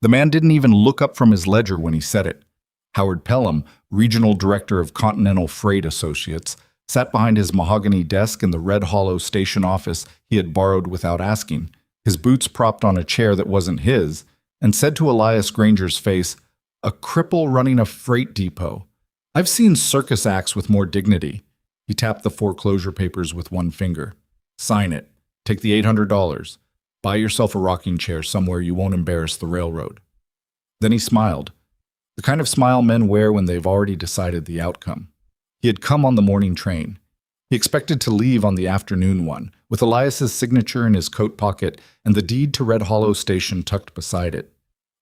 The man didn't even look up from his ledger when he said it. Howard Pelham, regional director of Continental Freight Associates, sat behind his mahogany desk in the Red Hollow station office he had borrowed without asking, his boots propped on a chair that wasn't his, and said to Elias Granger's face, "A cripple running a freight depot. I've seen circus acts with more dignity." He tapped the foreclosure papers with one finger. "Sign it. Take the $800. Buy yourself a rocking chair somewhere you won't embarrass the railroad." Then he smiled, the kind of smile men wear when they've already decided the outcome. He had come on the morning train. He expected to leave on the afternoon one, with Elias's signature in his coat pocket and the deed to Red Hollow Station tucked beside it.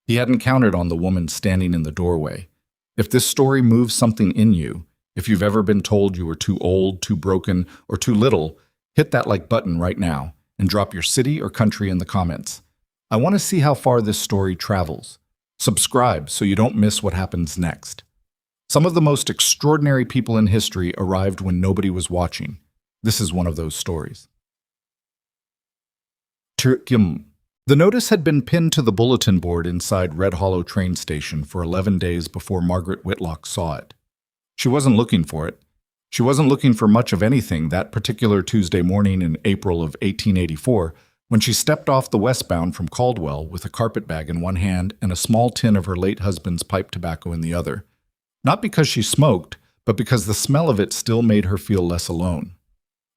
He hadn't counted on the woman standing in the doorway. If this story moves something in you, if you've ever been told you were too old, too broken, or too little, hit that like button right now and drop your city or country in the comments. I want to see how far this story travels. Subscribe so you don't miss what happens next. Some of the most extraordinary people in history arrived when nobody was watching. This is one of those stories. The notice had been pinned to the bulletin board inside Red Hollow train station for 11 days before Margaret Whitlock saw it. She wasn't looking for it. She wasn't looking for much of anything that particular Tuesday morning in April of 1884 when she stepped off the westbound from Caldwell with a carpetbag in one hand and a small tin of her late husband's pipe tobacco in the other. Not because she smoked, but because the smell of it still made her feel less alone.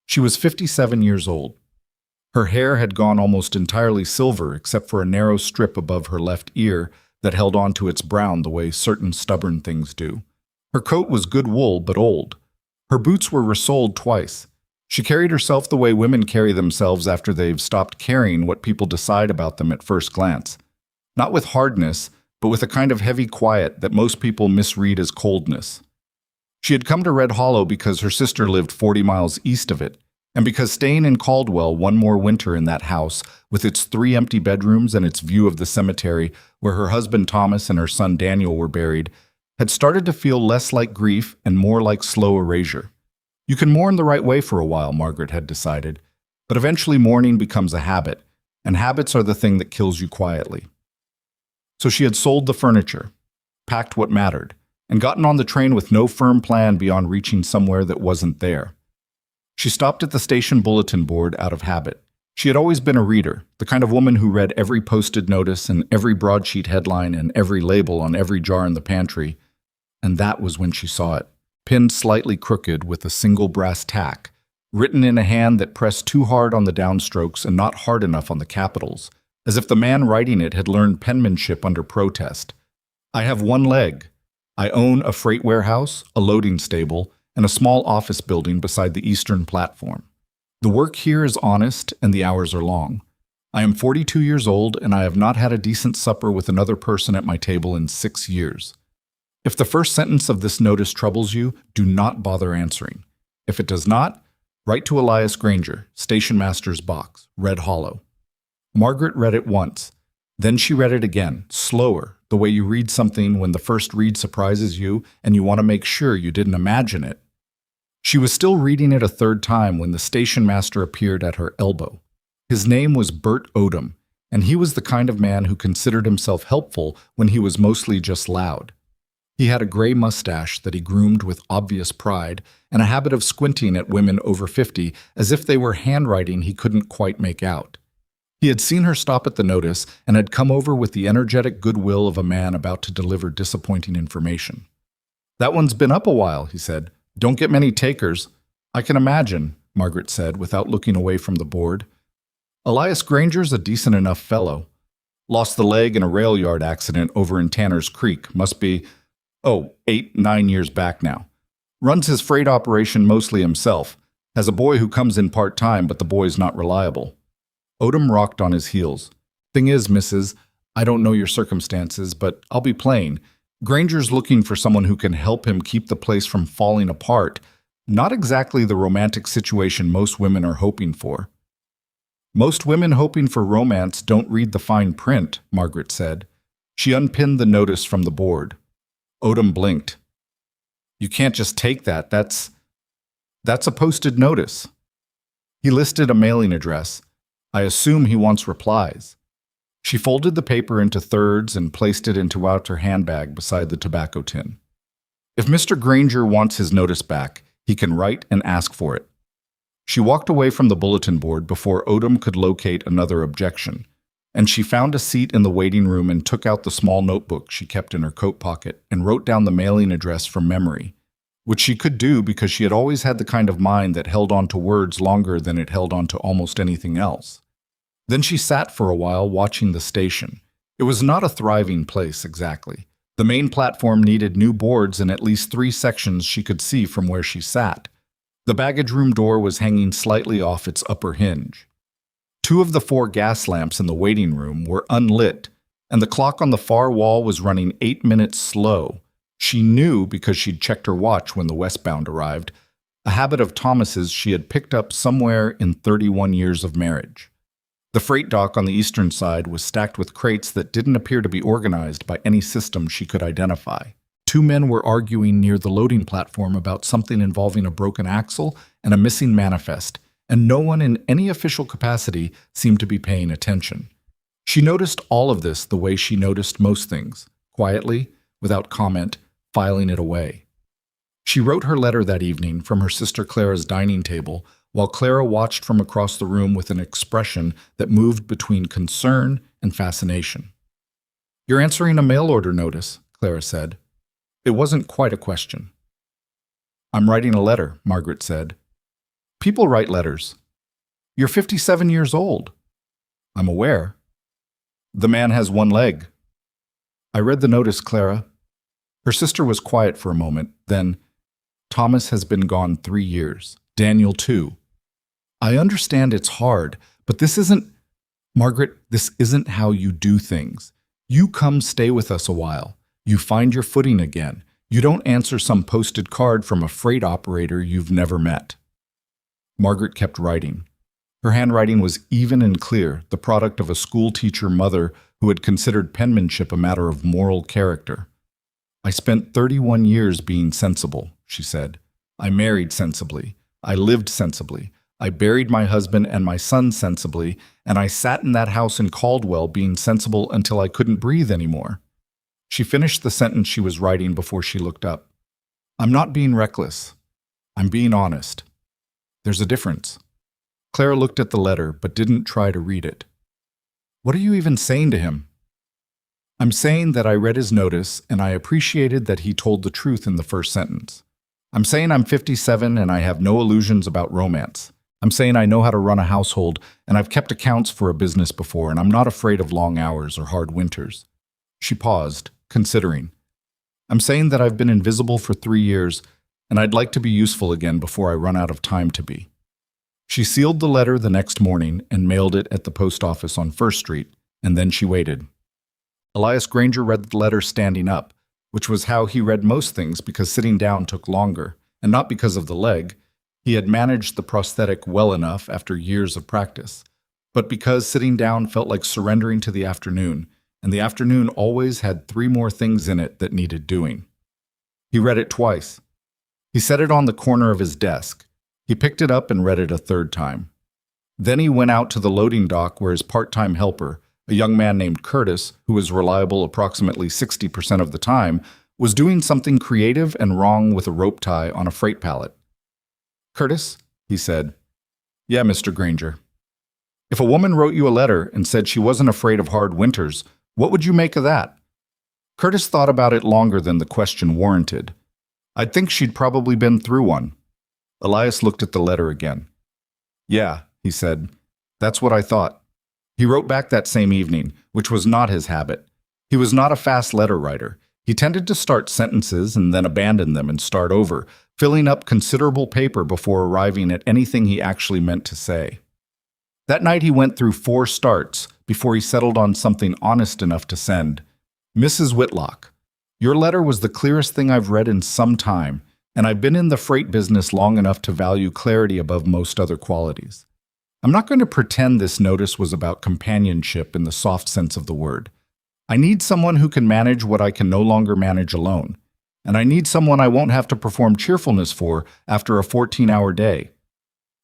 She was 57 years old. Her hair had gone almost entirely silver except for a narrow strip above her left ear that held on to its brown the way certain stubborn things do. Her coat was good wool but old. Her boots were resoled twice. She carried herself the way women carry themselves after they've stopped caring what people decide about them at first glance. Not with hardness, but with a kind of heavy quiet that most people misread as coldness. She had come to Red Hollow because her sister lived 40 miles east of it, and because staying in Caldwell one more winter in that house, with its 3 empty bedrooms and its view of the cemetery where her husband Thomas and her son Daniel were buried, had started to feel less like grief and more like slow erasure. You can mourn the right way for a while, Margaret had decided, but eventually mourning becomes a habit, and habits are the thing that kills you quietly. So she had sold the furniture, packed what mattered, and gotten on the train with no firm plan beyond reaching somewhere that wasn't there. She stopped at the station bulletin board out of habit. She had always been a reader, the kind of woman who read every posted notice and every broadsheet headline and every label on every jar in the pantry, and that was when she saw it, pinned slightly crooked with a single brass tack, written in a hand that pressed too hard on the downstrokes and not hard enough on the capitals, as if the man writing it had learned penmanship under protest. "I have one leg. I own a freight warehouse, a loading stable, and a small office building beside the eastern platform. The work here is honest and the hours are long. I am 42 years old and I have not had a decent supper with another person at my table in 6 years. If the first sentence of this notice troubles you, do not bother answering. If it does not, write to Elias Granger, Station Master's Box, Red Hollow." Margaret read it once. Then she read it again, slower, the way you read something when the first read surprises you and you want to make sure you didn't imagine it. She was still reading it a third time when the station master appeared at her elbow. His name was Bert Odom, and he was the kind of man who considered himself helpful when he was mostly just loud. He had a gray mustache that he groomed with obvious pride and a habit of squinting at women over 50 as if they were handwriting he couldn't quite make out. He had seen her stop at the notice and had come over with the energetic goodwill of a man about to deliver disappointing information. "That one's been up a while," he said. "Don't get many takers." "I can imagine," Margaret said without looking away from the board. "Elias Granger's a decent enough fellow. Lost the leg in a rail yard accident over in Tanner's Creek. Must be, 8-9 years back now. Runs his freight operation mostly himself. Has a boy who comes in part-time, but the boy's not reliable." Odom rocked on his heels. "Thing is, Mrs., I don't know your circumstances, but I'll be plain. Granger's looking for someone who can help him keep the place from falling apart. Not exactly the romantic situation most women are hoping for." "Most women hoping for romance don't read the fine print," Margaret said. She unpinned the notice from the board. Odom blinked. "You can't just take that. That's a posted notice." He listed a mailing address. "I assume he wants replies." She folded the paper into thirds and placed it into her handbag beside the tobacco tin. If Mr. Granger wants his notice back, he can write and ask for it. She walked away from the bulletin board before Odom could locate another objection, and she found a seat in the waiting room and took out the small notebook she kept in her coat pocket and wrote down the mailing address from memory, which she could do because she had always had the kind of mind that held on to words longer than it held on to almost anything else. Then she sat for a while watching the station. It was not a thriving place exactly. The main platform needed new boards in at least 3 sections she could see from where she sat. The baggage room door was hanging slightly off its upper hinge. 2 of the 4 gas lamps in the waiting room were unlit, and the clock on the far wall was running 8 minutes slow. She knew because she'd checked her watch when the westbound arrived, a habit of Thomas's she had picked up somewhere in 31 years of marriage. The freight dock on the eastern side was stacked with crates that didn't appear to be organized by any system she could identify. 2 men were arguing near the loading platform about something involving a broken axle and a missing manifest, and no one in any official capacity seemed to be paying attention. She noticed all of this the way she noticed most things, quietly, without comment, filing it away. She wrote her letter that evening from her sister Clara's dining table, while Clara watched from across the room with an expression that moved between concern and fascination. "You're answering a mail order notice," Clara said. It wasn't quite a question. "I'm writing a letter," Margaret said. "People write letters." "You're 57 years old." "I'm aware." "The man has 1 leg." "I read the notice, Clara." Her sister was quiet for a moment, then, "Thomas has been gone 3 years. Daniel too. I understand it's hard, but this isn't, Margaret, this isn't how you do things. You come stay with us a while. You find your footing again. You don't answer some posted card from a freight operator you've never met." Margaret kept writing. Her handwriting was even and clear, the product of a school-teacher mother who had considered penmanship a matter of moral character. "I spent 31 years being sensible," she said. "I married sensibly. I lived sensibly. I buried my husband and my son sensibly, and I sat in that house in Caldwell being sensible until I couldn't breathe anymore." She finished the sentence she was writing before she looked up. "I'm not being reckless. I'm being honest. There's a difference." Clara looked at the letter but didn't try to read it. "What are you even saying to him?" "I'm saying that I read his notice and I appreciated that he told the truth in the first sentence. I'm saying I'm 57 and I have no illusions about romance. I'm saying I know how to run a household and I've kept accounts for a business before and I'm not afraid of long hours or hard winters." She paused, considering. "I'm saying that I've been invisible for 3 years and I'd like to be useful again before I run out of time to be." She sealed the letter the next morning and mailed it at the post office on First Street, and then she waited. Elias Granger read the letter standing up, which was how he read most things because sitting down took longer, and not because of the leg. He had managed the prosthetic well enough after years of practice, but because sitting down felt like surrendering to the afternoon, and the afternoon always had 3 more things in it that needed doing. He read it twice. He set it on the corner of his desk. He picked it up and read it a 3rd time. Then he went out to the loading dock where his part-time helper, a young man named Curtis, who was reliable approximately 60% of the time, was doing something creative and wrong with a rope tie on a freight pallet. "Curtis," he said. "Yeah, Mr. Granger." "If a woman wrote you a letter and said she wasn't afraid of hard winters, what would you make of that?" Curtis thought about it longer than the question warranted. "I'd think she'd probably been through one." Elias looked at the letter again. "Yeah," he said. "That's what I thought." He wrote back that same evening, which was not his habit. He was not a fast letter writer. He tended to start sentences and then abandon them and start over, filling up considerable paper before arriving at anything he actually meant to say. That night he went through 4 starts before he settled on something honest enough to send. "Mrs. Whitlock, your letter was the clearest thing I've read in some time, and I've been in the freight business long enough to value clarity above most other qualities. I'm not going to pretend this notice was about companionship in the soft sense of the word. I need someone who can manage what I can no longer manage alone, and I need someone I won't have to perform cheerfulness for after a 14-hour day.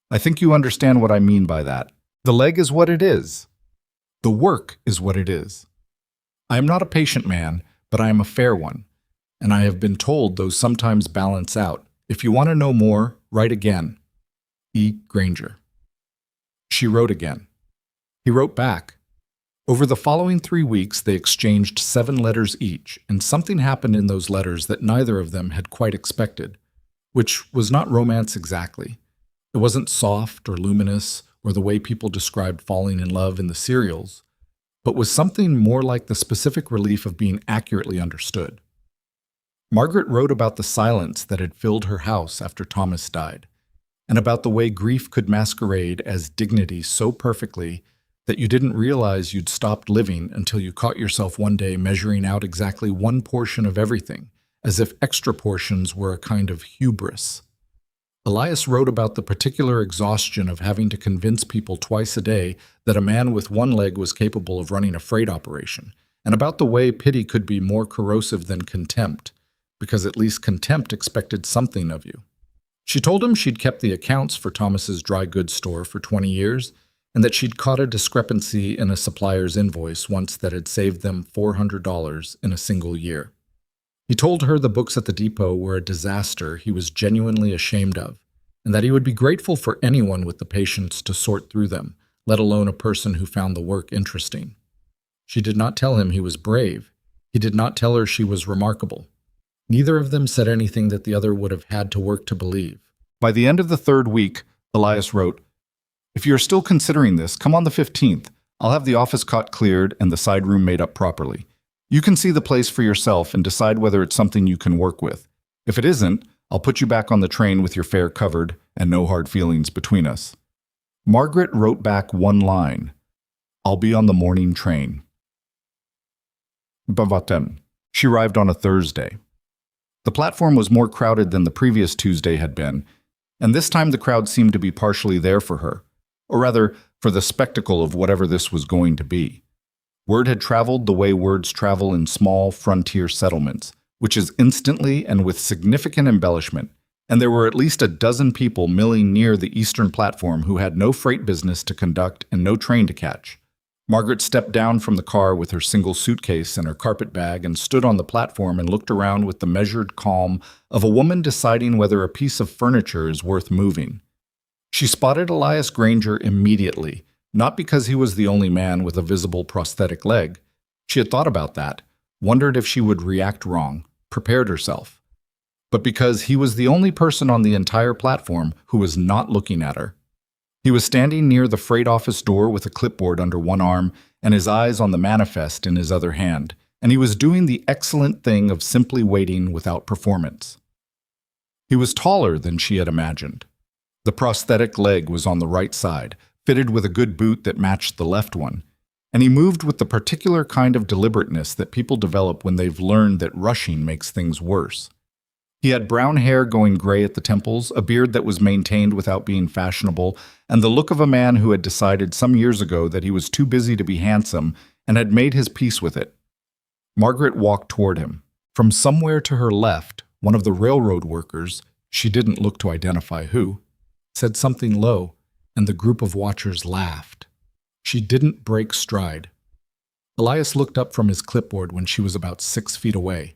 I think you understand what I mean by that. The leg is what it is." The work is what it is. I am not a patient man, but I am a fair one, and I have been told those sometimes balance out. If you want to know more, write again. E. Granger. She wrote again. He wrote back. Over the following 3 weeks, they exchanged 7 letters each, and something happened in those letters that neither of them had quite expected, which was not romance exactly. It wasn't soft or luminous or the way people described falling in love in the serials, but was something more like the specific relief of being accurately understood. Margaret wrote about the silence that had filled her house after Thomas died, and about the way grief could masquerade as dignity so perfectly that you didn't realize you'd stopped living until you caught yourself one day measuring out exactly one portion of everything, as if extra portions were a kind of hubris. Elias wrote about the particular exhaustion of having to convince people twice a day that a man with one leg was capable of running a freight operation, and about the way pity could be more corrosive than contempt, because at least contempt expected something of you. She told him she'd kept the accounts for Thomas's dry goods store for 20 years, and that she'd caught a discrepancy in a supplier's invoice once that had saved them $400 in a single year. He told her the books at the depot were a disaster he was genuinely ashamed of, and that he would be grateful for anyone with the patience to sort through them, let alone a person who found the work interesting. She did not tell him he was brave. He did not tell her she was remarkable. Neither of them said anything that the other would have had to work to believe. By the end of the 3rd week, Elias wrote, "If you are still considering this, come on the 15th. I'll have the office cot cleared and the side room made up properly. You can see the place for yourself and decide whether it's something you can work with. If it isn't, I'll put you back on the train with your fare covered and no hard feelings between us." Margaret wrote back one line, "I'll be on the morning train." Bavatem. She arrived on a Thursday. The platform was more crowded than the previous Tuesday had been, and this time the crowd seemed to be partially there for her, or rather, for the spectacle of whatever this was going to be. Word had traveled the way words travel in small frontier settlements, which is instantly and with significant embellishment, and there were at least a dozen people milling near the eastern platform who had no freight business to conduct and no train to catch. Margaret stepped down from the car with her single suitcase and her carpet bag and stood on the platform and looked around with the measured calm of a woman deciding whether a piece of furniture is worth moving. She spotted Elias Granger immediately, not because he was the only man with a visible prosthetic leg. She had thought about that, wondered if she would react wrong, prepared herself. But because he was the only person on the entire platform who was not looking at her. He was standing near the freight office door with a clipboard under one arm and his eyes on the manifest in his other hand, and he was doing the excellent thing of simply waiting without performance. He was taller than she had imagined. The prosthetic leg was on the right side, fitted with a good boot that matched the left one, and he moved with the particular kind of deliberateness that people develop when they've learned that rushing makes things worse. He had brown hair going gray at the temples, a beard that was maintained without being fashionable, and the look of a man who had decided some years ago that he was too busy to be handsome and had made his peace with it. Margaret walked toward him. From somewhere to her left, one of the railroad workers, she didn't look to identify who, said something low, and the group of watchers laughed. She didn't break stride. Elias looked up from his clipboard when she was about 6 feet away.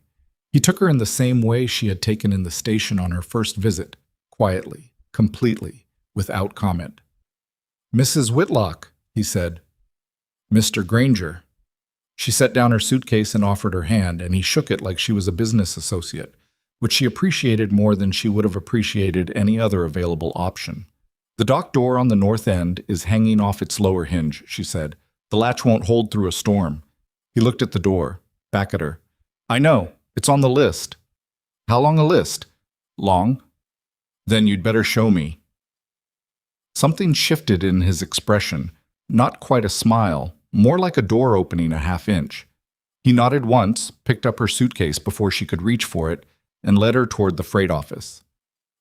He took her in the same way she had taken in the station on her first visit, quietly, completely, without comment. "Mrs. Whitlock," he said. "Mr. Granger." She set down her suitcase and offered her hand, and he shook it like she was a business associate, which she appreciated more than she would have appreciated any other available option. "The dock door on the north end is hanging off its lower hinge," she said. "The latch won't hold through a storm." He looked at the door, back at her. "I know. It's on the list." "How long a list?" "Long." "Then you'd better show me." Something shifted in his expression, not quite a smile, more like a door opening a half-inch. He nodded once, picked up her suitcase before she could reach for it, and led her toward the freight office.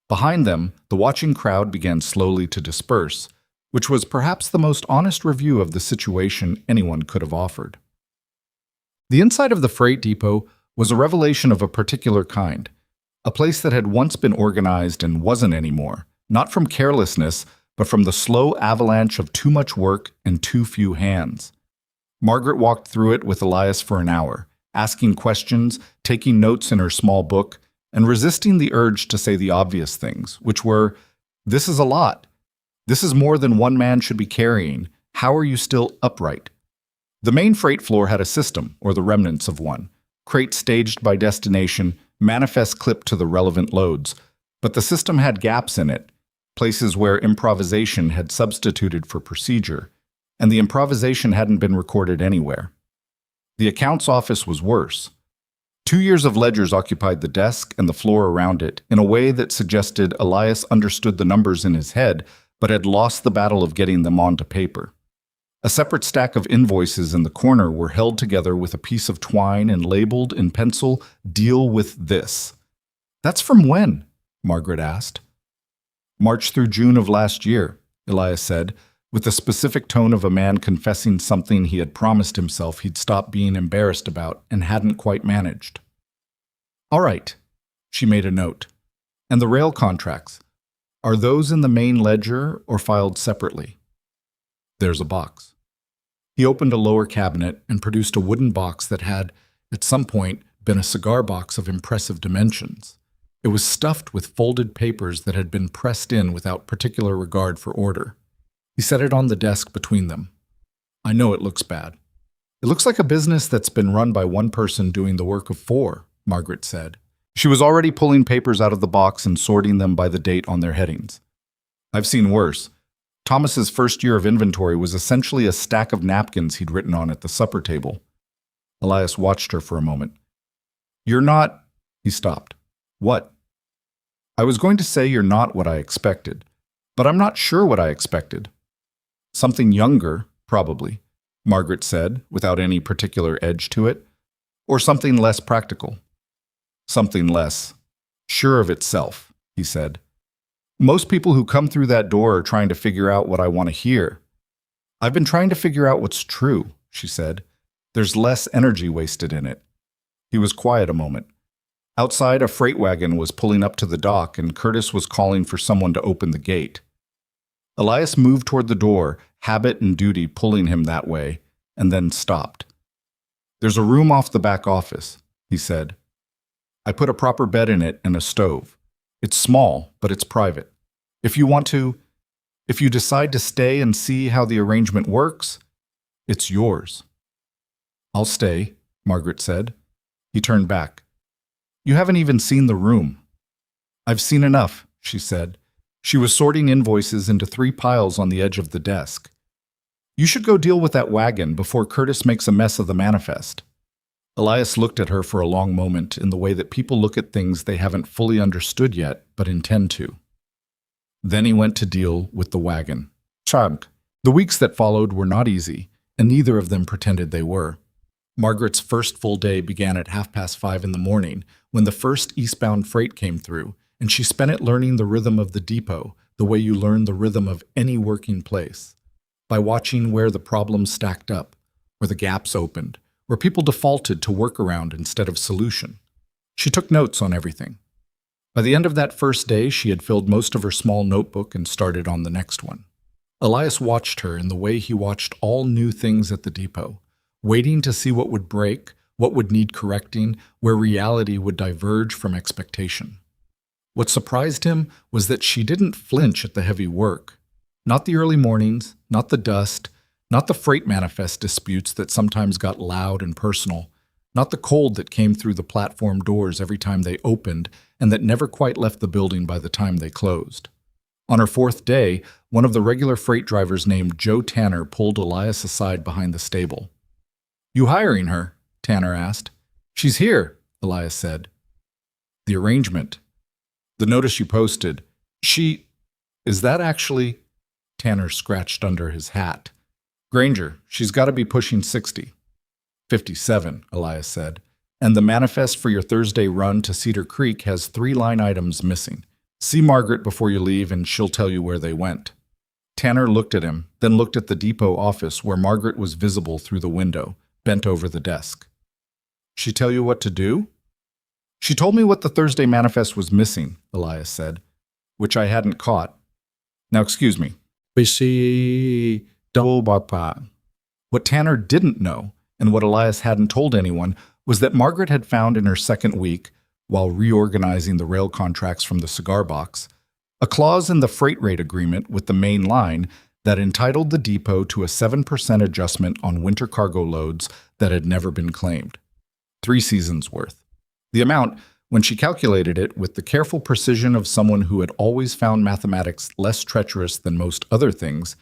Behind them, the watching crowd began slowly to disperse, which was perhaps the most honest review of the situation anyone could have offered. The inside of the freight depot was a revelation of a particular kind, a place that had once been organized and wasn't anymore, not from carelessness, but from the slow avalanche of too much work and too few hands. Margaret walked through it with Elias for an hour, asking questions, taking notes in her small book, and resisting the urge to say the obvious things, which were, "This is a lot. This is more than one man should be carrying. How are you still upright?" The main freight floor had a system, or the remnants of one. Crates staged by destination, manifests clipped to the relevant loads. But the system had gaps in it, places where improvisation had substituted for procedure, and the improvisation hadn't been recorded anywhere. The accounts office was worse. 2 years of ledgers occupied the desk and the floor around it in a way that suggested Elias understood the numbers in his head, but had lost the battle of getting them onto paper. A separate stack of invoices in the corner were held together with a piece of twine and labeled in pencil, "Deal with this." "That's from when?" Margaret asked. "March through June of last year," Elias said, with the specific tone of a man confessing something he had promised himself he'd stop being embarrassed about and hadn't quite managed. "All right," she made a note. "And the rail contracts, are those in the main ledger or filed separately?" "There's a box." He opened a lower cabinet and produced a wooden box that had, at some point, been a cigar box of impressive dimensions. It was stuffed with folded papers that had been pressed in without particular regard for order. He set it on the desk between them. "I know it looks bad. It looks like a business that's been run by one person doing the work of four," Margaret said. She was already pulling papers out of the box and sorting them by the date on their headings. "I've seen worse. Thomas's first year of inventory was essentially a stack of napkins he'd written on at the supper table." Elias watched her for a moment. "You're not—" He stopped. "What?" "I was going to say you're not what I expected, but I'm not sure what I expected." "Something younger, probably," Margaret said, without any particular edge to it. "Or something less practical." "Something less sure of itself," he said. "Most people who come through that door are trying to figure out what I want to hear." "I've been trying to figure out what's true," she said. "There's less energy wasted in it." He was quiet a moment. Outside, a freight wagon was pulling up to the dock, and Curtis was calling for someone to open the gate. Elias moved toward the door, habit and duty pulling him that way, and then stopped. "There's a room off the back office," he said. "I put a proper bed in it and a stove. It's small, but it's private. If you decide to stay and see how the arrangement works, it's yours." "I'll stay," Margaret said. He turned back. "You haven't even seen the room." "I've seen enough," she said. She was sorting invoices into 3 piles on the edge of the desk. "You should go deal with that wagon before Curtis makes a mess of the manifest." Elias looked at her for a long moment in the way that people look at things they haven't fully understood yet, but intend to. Then he went to deal with the wagon. Chug. The weeks that followed were not easy, and neither of them pretended they were. Margaret's first full day began at 5:30 in the morning, when the first eastbound freight came through, and she spent it learning the rhythm of the depot, the way you learn the rhythm of any working place, by watching where the problems stacked up, where the gaps opened, where people defaulted to workaround instead of solution. She took notes on everything. By the end of that first day, she had filled most of her small notebook and started on the next one. Elias watched her in the way he watched all new things at the depot, waiting to see what would break, what would need correcting, where reality would diverge from expectation. What surprised him was that she didn't flinch at the heavy work. Not the early mornings, not the dust, not the freight manifest disputes that sometimes got loud and personal, not the cold that came through the platform doors every time they opened and that never quite left the building by the time they closed. On her 4th day, one of the regular freight drivers named Joe Tanner pulled Elias aside behind the stable. "You hiring her?" Tanner asked. "She's here," Elias said. "The arrangement. The notice you posted. Is that actually—" Tanner scratched under his hat. "Granger, she's got to be pushing 60. 57, Elias said. "And the manifest for your Thursday run to Cedar Creek has 3 line items missing. See Margaret before you leave and she'll tell you where they went." Tanner looked at him, then looked at the depot office where Margaret was visible through the window, bent over the desk. "She tell you what to do?" "She told me what the Thursday manifest was missing," Elias said, "which I hadn't caught. Now excuse me." What Tanner didn't know, and what Elias hadn't told anyone, was that Margaret had found in her second week, while reorganizing the rail contracts from the cigar box, a clause in the freight rate agreement with the main line that entitled the depot to a 7% adjustment on winter cargo loads that had never been claimed. 3 seasons' worth. The amount, when she calculated it with the careful precision of someone who had always found mathematics less treacherous than most other things,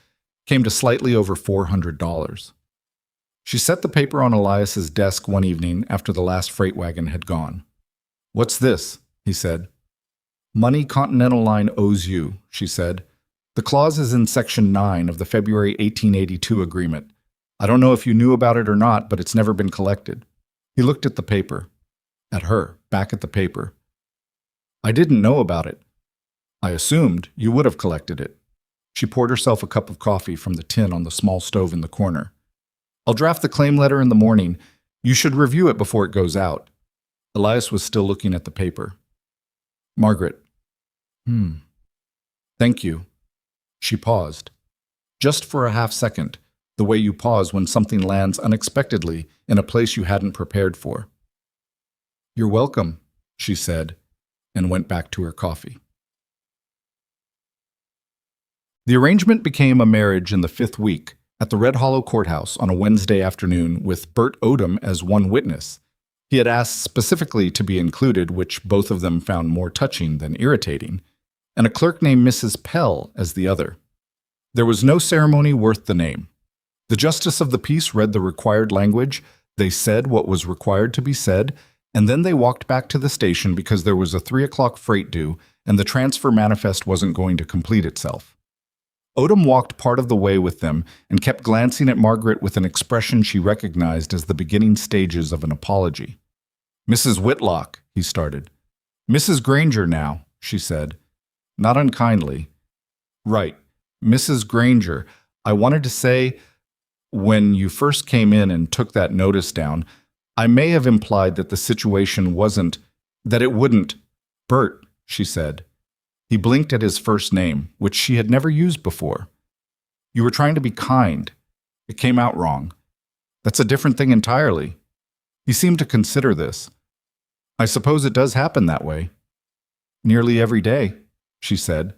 came to slightly over $400. She set the paper on Elias's desk one evening after the last freight wagon had gone. "What's this?" he said. "Money Continental Line owes you," she said. "The clause is in Section 9 of the February 1882 agreement. I don't know if you knew about it or not, but it's never been collected." He looked at the paper. At her, back at the paper. "I didn't know about it. I assumed you would have collected it." She poured herself a cup of coffee from the tin on the small stove in the corner. "I'll draft the claim letter in the morning. You should review it before it goes out." Elias was still looking at the paper. "Margaret." "Thank you." She paused. Just for a half second, the way you pause when something lands unexpectedly in a place you hadn't prepared for. "You're welcome," she said, and went back to her coffee. The arrangement became a marriage in the 5th week at the Red Hollow Courthouse on a Wednesday afternoon with Bert Odom as one witness. He had asked specifically to be included, which both of them found more touching than irritating, and a clerk named Mrs. Pell as the other. There was no ceremony worth the name. The justice of the peace read the required language, they said what was required to be said, and then they walked back to the station because there was a 3 o'clock freight due and the transfer manifest wasn't going to complete itself. Odom walked part of the way with them and kept glancing at Margaret with an expression she recognized as the beginning stages of an apology. "Mrs. Whitlock," he started. "Mrs. Granger now," she said. Not unkindly. "Right. Mrs. Granger, I wanted to say, when you first came in and took that notice down, I may have implied that the situation wasn't, that it wouldn't." "Bert," she said. He blinked at his first name, which she had never used before. "You were trying to be kind. It came out wrong. That's a different thing entirely." He seemed to consider this. "I suppose it does happen that way." "Nearly every day," she said.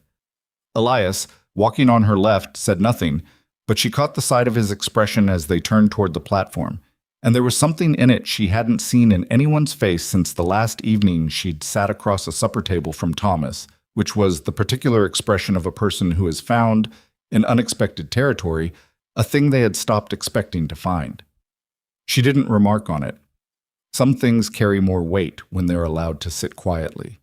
Elias, walking on her left, said nothing, but she caught the side of his expression as they turned toward the platform, and there was something in it she hadn't seen in anyone's face since the last evening she'd sat across a supper table from Thomas, which was the particular expression of a person who has found, in unexpected territory, a thing they had stopped expecting to find. She didn't remark on it. Some things carry more weight when they're allowed to sit quietly.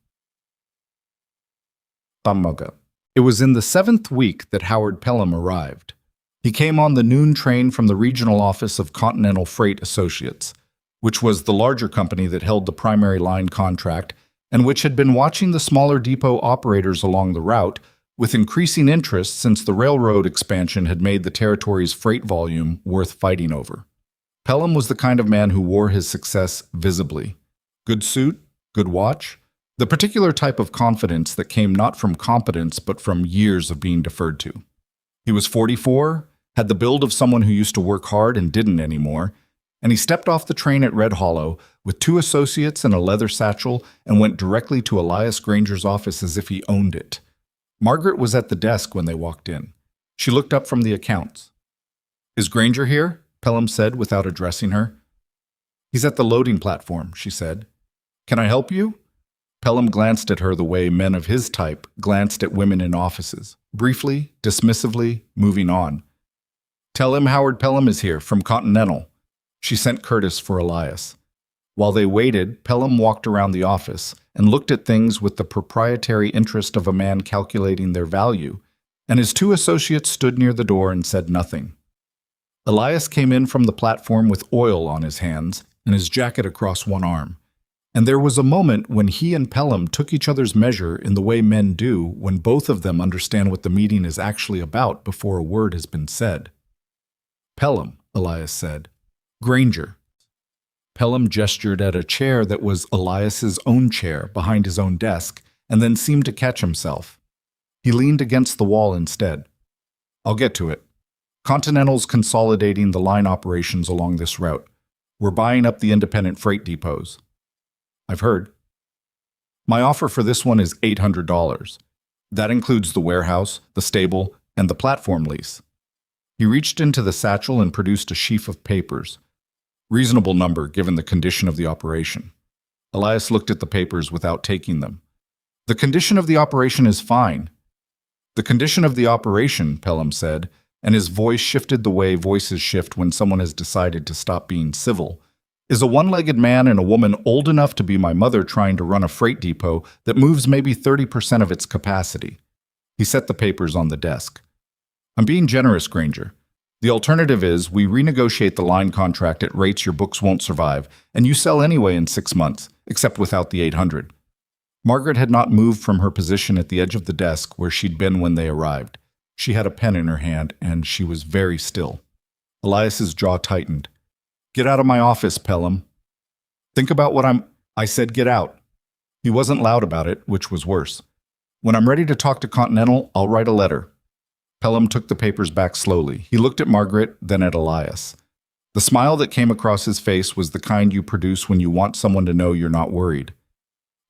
Tamaga. It was in the 7th week that Howard Pelham arrived. He came on the noon train from the regional office of Continental Freight Associates, which was the larger company that held the primary line contract and which had been watching the smaller depot operators along the route with increasing interest since the railroad expansion had made the territory's freight volume worth fighting over. Pelham was the kind of man who wore his success visibly. Good suit, good watch, the particular type of confidence that came not from competence but from years of being deferred to. He was 44, had the build of someone who used to work hard and didn't anymore, and he stepped off the train at Red Hollow with 2 associates and a leather satchel and went directly to Elias Granger's office as if he owned it. Margaret was at the desk when they walked in. She looked up from the accounts. "Is Granger here?" Pelham said without addressing her. "He's at the loading platform," she said. "Can I help you?" Pelham glanced at her the way men of his type glanced at women in offices, briefly, dismissively, moving on. "Tell him Howard Pelham is here, from Continental." She sent Curtis for Elias. While they waited, Pelham walked around the office and looked at things with the proprietary interest of a man calculating their value, and his 2 associates stood near the door and said nothing. Elias came in from the platform with oil on his hands and his jacket across one arm, and there was a moment when he and Pelham took each other's measure in the way men do when both of them understand what the meeting is actually about before a word has been said. "Pelham," Elias said. "Granger." Pelham gestured at a chair that was Elias's own chair behind his own desk, and then seemed to catch himself. He leaned against the wall instead. "I'll get to it." Continental's consolidating the line operations along this route. We're buying up the independent freight depots. I've heard. My offer for this one is $800. That includes the warehouse, the stable, and the platform lease. He reached into the satchel and produced a sheaf of papers. Reasonable number given the condition of the operation. Elias looked at the papers without taking them. The condition of the operation is fine. The condition of the operation, Pelham said, and his voice shifted the way voices shift when someone has decided to stop being civil, is a one-legged man and a woman old enough to be my mother trying to run a freight depot that moves maybe 30% of its capacity. He set the papers on the desk. I'm being generous, Granger. The alternative is we renegotiate the line contract at rates your books won't survive, and you sell anyway in 6 months, except without the 800. Margaret had not moved from her position at the edge of the desk where she'd been when they arrived. She had a pen in her hand, and she was very still. Elias's jaw tightened. Get out of my office, Pelham. Think about what I said get out. He wasn't loud about it, which was worse. When I'm ready to talk to Continental, I'll write a letter. Pelham took the papers back slowly. He looked at Margaret, then at Elias. The smile that came across his face was the kind you produce when you want someone to know you're not worried.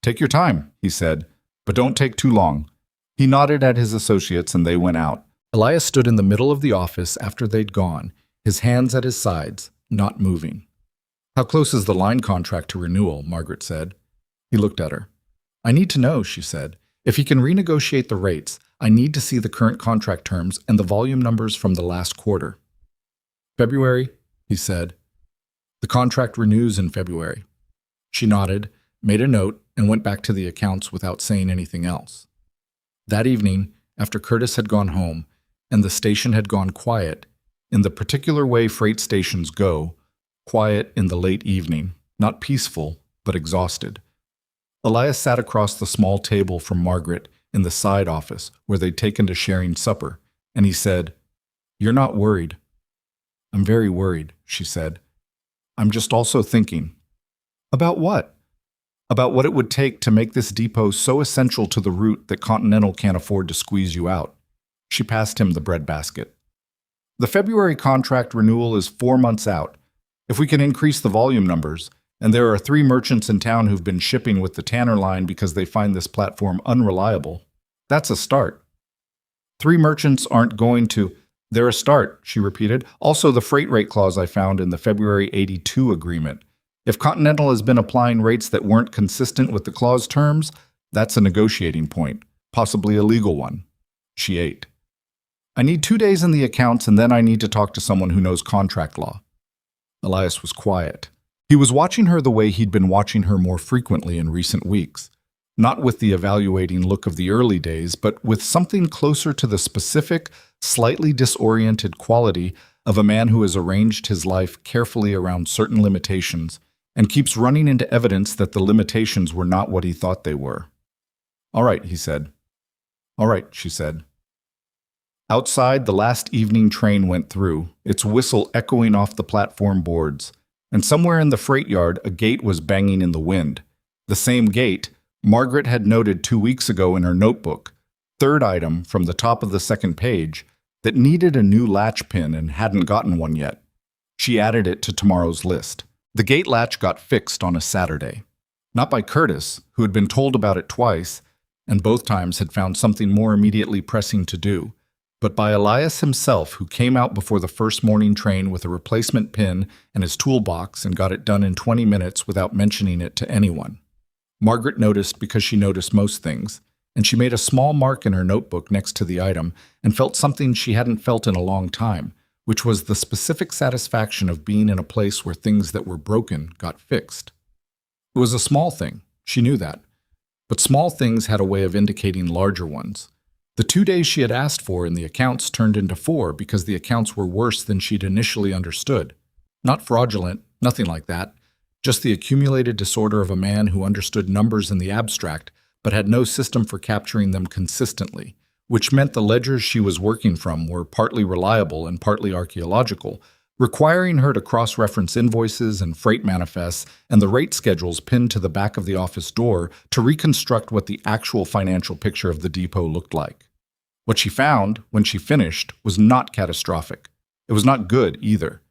Take your time, he said, but don't take too long. He nodded at his associates and they went out. Elias stood in the middle of the office after they'd gone, his hands at his sides, not moving. How close is the line contract to renewal? Margaret said. He looked at her. I need to know, she said. If he can renegotiate the rates, I need to see the current contract terms and the volume numbers from the last quarter. February, he said. The contract renews in February. She nodded, made a note, and went back to the accounts without saying anything else. That evening, after Curtis had gone home and the station had gone quiet, in the particular way freight stations go, quiet in the late evening, not peaceful, but exhausted, Elias sat across the small table from Margaret in the side office where they'd taken to sharing supper, and he said, You're not worried. I'm very worried, she said. I'm just also thinking. About what? About what it would take to make this depot so essential to the route that Continental can't afford to squeeze you out. She passed him the breadbasket. The February contract renewal is 4 months out. If we can increase the volume numbers, and there are 3 merchants in town who've been shipping with the Tanner line because they find this platform unreliable, that's a start. 3 merchants aren't going to. They're a start, she repeated. Also the freight rate clause I found in the February 82 agreement. If Continental has been applying rates that weren't consistent with the clause terms, that's a negotiating point, possibly a legal one. She ate. I need 2 days in the accounts and then I need to talk to someone who knows contract law. Elias was quiet. He was watching her the way he'd been watching her more frequently in recent weeks. Not with the evaluating look of the early days, but with something closer to the specific, slightly disoriented quality of a man who has arranged his life carefully around certain limitations and keeps running into evidence that the limitations were not what he thought they were. All right, he said. All right, she said. Outside, the last evening train went through, its whistle echoing off the platform boards, and somewhere in the freight yard a gate was banging in the wind. The same gate Margaret had noted 2 weeks ago in her notebook, third item from the top of the second page, that needed a new latch pin and hadn't gotten one yet. She added it to tomorrow's list. The gate latch got fixed on a Saturday. Not by Curtis, who had been told about it twice, and both times had found something more immediately pressing to do, but by Elias himself, who came out before the first morning train with a replacement pin and his toolbox and got it done in 20 minutes without mentioning it to anyone. Margaret noticed because she noticed most things, and she made a small mark in her notebook next to the item and felt something she hadn't felt in a long time, which was the specific satisfaction of being in a place where things that were broken got fixed. It was a small thing, she knew that, but small things had a way of indicating larger ones. The 2 days she had asked for in the accounts turned into 4 because the accounts were worse than she'd initially understood. Not fraudulent, nothing like that, just the accumulated disorder of a man who understood numbers in the abstract but had no system for capturing them consistently, which meant the ledgers she was working from were partly reliable and partly archaeological, requiring her to cross-reference invoices and freight manifests and the rate schedules pinned to the back of the office door to reconstruct what the actual financial picture of the depot looked like. What she found, when she finished, was not catastrophic. It was not good either.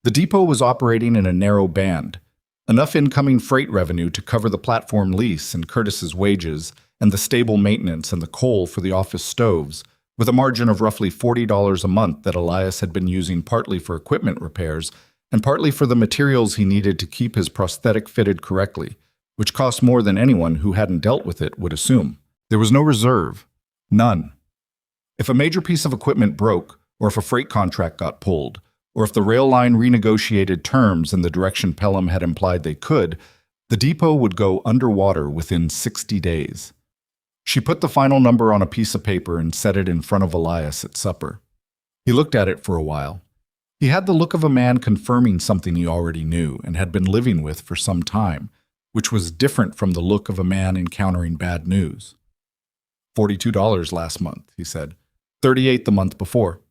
The depot was operating in a narrow band, enough incoming freight revenue to cover the platform lease and Curtis's wages and the stable maintenance and the coal for the office stoves, with a margin of roughly $40 a month that Elias had been using partly for equipment repairs and partly for the materials he needed to keep his prosthetic fitted correctly, which cost more than anyone who hadn't dealt with it would assume. There was no reserve. None. If a major piece of equipment broke, or if a freight contract got pulled, or if the rail line renegotiated terms in the direction Pelham had implied they could, the depot would go underwater within 60 days. She put the final number on a piece of paper and set it in front of Elias at supper. He looked at it for a while. He had the look of a man confirming something he already knew and had been living with for some time, which was different from the look of a man encountering bad news. $42 last month, he said. $38 the month before.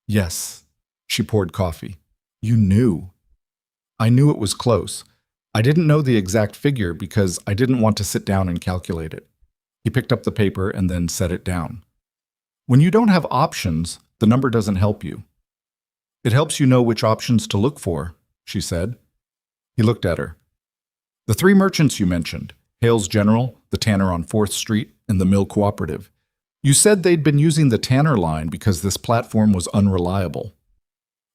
Yes. She poured coffee. You knew. I knew it was close. I didn't know the exact figure because I didn't want to sit down and calculate it. He picked up the paper and then set it down. When you don't have options, the number doesn't help you. It helps you know which options to look for, she said. He looked at her. The three merchants you mentioned, Hale's General, the Tanner on 4th Street, and the Mill Cooperative. You said they'd been using the Tanner line because this platform was unreliable.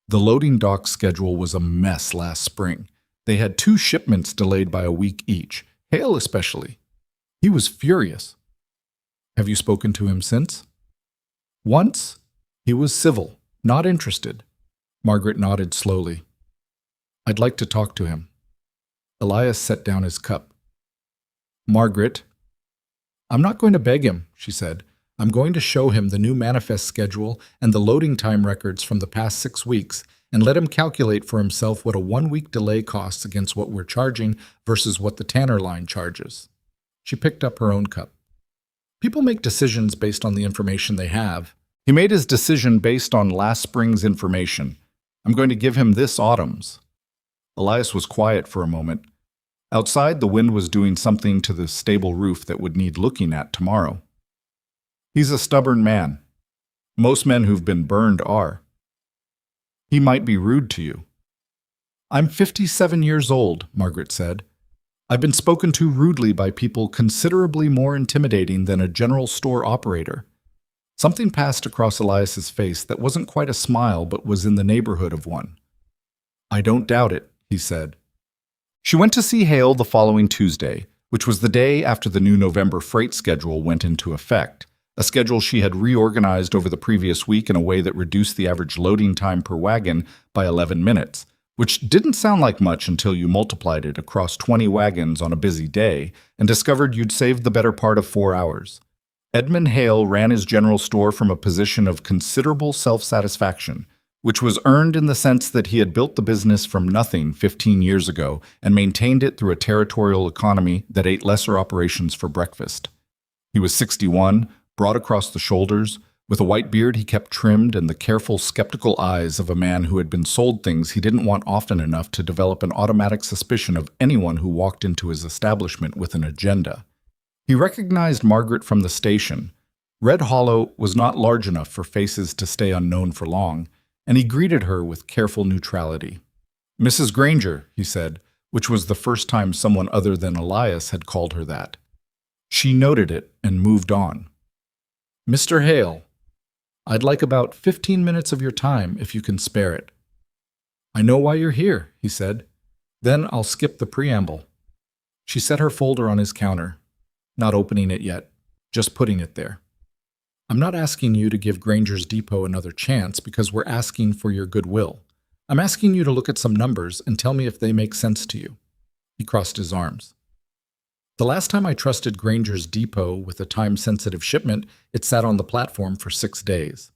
The loading dock schedule was a mess last spring. They had 2 shipments delayed by a week each, Hale especially. He was furious. Have you spoken to him since? Once. He was civil, not interested. Margaret nodded slowly. I'd like to talk to him. Elias set down his cup. Margaret. I'm not going to beg him, she said. I'm going to show him the new manifest schedule and the loading time records from the past 6 weeks and let him calculate for himself what a 1-week delay costs against what we're charging versus what the Tanner line charges. She picked up her own cup. People make decisions based on the information they have. He made his decision based on last spring's information. I'm going to give him this autumn's. Elias was quiet for a moment. Outside, the wind was doing something to the stable roof that would need looking at tomorrow. He's a stubborn man. Most men who've been burned are. He might be rude to you. I'm 57 years old, Margaret said. I've been spoken to rudely by people considerably more intimidating than a general store operator. Something passed across Elias's face that wasn't quite a smile but was in the neighborhood of one. I don't doubt it, he said. She went to see Hale the following Tuesday, which was the day after the new November freight schedule went into effect. A schedule she had reorganized over the previous week in a way that reduced the average loading time per wagon by 11 minutes, which didn't sound like much until you multiplied it across 20 wagons on a busy day and discovered you'd saved the better part of 4 hours. Edmund Hale ran his general store from a position of considerable self-satisfaction, which was earned in the sense that he had built the business from nothing 15 years ago and maintained it through a territorial economy that ate lesser operations for breakfast. He was 61, broad across the shoulders, with a white beard he kept trimmed and the careful, skeptical eyes of a man who had been sold things he didn't want often enough to develop an automatic suspicion of anyone who walked into his establishment with an agenda. He recognized Margaret from the station. Red Hollow was not large enough for faces to stay unknown for long, and he greeted her with careful neutrality. Mrs. Granger, he said, which was the first time someone other than Elias had called her that. She noted it and moved on. Mr. Hale, I'd like about 15 minutes of your time if you can spare it. I know why you're here, he said. Then I'll skip the preamble. She set her folder on his counter, not opening it yet, just putting it there. I'm not asking you to give Granger's Depot another chance because we're asking for your goodwill. I'm asking you to look at some numbers and tell me if they make sense to you. He crossed his arms. The last time I trusted Granger's Depot with a time-sensitive shipment, it sat on the platform for 6 days.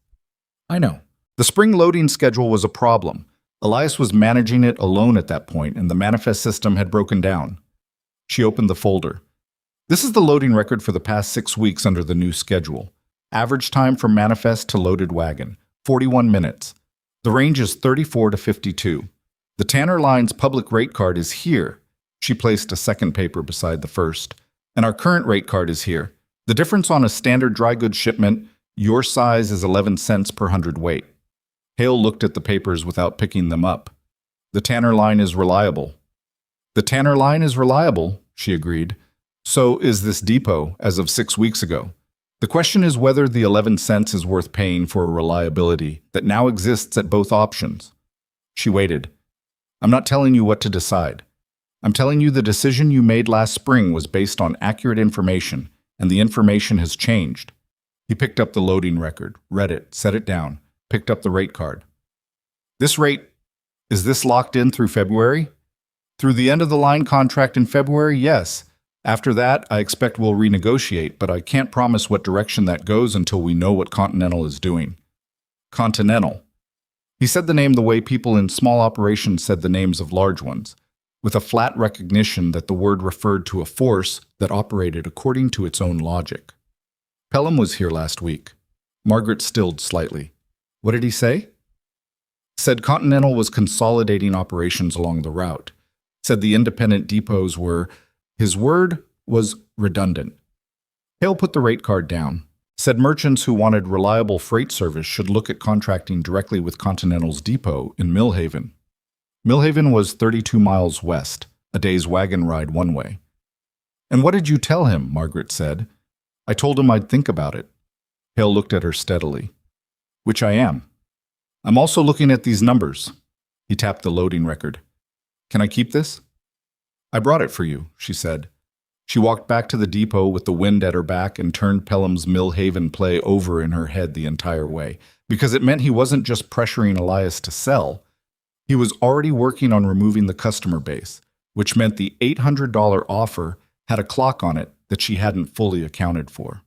I know. The spring loading schedule was a problem. Elias was managing it alone at that point, and the manifest system had broken down. She opened the folder. This is the loading record for the past 6 weeks under the new schedule. Average time from manifest to loaded wagon, 41 minutes. The range is 34 to 52. The Tanner Line's public rate card is here. She placed a second paper beside the first. And our current rate card is here. The difference on a standard dry goods shipment, your size is 11 cents per hundredweight. Hale looked at the papers without picking them up. The Tanner line is reliable. The Tanner line is reliable, she agreed. So is this depot, as of 6 weeks ago. The question is whether the 11 cents is worth paying for a reliability that now exists at both options. She waited. I'm not telling you what to decide. I'm telling you the decision you made last spring was based on accurate information, and the information has changed. He picked up the loading record, read it, set it down, picked up the rate card. This rate, is this locked in through February? Through the end of the line contract in February, yes. After that, I expect we'll renegotiate, but I can't promise what direction that goes until we know what Continental is doing. Continental. He said the name the way people in small operations said the names of large ones, with a flat recognition that the word referred to a force that operated according to its own logic. Pelham was here last week. Margaret stilled slightly. What did he say? Said Continental was consolidating operations along the route. Said the independent depots were, his word was redundant. Hale put the rate card down. Said merchants who wanted reliable freight service should look at contracting directly with Continental's depot in Millhaven. Millhaven was 32 miles west, a day's wagon ride one way. And what did you tell him? Margaret said. I told him I'd think about it. Hale looked at her steadily. Which I am. I'm also looking at these numbers. He tapped the loading record. Can I keep this? I brought it for you, she said. She walked back to the depot with the wind at her back and turned Pelham's Millhaven play over in her head the entire way, because it meant he wasn't just pressuring Elias to sell. He was already working on removing the customer base, which meant the $800 offer had a clock on it that she hadn't fully accounted for.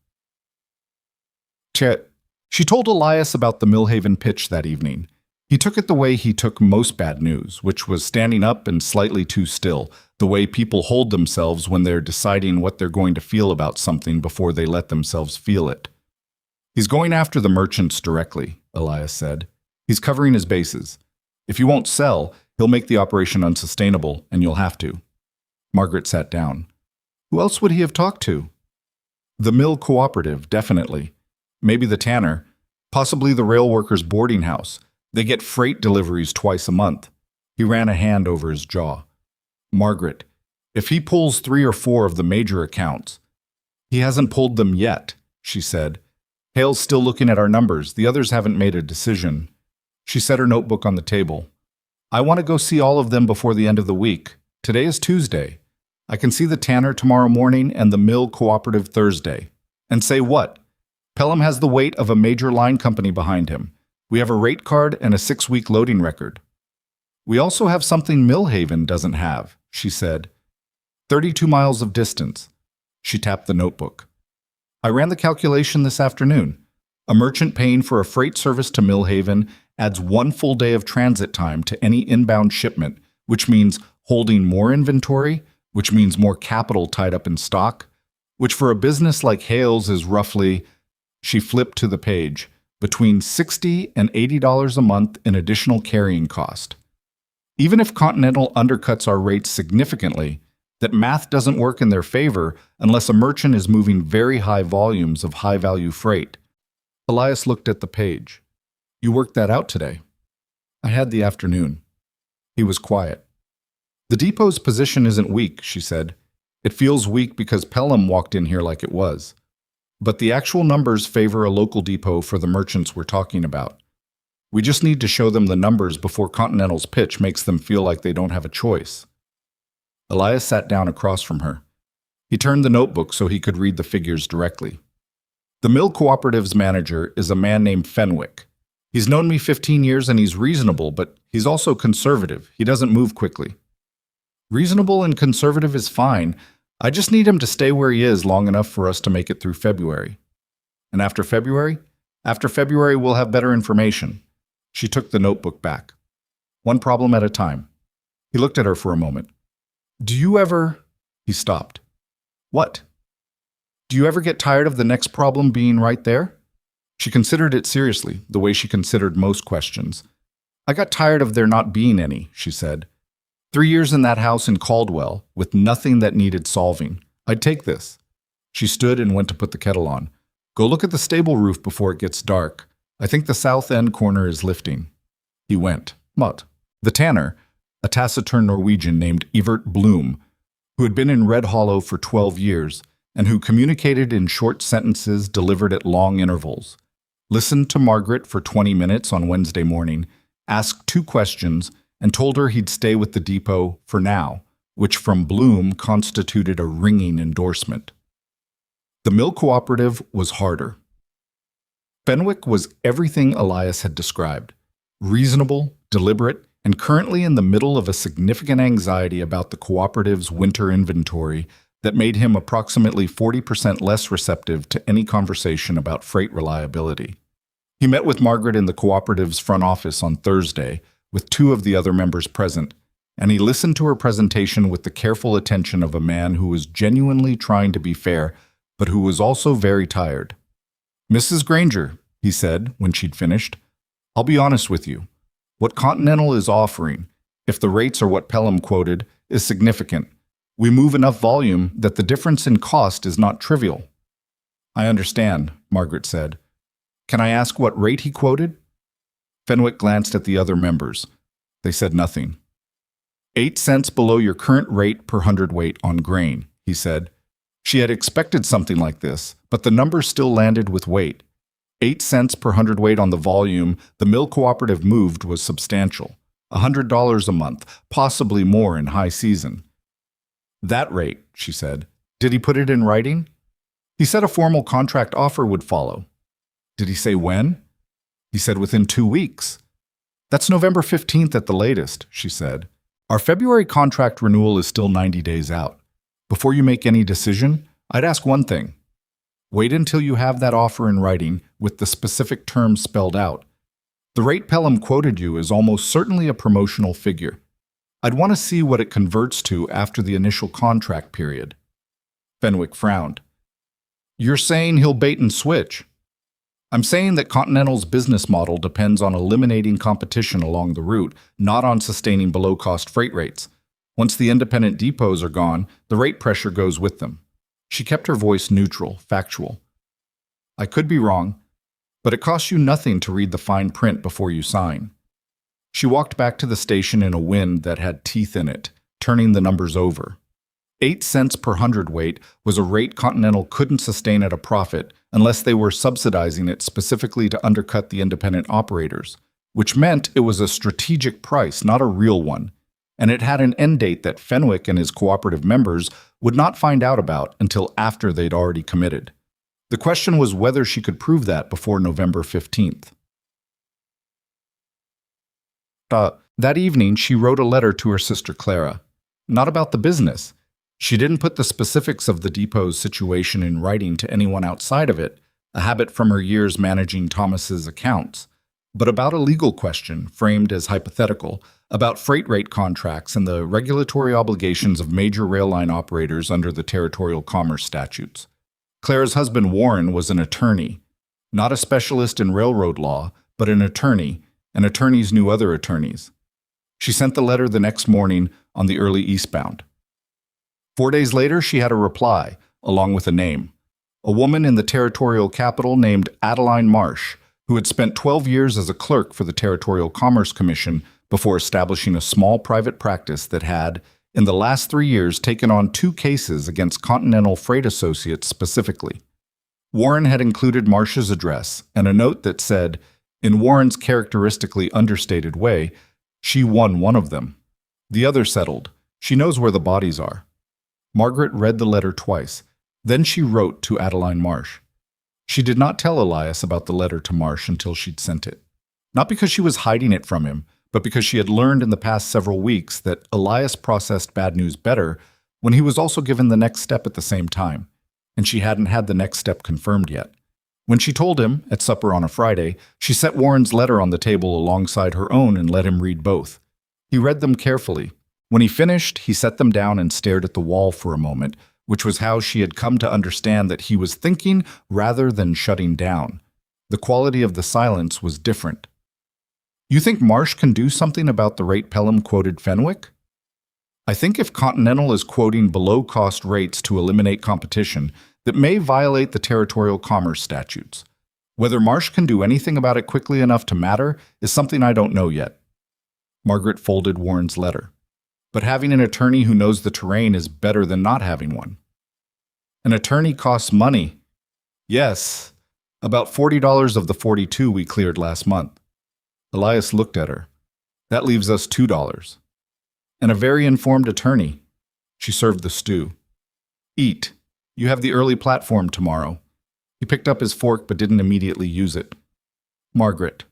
Chet. She told Elias about the Millhaven pitch that evening. He took it the way he took most bad news, which was standing up and slightly too still, the way people hold themselves when they're deciding what they're going to feel about something before they let themselves feel it. He's going after the merchants directly, Elias said. He's covering his bases. If you won't sell, he'll make the operation unsustainable, and you'll have to. Margaret sat down. Who else would he have talked to? The mill cooperative, definitely. Maybe the tanner. Possibly the rail workers' boarding house. They get freight deliveries twice a month. He ran a hand over his jaw. Margaret, if he pulls 3 or 4 of the major accounts. He hasn't pulled them yet, she said. Hale's still looking at our numbers. The others haven't made a decision. She set her notebook on the table. I want to go see all of them before the end of the week. Today is Tuesday. I can see the tanner tomorrow morning and the mill cooperative Thursday. And say what? Pelham has the weight of a major line company behind him. We have a rate card and a 6-week loading record. We also have something Millhaven doesn't have, she said. 32 miles of distance. She tapped the notebook. I ran the calculation this afternoon. A merchant paying for a freight service to Millhaven adds 1 full day of transit time to any inbound shipment, which means holding more inventory, which means more capital tied up in stock, which for a business like Hale's is roughly, she flipped to the page, between $60 and $80 a month in additional carrying cost. Even if Continental undercuts our rates significantly, that math doesn't work in their favor unless a merchant is moving very high volumes of high-value freight. Elias looked at the page. You worked that out today. I had the afternoon. He was quiet. The depot's position isn't weak, she said. It feels weak because Pelham walked in here like it was. But the actual numbers favor a local depot for the merchants we're talking about. We just need to show them the numbers before Continental's pitch makes them feel like they don't have a choice. Elias sat down across from her. He turned the notebook so he could read the figures directly. The mill cooperative's manager is a man named Fenwick. He's known me 15 years and he's reasonable, but he's also conservative. He doesn't move quickly. Reasonable and conservative is fine. I just need him to stay where he is long enough for us to make it through February. And after February? After February, we'll have better information. She took the notebook back. One problem at a time. He looked at her for a moment. Do you ever... He stopped. What? Do you ever get tired of the next problem being right there? She considered it seriously, the way she considered most questions. I got tired of there not being any, she said. 3 years in that house in Caldwell, with nothing that needed solving. I'd take this. She stood and went to put the kettle on. Go look at the stable roof before it gets dark. I think the south end corner is lifting. He went. But the tanner, a taciturn Norwegian named Evert Bloom, who had been in Red Hollow for 12 years and who communicated in short sentences delivered at long intervals, listened to Margaret for 20 minutes on Wednesday morning, asked 2 questions, and told her he'd stay with the depot for now, which from Bloom constituted a ringing endorsement. The mill cooperative was harder. Fenwick was everything Elias had described: reasonable, deliberate, and currently in the middle of a significant anxiety about the cooperative's winter inventory that made him approximately 40% less receptive to any conversation about freight reliability. He met with Margaret in the cooperative's front office on Thursday, with 2 of the other members present, and he listened to her presentation with the careful attention of a man who was genuinely trying to be fair, but who was also very tired. "Mrs. Granger," he said when she'd finished, "I'll be honest with you. What Continental is offering, if the rates are what Pelham quoted, is significant. We move enough volume that the difference in cost is not trivial." "I understand," Margaret said. "Can I ask what rate he quoted?" Fenwick glanced at the other members. They said nothing. 8 cents below your current rate per hundredweight on grain, he said. She had expected something like this, but the number still landed with weight. 8 cents per hundredweight on the volume the mill cooperative moved was substantial. $100 a month, possibly more in high season. "That rate," she said. "Did he put it in writing?" "He said a formal contract offer would follow." "Did he say when?" "He said within 2 weeks." "That's November 15th at the latest," she said. "Our February contract renewal is still 90 days out. Before you make any decision, I'd ask one thing. Wait until you have that offer in writing with the specific terms spelled out. The rate Pelham quoted you is almost certainly a promotional figure. I'd want to see what it converts to after the initial contract period." Fenwick frowned. "You're saying he'll bait and switch?" "I'm saying that Continental's business model depends on eliminating competition along the route, not on sustaining below-cost freight rates. Once the independent depots are gone, the rate pressure goes with them." She kept her voice neutral, factual. "I could be wrong, but it costs you nothing to read the fine print before you sign." She walked back to the station in a wind that had teeth in it, turning the numbers over. 8 cents per hundredweight was a rate Continental couldn't sustain at a profit unless they were subsidizing it specifically to undercut the independent operators, which meant it was a strategic price, not a real one, and it had an end date that Fenwick and his cooperative members would not find out about until after they'd already committed. The question was whether she could prove that before November 15th. That evening, she wrote a letter to her sister Clara. Not about the business. She didn't put the specifics of the depot's situation in writing to anyone outside of it, a habit from her years managing Thomas's accounts, but about a legal question, framed as hypothetical, about freight rate contracts and the regulatory obligations of major rail line operators under the territorial commerce statutes. Clara's husband Warren was an attorney, not a specialist in railroad law, but an attorney, and attorneys knew other attorneys. She sent the letter the next morning on the early eastbound. 4 days later, she had a reply, along with a name. A woman in the territorial capital named Adeline Marsh, who had spent 12 years as a clerk for the Territorial Commerce Commission before establishing a small private practice that had, in the last 3 years, taken on 2 cases against Continental Freight Associates specifically. Warren had included Marsh's address and a note that said, in Warren's characteristically understated way, she won one of them. The other settled. She knows where the bodies are. Margaret read the letter twice. Then she wrote to Adeline Marsh. She did not tell Elias about the letter to Marsh until she'd sent it. Not because she was hiding it from him, but because she had learned in the past several weeks that Elias processed bad news better when he was also given the next step at the same time, and she hadn't had the next step confirmed yet. When she told him, at supper on a Friday, she set Warren's letter on the table alongside her own and let him read both. He read them carefully. When he finished, he set them down and stared at the wall for a moment, which was how she had come to understand that he was thinking rather than shutting down. The quality of the silence was different. "You think Marsh can do something about the rate Pelham quoted Fenwick?" "I think if Continental is quoting below-cost rates to eliminate competition, that may violate the territorial commerce statutes. Whether Marsh can do anything about it quickly enough to matter is something I don't know yet. Margaret folded Warren's letter. But having an attorney who knows the terrain is better than not having one. An attorney costs money. Yes, about $40 of the $42 we cleared last month. Elias looked at her. That leaves us $2. And a very informed attorney. She served the stew. Eat. You have the early platform tomorrow. He picked up his fork but didn't immediately use it. Margaret.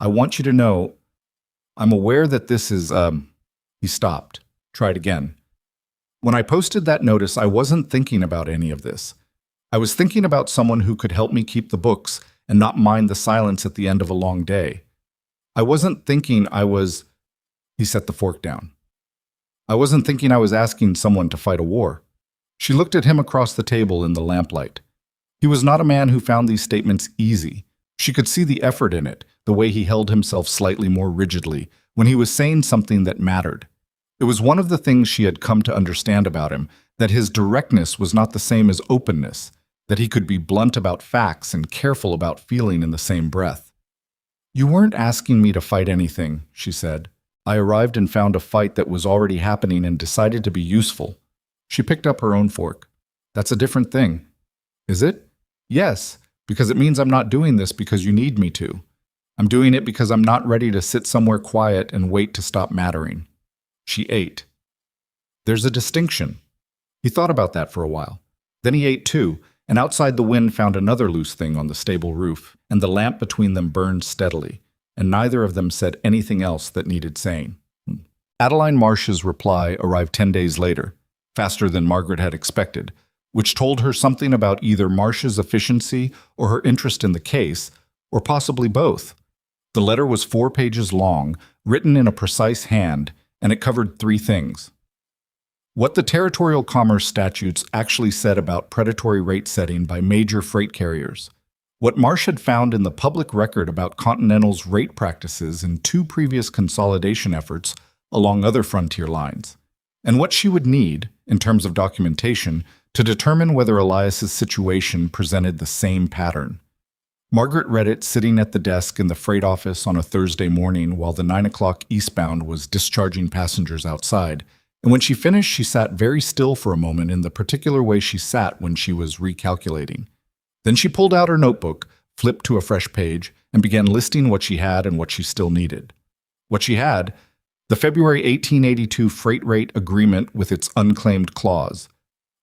I want you to know, I'm aware that this is, He stopped. Tried again. When I posted that notice, I wasn't thinking about any of this. I was thinking about someone who could help me keep the books and not mind the silence at the end of a long day. I wasn't thinking I was... He set the fork down. I wasn't thinking I was asking someone to fight a war. She looked at him across the table in the lamplight. He was not a man who found these statements easy. She could see the effort in it, the way he held himself slightly more rigidly, when he was saying something that mattered. It was one of the things she had come to understand about him, that his directness was not the same as openness, that he could be blunt about facts and careful about feeling in the same breath. You weren't asking me to fight anything, she said. I arrived and found a fight that was already happening and decided to be useful. She picked up her own fork. That's a different thing. Is it? Yes, because it means I'm not doing this because you need me to. I'm doing it because I'm not ready to sit somewhere quiet and wait to stop mattering. She ate. There's a distinction. He thought about that for a while. Then he ate too, and outside the wind found another loose thing on the stable roof, and the lamp between them burned steadily, and neither of them said anything else that needed saying. Adeline Marsh's reply arrived 10 days later, faster than Margaret had expected, which told her something about either Marsh's efficiency or her interest in the case, or possibly both. The letter was 4 pages long, written in a precise hand, and it covered 3 things. What the territorial commerce statutes actually said about predatory rate setting by major freight carriers. What Marsh had found in the public record about Continental's rate practices in 2 previous consolidation efforts along other frontier lines. And what she would need, in terms of documentation, to determine whether Elias's situation presented the same pattern. Margaret read it sitting at the desk in the freight office on a Thursday morning while the 9 o'clock eastbound was discharging passengers outside, and when she finished, she sat very still for a moment in the particular way she sat when she was recalculating. Then she pulled out her notebook, flipped to a fresh page, and began listing what she had and what she still needed. What she had: the February 1882 freight rate agreement with its unclaimed clause,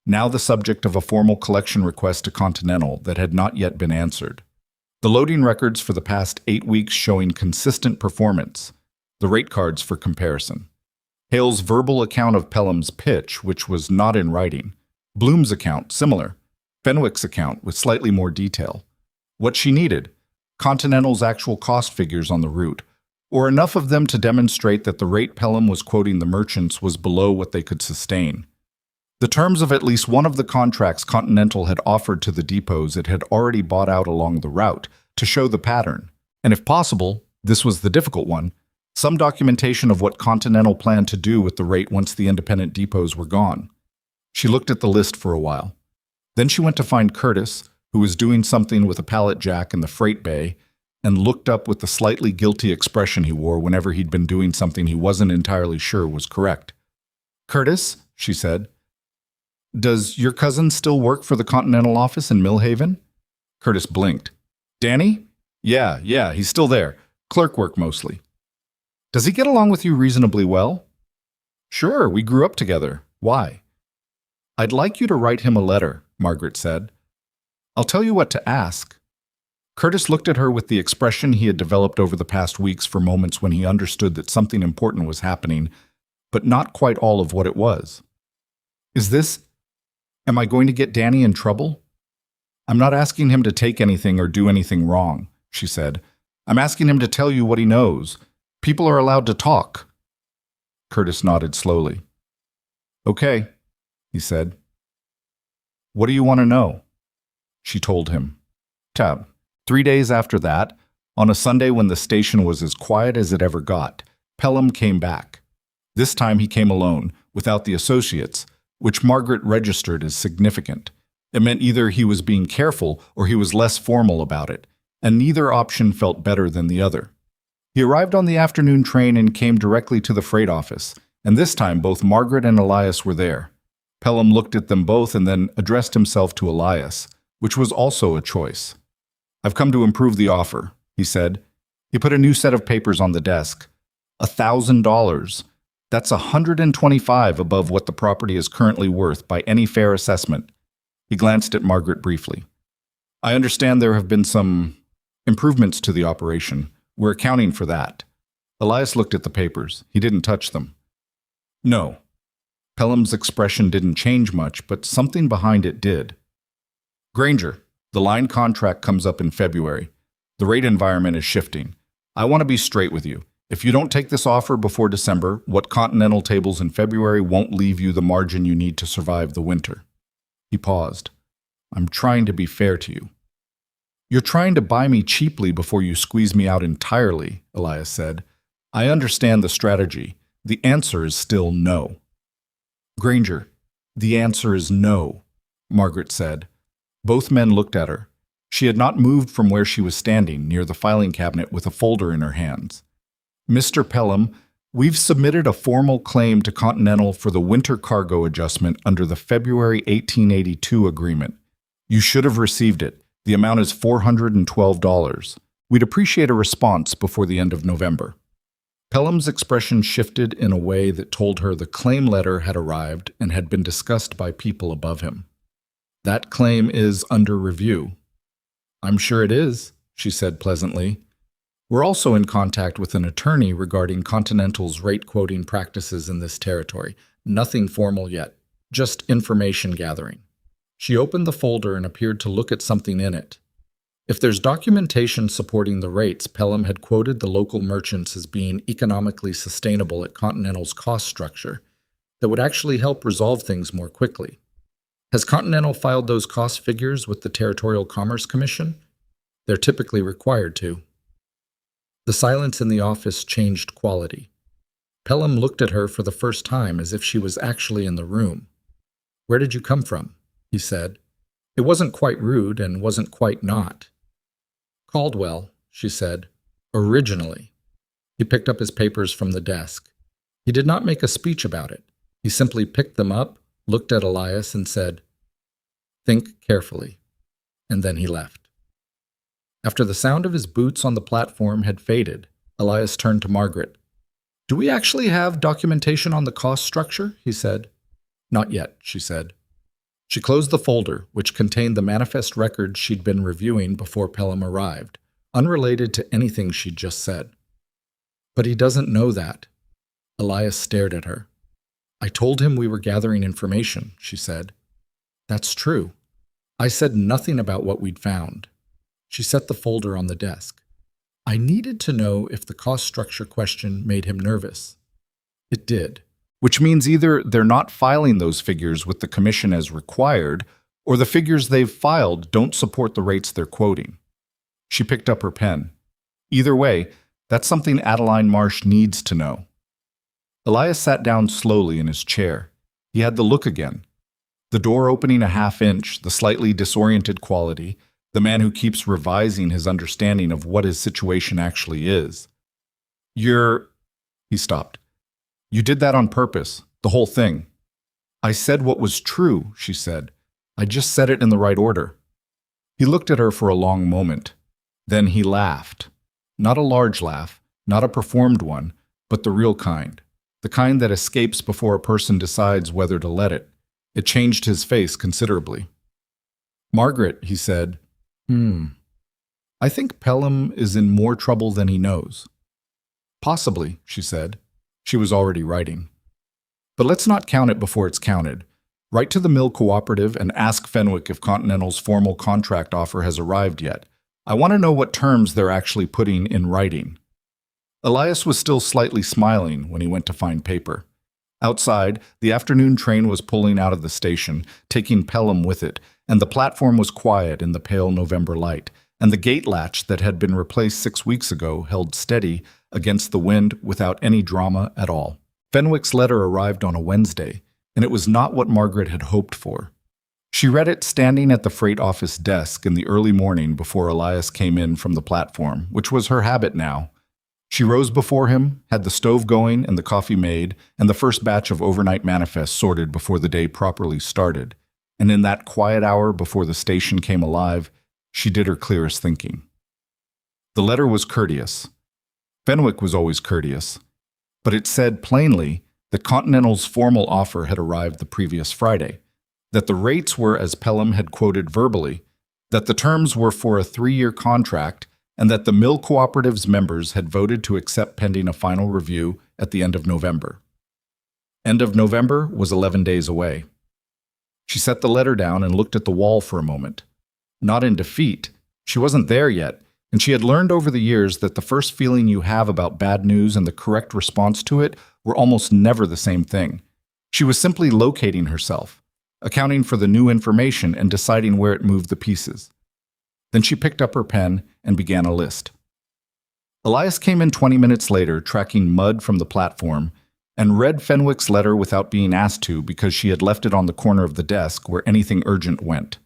now the subject of a formal collection request to Continental that had not yet been answered. The loading records for the past 8 weeks showing consistent performance, the rate cards for comparison. Hale's verbal account of Pelham's pitch, which was not in writing. Bloom's account, similar. Fenwick's account, with slightly more detail. What she needed: Continental's actual cost figures on the route, or enough of them to demonstrate that the rate Pelham was quoting the merchants was below what they could sustain. The terms of at least one of the contracts Continental had offered to the depots it had already bought out along the route to show the pattern, and if possible, this was the difficult one, some documentation of what Continental planned to do with the rate once the independent depots were gone. She looked at the list for a while. Then she went to find Curtis, who was doing something with a pallet jack in the freight bay, and looked up with the slightly guilty expression he wore whenever he'd been doing something he wasn't entirely sure was correct. "Curtis," she said, "does your cousin still work for the Continental office in Millhaven?" Curtis blinked. "Danny? Yeah, he's still there. Clerk work mostly." "Does he get along with you reasonably well?" "Sure, we grew up together. Why?" "I'd like you to write him a letter," Margaret said. "I'll tell you what to ask." Curtis looked at her with the expression he had developed over the past weeks for moments when he understood that something important was happening, but not quite all of what it was. Am I going to get Danny in trouble?" "I'm not asking him to take anything or do anything wrong," she said. "I'm asking him to tell you what he knows. People are allowed to talk." Curtis nodded slowly. "Okay," he said. "What do you want to know?" She told him. 3 days after that, on a Sunday when the station was as quiet as it ever got, Pelham came back. This time he came alone, without the associates, which Margaret registered as significant. It meant either he was being careful or he was less formal about it, and neither option felt better than the other. He arrived on the afternoon train and came directly to the freight office, and this time both Margaret and Elias were there. Pelham looked at them both and then addressed himself to Elias, which was also a choice. "I've come to improve the offer," he said. He put a new set of papers on the desk. $1,000. That's $125 above what the property is currently worth by any fair assessment. He glanced at Margaret briefly. "I understand there have been some improvements to the operation. We're accounting for that." Elias looked at the papers. He didn't touch them. "No." Pelham's expression didn't change much, but something behind it did. "Granger, the line contract comes up in February. The rate environment is shifting. I want to be straight with you. If you don't take this offer before December, what Continental tables in February won't leave you the margin you need to survive the winter." He paused. "I'm trying to be fair to you." "You're trying to buy me cheaply before you squeeze me out entirely," Elias said. "I understand the strategy. The answer is still no." "Granger, the answer is no," Margaret said. Both men looked at her. She had not moved from where she was standing, near the filing cabinet with a folder in her hands. "Mr. Pelham, we've submitted a formal claim to Continental for the winter cargo adjustment under the February 1882 agreement. You should have received it. The amount is $412. We'd appreciate a response before the end of November." Pelham's expression shifted in a way that told her the claim letter had arrived and had been discussed by people above him. "That claim is under review." "I'm sure it is," she said pleasantly. "We're also in contact with an attorney regarding Continental's rate quoting practices in this territory. Nothing formal yet, just information gathering." She opened the folder and appeared to look at something in it. If there's documentation supporting the rates, Pelham had quoted the local merchants as being economically sustainable at Continental's cost structure, that would actually help resolve things more quickly. Has Continental filed those cost figures with the Territorial Commerce Commission? They're typically required to. The silence in the office changed quality. Pelham looked at her for the first time as if she was actually in the room. "Where did you come from?" he said. It wasn't quite rude and wasn't quite not. "Caldwell," she said, "originally." He picked up his papers from the desk. He did not make a speech about it. He simply picked them up, looked at Elias, and said, "Think carefully." And then he left. After the sound of his boots on the platform had faded, Elias turned to Margaret. "Do we actually have documentation on the cost structure?" he said. "Not yet," she said. She closed the folder, which contained the manifest records she'd been reviewing before Pelham arrived, unrelated to anything she'd just said. "But he doesn't know that." Elias stared at her. "I told him we were gathering information," she said. "That's true. I said nothing about what we'd found." She set the folder on the desk. "I needed to know if the cost structure question made him nervous." It did. Which means either they're not filing those figures with the commission as required, or the figures they've filed don't support the rates they're quoting. She picked up her pen. Either way, that's something Adeline Marsh needs to know. Elias sat down slowly in his chair. He had the look again. The door opening a half-inch, the slightly disoriented quality, the man who keeps revising his understanding of what his situation actually is. He stopped. "You did that on purpose, the whole thing." "I said what was true," she said. "I just said it in the right order." He looked at her for a long moment. Then he laughed. Not a large laugh, not a performed one, but the real kind. The kind that escapes before a person decides whether to let it. It changed his face considerably. "Margaret," he said, I think Pelham is in more trouble than he knows." "Possibly," she said. She was already writing. "But let's not count it before it's counted. Write to the Mill Cooperative and ask Fenwick if Continental's formal contract offer has arrived yet. I want to know what terms they're actually putting in writing." Elias was still slightly smiling when he went to find paper. Outside, the afternoon train was pulling out of the station, taking Pelham with it, and the platform was quiet in the pale November light, and the gate latch that had been replaced 6 weeks ago held steady against the wind without any drama at all. Fenwick's letter arrived on a Wednesday, and it was not what Margaret had hoped for. She read it standing at the freight office desk in the early morning before Elias came in from the platform, which was her habit now. She rose before him, had the stove going and the coffee made, and the first batch of overnight manifests sorted before the day properly started. And in that quiet hour before the station came alive, she did her clearest thinking. The letter was courteous. Fenwick was always courteous. But it said plainly that Continental's formal offer had arrived the previous Friday, that the rates were as Pelham had quoted verbally, that the terms were for a 3-year contract, and that the mill cooperative's members had voted to accept pending a final review at the end of November. End of November was 11 days away. She set the letter down and looked at the wall for a moment. Not in defeat. She wasn't there yet, and she had learned over the years that the first feeling you have about bad news and the correct response to it were almost never the same thing. She was simply locating herself, accounting for the new information and deciding where it moved the pieces. Then she picked up her pen and began a list. Elias came in 20 minutes later, tracking mud from the platform, and read Fenwick's letter without being asked to because she had left it on the corner of the desk where anything urgent went.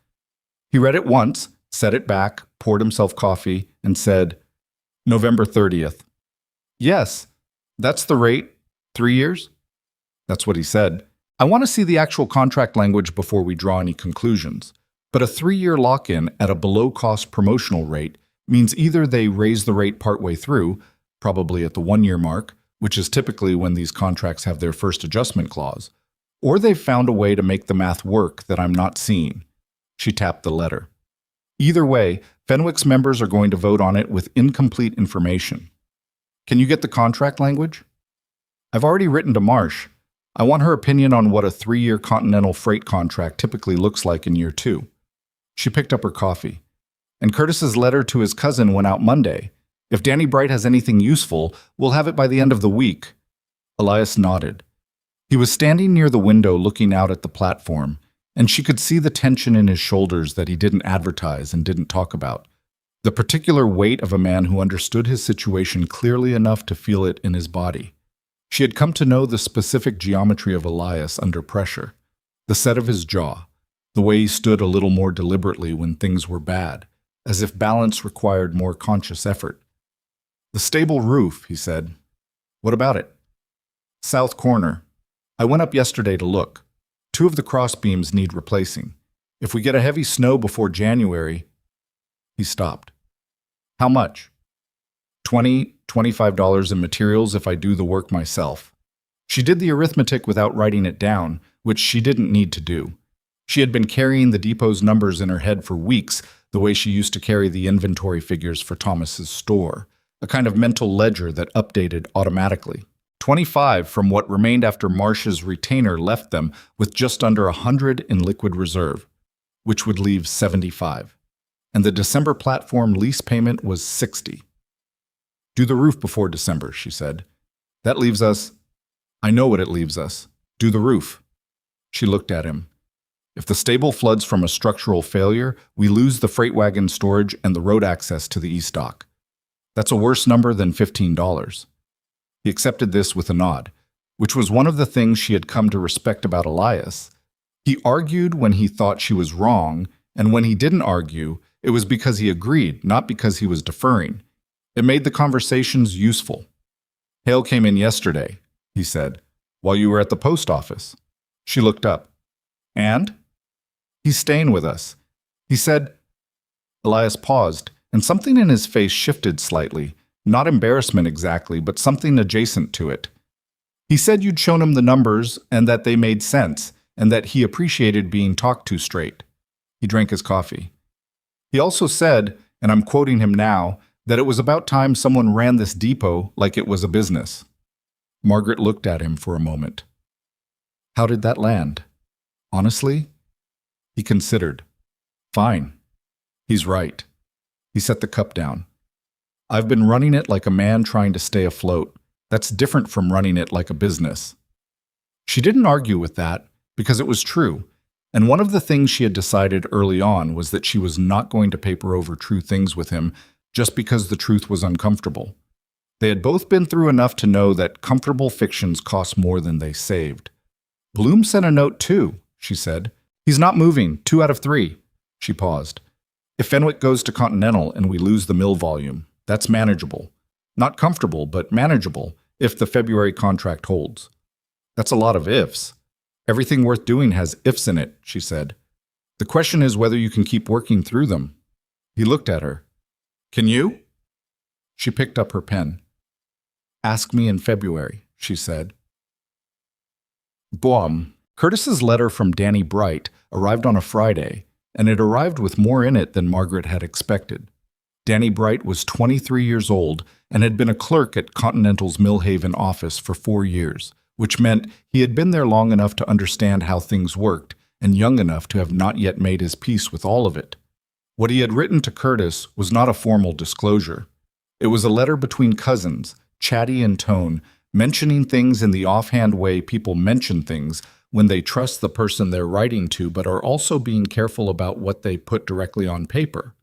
He read it once, set it back, poured himself coffee, and said, November 30th. Yes, that's the rate. 3 years? That's what he said. I want to see the actual contract language before we draw any conclusions. But a 3-year lock-in at a below-cost promotional rate means either they raise the rate partway through, probably at the 1-year mark, which is typically when these contracts have their first adjustment clause, or they've found a way to make the math work that I'm not seeing. She tapped the letter. Either way, Fenwick's members are going to vote on it with incomplete information. Can you get the contract language? I've already written to Marsh. I want her opinion on what a 3-year Continental freight contract typically looks like in year 2. She picked up her coffee. And Curtis's letter to his cousin went out Monday. If Danny Bright has anything useful, we'll have it by the end of the week. Elias nodded. He was standing near the window looking out at the platform, and she could see the tension in his shoulders that he didn't advertise and didn't talk about. The particular weight of a man who understood his situation clearly enough to feel it in his body. She had come to know the specific geometry of Elias under pressure, the set of his jaw, the way he stood a little more deliberately when things were bad, as if balance required more conscious effort. The stable roof, he said. What about it? South corner. I went up yesterday to look. 2 of the cross beams need replacing. If we get a heavy snow before January... He stopped. How much? $25 in materials if I do the work myself. She did the arithmetic without writing it down, which she didn't need to do. She had been carrying the depot's numbers in her head for weeks, the way she used to carry the inventory figures for Thomas's store, a kind of mental ledger that updated automatically. 25 from what remained after Marsh's retainer left them with just under 100 in liquid reserve, which would leave 75. And the December platform lease payment was 60. Do the roof before December, she said. That leaves us... I know what it leaves us. Do the roof. She looked at him. If the stable floods from a structural failure, we lose the freight wagon storage and the road access to the east dock. That's a worse number than $15. He accepted this with a nod, which was one of the things she had come to respect about Elias. He argued when he thought she was wrong, and when he didn't argue, it was because he agreed, not because he was deferring. It made the conversations useful. Hale came in yesterday, he said, while you were at the post office. She looked up. And? He's staying with us. He said... Elias paused, and something in his face shifted slightly. Not embarrassment exactly, but something adjacent to it. He said you'd shown him the numbers and that they made sense, and that he appreciated being talked to straight. He drank his coffee. He also said, and I'm quoting him now, that it was about time someone ran this depot like it was a business. Margaret looked at him for a moment. How did that land? Honestly? He considered. Fine. He's right. He set the cup down. I've been running it like a man trying to stay afloat. That's different from running it like a business. She didn't argue with that, because it was true, and one of the things she had decided early on was that she was not going to paper over true things with him just because the truth was uncomfortable. They had both been through enough to know that comfortable fictions cost more than they saved. Bloom sent a note too, she said. He's not moving, 2 out of 3. She paused. If Fenwick goes to Continental and we lose the mill volume, that's manageable. Not comfortable, but manageable, if the February contract holds. That's a lot of ifs. Everything worth doing has ifs in it, she said. The question is whether you can keep working through them. He looked at her. Can you? She picked up her pen. Ask me in February, she said. Boom. Curtis's letter from Danny Bright arrived on a Friday, and it arrived with more in it than Margaret had expected. Danny Bright was 23 years old and had been a clerk at Continental's Millhaven office for 4 years, which meant he had been there long enough to understand how things worked and young enough to have not yet made his peace with all of it. What he had written to Curtis was not a formal disclosure. It was a letter between cousins, chatty in tone, mentioning things in the offhand way people mention things when they trust the person they're writing to but are also being careful about what they put directly on paper.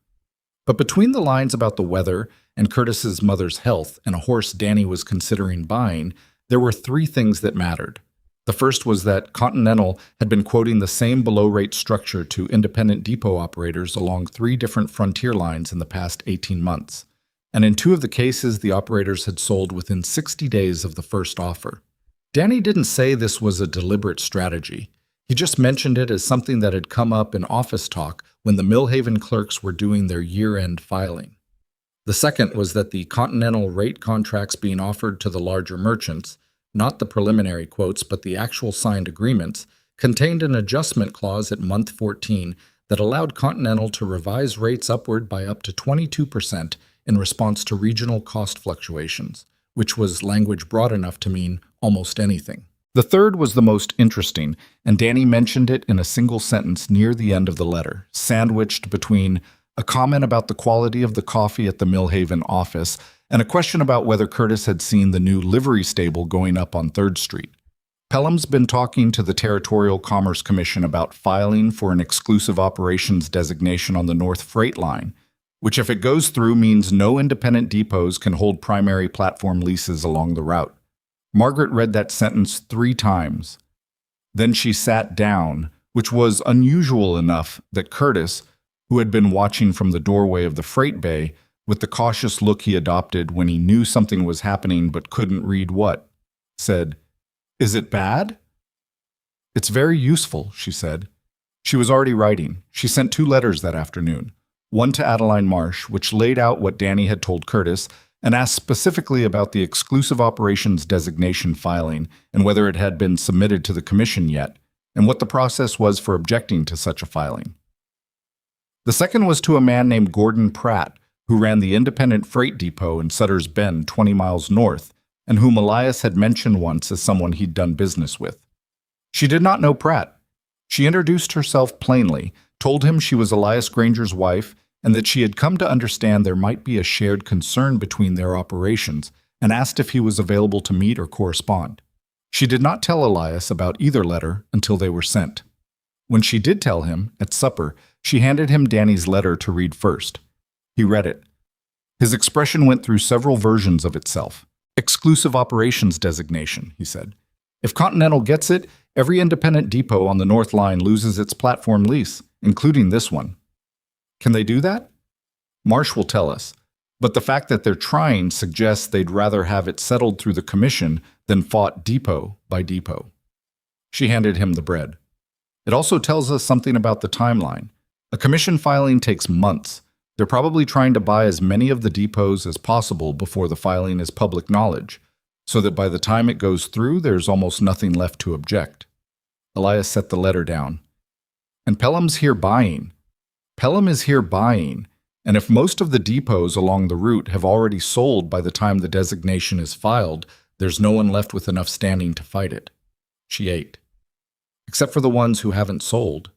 But between the lines about the weather and Curtis's mother's health and a horse Danny was considering buying, there were 3 things that mattered. The first was that Continental had been quoting the same below-rate structure to independent depot operators along 3 different frontier lines in the past 18 months. And in 2 of the cases, the operators had sold within 60 days of the first offer. Danny didn't say this was a deliberate strategy. He just mentioned it as something that had come up in office talk when the Millhaven clerks were doing their year-end filing. The second was that the Continental rate contracts being offered to the larger merchants, not the preliminary quotes but the actual signed agreements, contained an adjustment clause at month 14 that allowed Continental to revise rates upward by up to 22% in response to regional cost fluctuations, which was language broad enough to mean almost anything. The third was the most interesting, and Danny mentioned it in a single sentence near the end of the letter, sandwiched between a comment about the quality of the coffee at the Millhaven office and a question about whether Curtis had seen the new livery stable going up on 3rd Street. Pelham's been talking to the Territorial Commerce Commission about filing for an exclusive operations designation on the North Freight Line, which if it goes through means no independent depots can hold primary platform leases along the route. Margaret read that sentence 3 times. Then she sat down, which was unusual enough that Curtis, who had been watching from the doorway of the freight bay, with the cautious look he adopted when he knew something was happening but couldn't read what, said, "Is it bad?" "It's very useful," she said. She was already writing. She sent 2 letters that afternoon. One to Adeline Marsh, which laid out what Danny had told Curtis, and asked specifically about the exclusive operations designation filing and whether it had been submitted to the commission yet, and what the process was for objecting to such a filing. The second was to a man named Gordon Pratt, who ran the independent freight depot in Sutter's Bend 20 miles north, and whom Elias had mentioned once as someone he'd done business with. She did not know Pratt. She introduced herself plainly, told him she was Elias Granger's wife, and that she had come to understand there might be a shared concern between their operations, and asked if he was available to meet or correspond. She did not tell Elias about either letter until they were sent. When she did tell him, at supper, she handed him Danny's letter to read first. He read it. His expression went through several versions of itself. Exclusive operations designation, he said. If Continental gets it, every independent depot on the North Line loses its platform lease, including this one. Can they do that? Marsh will tell us, but the fact that they're trying suggests they'd rather have it settled through the commission than fought depot by depot. She handed him the bread. It also tells us something about the timeline. A commission filing takes months. They're probably trying to buy as many of the depots as possible before the filing is public knowledge, so that by the time it goes through, there's almost nothing left to object. Elias set the letter down. And Pelham's here buying. Pelham is here buying, and if most of the depots along the route have already sold by the time the designation is filed, there's no one left with enough standing to fight it. She ate. Except for the ones who haven't sold.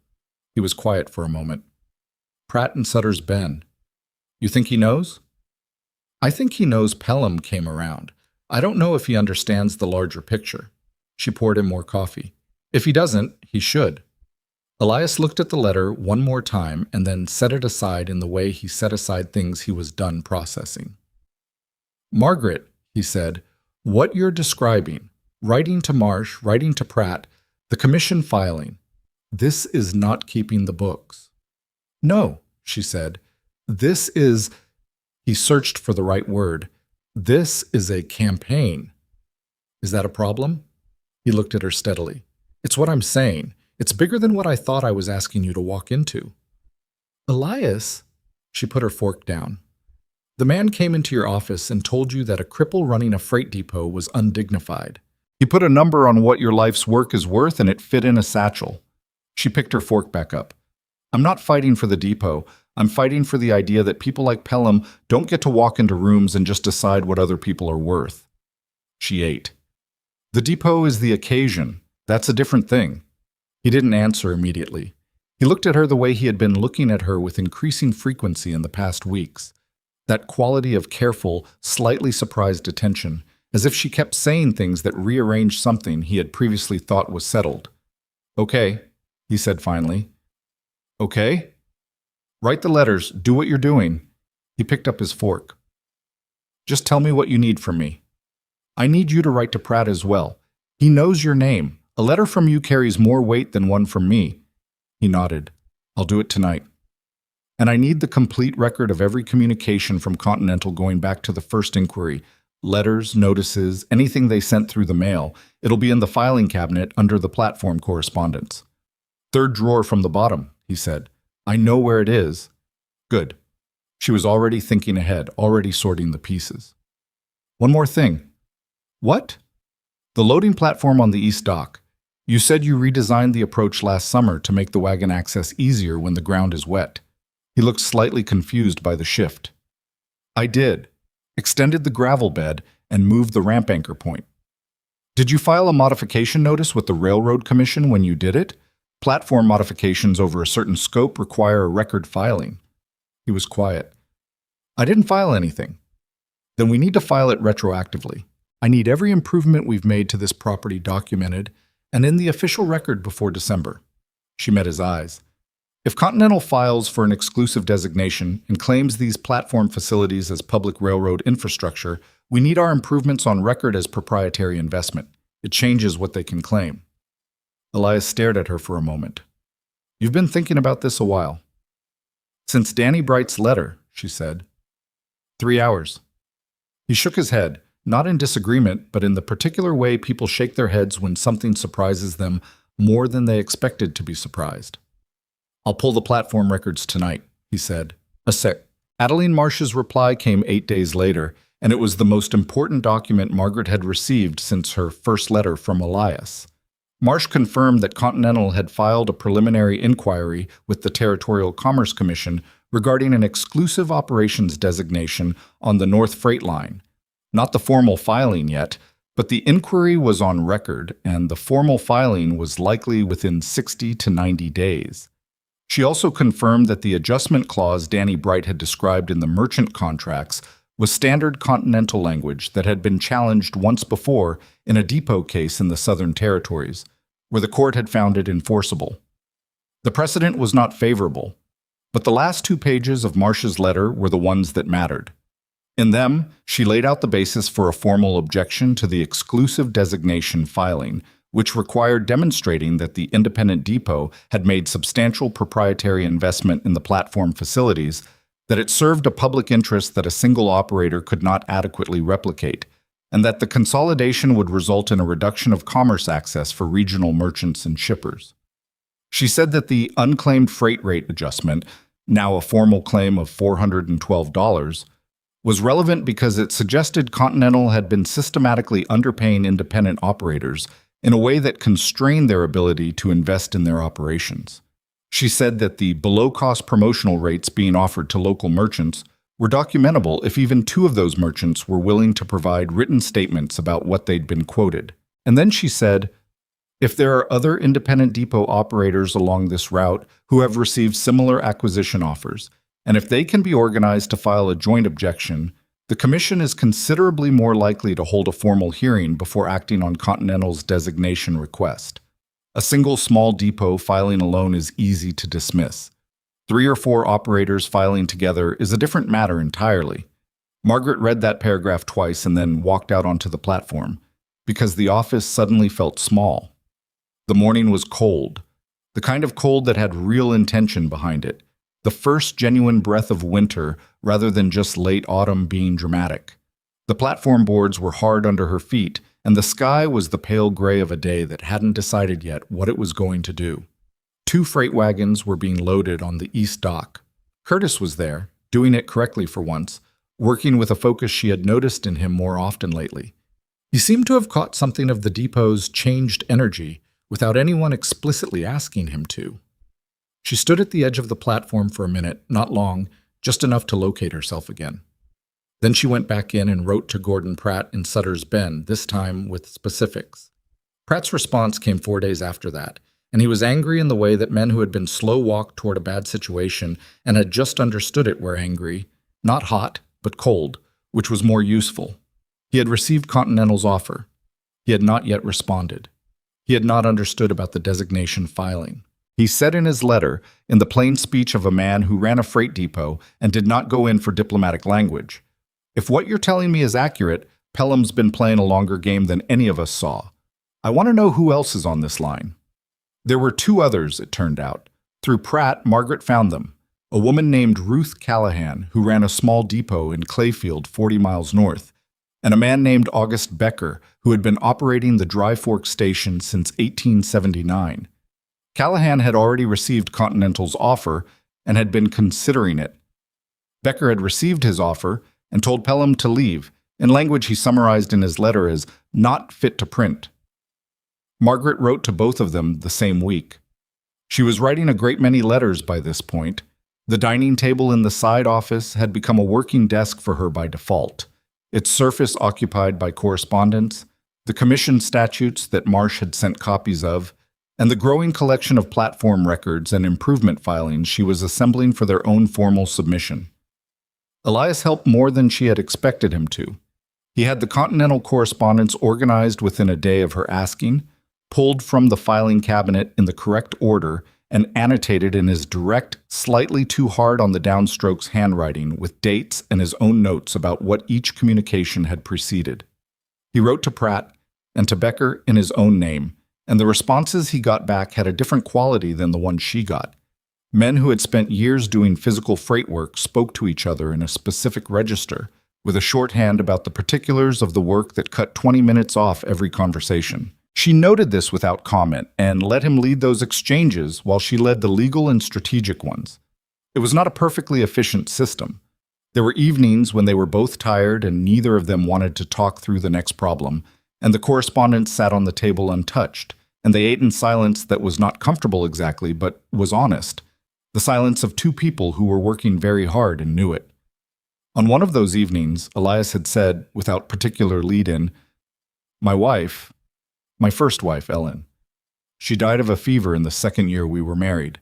He was quiet for a moment. Pratt and Sutter's Bend. You think he knows? I think he knows Pelham came around. I don't know if he understands the larger picture. She poured him more coffee. If he doesn't, he should. Elias looked at the letter one more time and then set it aside in the way he set aside things he was done processing. Margaret, he said, what you're describing, writing to Marsh, writing to Pratt, the commission filing, this is not keeping the books. No, she said, this is, he searched for the right word, This is a campaign. Is that a problem? He looked at her steadily. It's what I'm saying. It's bigger than what I thought I was asking you to walk into. Elias, she put her fork down. The man came into your office and told you that a cripple running a freight depot was undignified. He put a number on what your life's work is worth and it fit in a satchel. She picked her fork back up. I'm not fighting for the depot. I'm fighting for the idea that people like Pelham don't get to walk into rooms and just decide what other people are worth. She ate. The depot is the occasion. That's a different thing. He didn't answer immediately. He looked at her the way he had been looking at her with increasing frequency in the past weeks. That quality of careful, slightly surprised attention, as if she kept saying things that rearranged something he had previously thought was settled. Okay, he said finally. Okay? Write the letters, do what you're doing. He picked up his fork. Just tell me what you need from me. I need you to write to Pratt as well. He knows your name. A letter from you carries more weight than one from me. He nodded. I'll do it tonight. And I need the complete record of every communication from Continental going back to the first inquiry. Letters, notices, anything they sent through the mail. It'll be in the filing cabinet under the platform correspondence. Third drawer from the bottom, he said. I know where it is. Good. She was already thinking ahead, already sorting the pieces. One more thing. What? The loading platform on the east dock. You said you redesigned the approach last summer to make the wagon access easier when the ground is wet. He looked slightly confused by the shift. I did. Extended the gravel bed and moved the ramp anchor point. Did you file a modification notice with the Railroad Commission when you did it? Platform modifications over a certain scope require a record filing. He was quiet. I didn't file anything. Then we need to file it retroactively. I need every improvement we've made to this property documented and in the official record before December. She met his eyes. If Continental files for an exclusive designation and claims these platform facilities as public railroad infrastructure, we need our improvements on record as proprietary investment. It changes what they can claim. Elias stared at her for a moment. You've been thinking about this a while. Since Danny Bright's letter, she said. 3 hours. He shook his head, not in disagreement, but in the particular way people shake their heads when something surprises them more than they expected to be surprised. I'll pull the platform records tonight, he said. A sec. Adeline Marsh's reply came 8 days later, and it was the most important document Margaret had received since her first letter from Elias. Marsh confirmed that Continental had filed a preliminary inquiry with the Territorial Commerce Commission regarding an exclusive operations designation on the North Freight Line. Not the formal filing yet, but the inquiry was on record, and the formal filing was likely within 60 to 90 days. She also confirmed that the adjustment clause Danny Bright had described in the merchant contracts was standard Continental language that had been challenged once before in a depot case in the Southern Territories, where the court had found it enforceable. The precedent was not favorable, but the last 2 pages of Marsh's letter were the ones that mattered. In them, she laid out the basis for a formal objection to the exclusive designation filing, which required demonstrating that the independent depot had made substantial proprietary investment in the platform facilities, that it served a public interest that a single operator could not adequately replicate, and that the consolidation would result in a reduction of commerce access for regional merchants and shippers. She said that the unclaimed freight rate adjustment, now a formal claim of $412, was relevant because it suggested Continental had been systematically underpaying independent operators in a way that constrained their ability to invest in their operations. She said that the below-cost promotional rates being offered to local merchants were documentable if even 2 of those merchants were willing to provide written statements about what they'd been quoted. And then she said, if there are other independent depot operators along this route who have received similar acquisition offers, and if they can be organized to file a joint objection, the Commission is considerably more likely to hold a formal hearing before acting on Continental's designation request. A single small depot filing alone is easy to dismiss. 3 or 4 operators filing together is a different matter entirely. Margaret read that paragraph twice and then walked out onto the platform, because the office suddenly felt small. The morning was cold, the kind of cold that had real intention behind it, the first genuine breath of winter rather than just late autumn being dramatic. The platform boards were hard under her feet, and the sky was the pale gray of a day that hadn't decided yet what it was going to do. 2 freight wagons were being loaded on the east dock. Curtis was there, doing it correctly for once, working with a focus she had noticed in him more often lately. He seemed to have caught something of the depot's changed energy without anyone explicitly asking him to. She stood at the edge of the platform for a minute, not long, just enough to locate herself again. Then she went back in and wrote to Gordon Pratt in Sutter's Bend, this time with specifics. Pratt's response came 4 days after that, and he was angry in the way that men who had been slow-walked toward a bad situation and had just understood it were angry, not hot, but cold, which was more useful. He had received Continental's offer. He had not yet responded. He had not understood about the designation filing. He said in his letter, in the plain speech of a man who ran a freight depot and did not go in for diplomatic language, "If what you're telling me is accurate, Pelham's been playing a longer game than any of us saw. I want to know who else is on this line." There were 2 others, it turned out. Through Pratt, Margaret found them. A woman named Ruth Callahan, who ran a small depot in Clayfield, 40 miles north, and a man named August Becker, who had been operating the Dry Fork station since 1879. Callahan had already received Continental's offer and had been considering it. Becker had received his offer and told Pelham to leave, in language he summarized in his letter as not fit to print. Margaret wrote to both of them the same week. She was writing a great many letters by this point. The dining table in the side office had become a working desk for her by default, its surface occupied by correspondence, the commission statutes that Marsh had sent copies of, and the growing collection of platform records and improvement filings she was assembling for their own formal submission. Elias helped more than she had expected him to. He had the Continental correspondence organized within a day of her asking, pulled from the filing cabinet in the correct order, and annotated in his direct, slightly too hard on the downstrokes handwriting with dates and his own notes about what each communication had preceded. He wrote to Pratt and to Becker in his own name, and the responses he got back had a different quality than the one she got. Men who had spent years doing physical freight work spoke to each other in a specific register, with a shorthand about the particulars of the work that cut 20 minutes off every conversation. She noted this without comment and let him lead those exchanges while she led the legal and strategic ones. It was not a perfectly efficient system. There were evenings when they were both tired and neither of them wanted to talk through the next problem, and the correspondence sat on the table untouched, and they ate in silence that was not comfortable exactly, but was honest. The silence of 2 people who were working very hard and knew it. On one of those evenings, Elias had said, without particular lead-in, my first wife, Ellen. She died of a fever in the 2nd year we were married.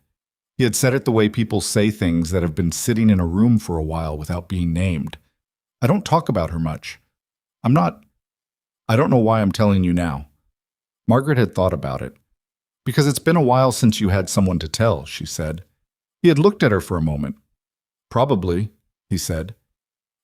He had said it the way people say things that have been sitting in a room for a while without being named. I don't talk about her much. I don't know why I'm telling you now. Margaret had thought about it. Because it's been a while since you had someone to tell, she said. He had looked at her for a moment. Probably, he said.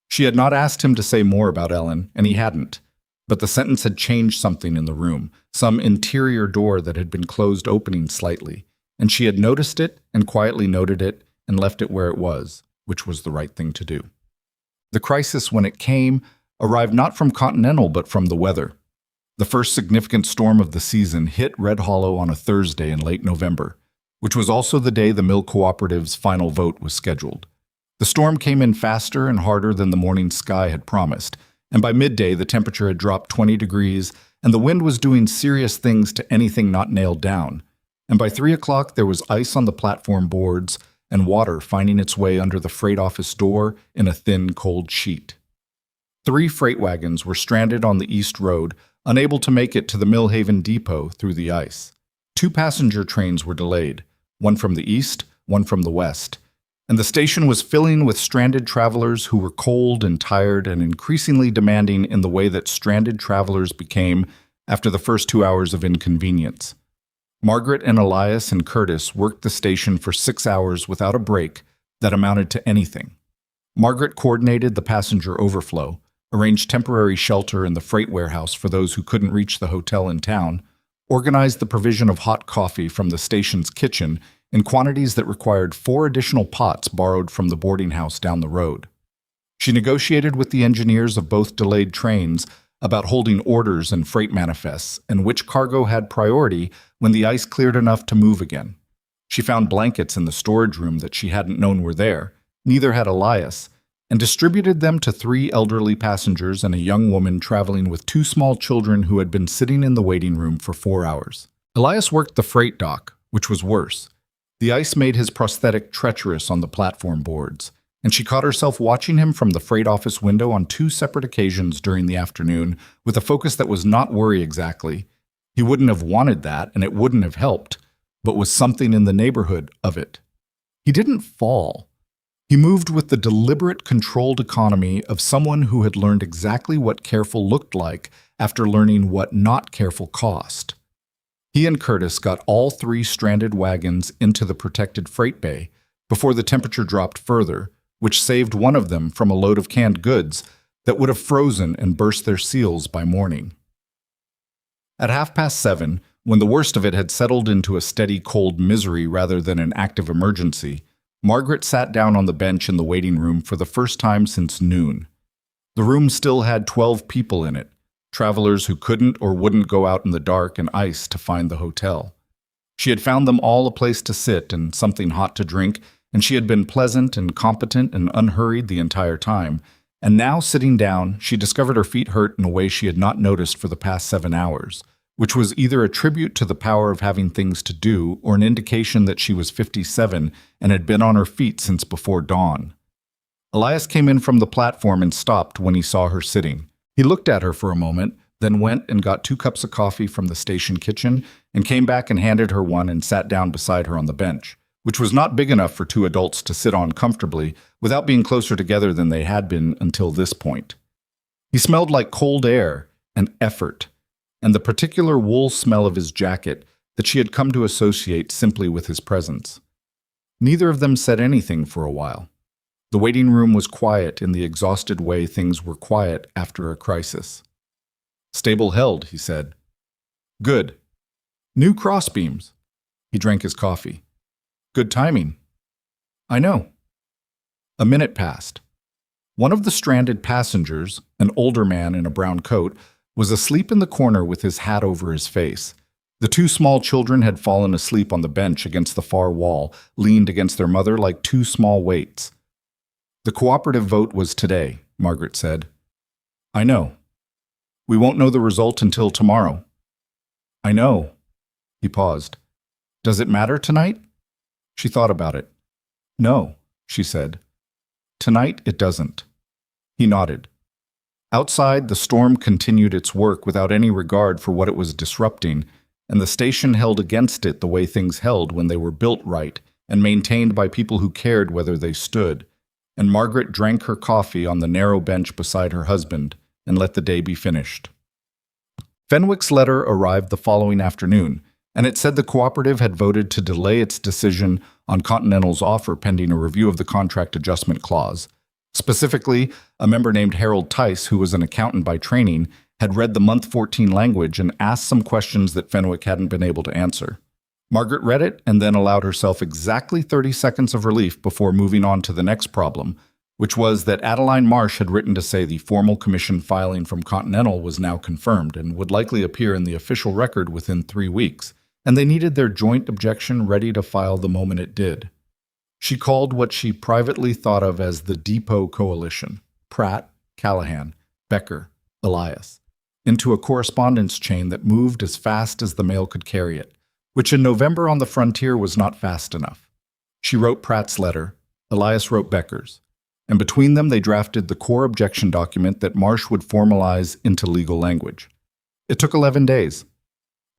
She had not asked him to say more about Ellen, and he hadn't. But the sentence had changed something in the room, some interior door that had been closed opening slightly, and she had noticed it and quietly noted it and left it where it was, which was the right thing to do. The crisis, when it came, arrived not from Continental but from the weather. The first significant storm of the season hit Red Hollow on a Thursday in late November, which was also the day the mill cooperative's final vote was scheduled. The storm came in faster and harder than the morning sky had promised, and by midday the temperature had dropped 20 degrees, and the wind was doing serious things to anything not nailed down. And by 3 o'clock there was ice on the platform boards and water finding its way under the freight office door in a thin, cold sheet. 3 freight wagons were stranded on the East Road, unable to make it to the Millhaven depot through the ice. 2 passenger trains were delayed, one from the east, one from the west, and the station was filling with stranded travelers who were cold and tired and increasingly demanding in the way that stranded travelers became after the first 2 hours of inconvenience. Margaret and Elias and Curtis worked the station for 6 hours without a break that amounted to anything. Margaret coordinated the passenger overflow, arranged temporary shelter in the freight warehouse for those who couldn't reach the hotel in town, organized the provision of hot coffee from the station's kitchen in quantities that required 4 additional pots borrowed from the boarding house down the road. She negotiated with the engineers of both delayed trains about holding orders and freight manifests and which cargo had priority when the ice cleared enough to move again. She found blankets in the storage room that she hadn't known were there, neither had Elias, and distributed them to 3 elderly passengers and a young woman traveling with 2 small children who had been sitting in the waiting room for 4 hours. Elias worked the freight dock, which was worse. The ice made his prosthetic treacherous on the platform boards, and she caught herself watching him from the freight office window on 2 separate occasions during the afternoon with a focus that was not worry exactly. He wouldn't have wanted that, and it wouldn't have helped, but was something in the neighborhood of it. He didn't fall. He moved with the deliberate, controlled economy of someone who had learned exactly what careful looked like after learning what not careful cost. He and Curtis got all 3 stranded wagons into the protected freight bay before the temperature dropped further, which saved one of them from a load of canned goods that would have frozen and burst their seals by morning. At 7:30, when the worst of it had settled into a steady cold misery rather than an active emergency, Margaret sat down on the bench in the waiting room for the first time since noon. The room still had 12 people in it, travelers who couldn't or wouldn't go out in the dark and ice to find the hotel. She had found them all a place to sit and something hot to drink, and she had been pleasant and competent and unhurried the entire time. And now, sitting down, she discovered her feet hurt in a way she had not noticed for the past 7 hours, which was either a tribute to the power of having things to do or an indication that she was 57 and had been on her feet since before dawn. Elias came in from the platform and stopped when he saw her sitting. He looked at her for a moment, then went and got 2 cups of coffee from the station kitchen and came back and handed her one and sat down beside her on the bench, which was not big enough for 2 adults to sit on comfortably without being closer together than they had been until this point. He smelled like cold air and effort, and the particular wool smell of his jacket that she had come to associate simply with his presence. Neither of them said anything for a while. The waiting room was quiet in the exhausted way things were quiet after a crisis. "Stable held," he said. "Good. New crossbeams." He drank his coffee. "Good timing." "I know." A minute passed. One of the stranded passengers, an older man in a brown coat, was asleep in the corner with his hat over his face. The 2 small children had fallen asleep on the bench against the far wall, leaned against their mother like 2 small weights. "The cooperative vote was today," Margaret said. "I know. We won't know the result until tomorrow." "I know." He paused. "Does it matter tonight?" She thought about it. "No," she said. "Tonight it doesn't." He nodded. Outside, the storm continued its work without any regard for what it was disrupting, and the station held against it the way things held when they were built right and maintained by people who cared whether they stood. And Margaret drank her coffee on the narrow bench beside her husband and let the day be finished. Fenwick's letter arrived the following afternoon, and it said the cooperative had voted to delay its decision on Continental's offer pending a review of the contract adjustment clause. Specifically, a member named Harold Tice, who was an accountant by training, had read the month 14 language and asked some questions that Fenwick hadn't been able to answer. Margaret read it and then allowed herself exactly 30 seconds of relief before moving on to the next problem, which was that Adeline Marsh had written to say the formal commission filing from Continental was now confirmed and would likely appear in the official record within 3 weeks, and they needed their joint objection ready to file the moment it did. She called what she privately thought of as the Depot Coalition, Pratt, Callahan, Becker, Elias, into a correspondence chain that moved as fast as the mail could carry it, which in November on the frontier was not fast enough. She wrote Pratt's letter, Elias wrote Becker's, and between them they drafted the core objection document that Marsh would formalize into legal language. It took 11 days.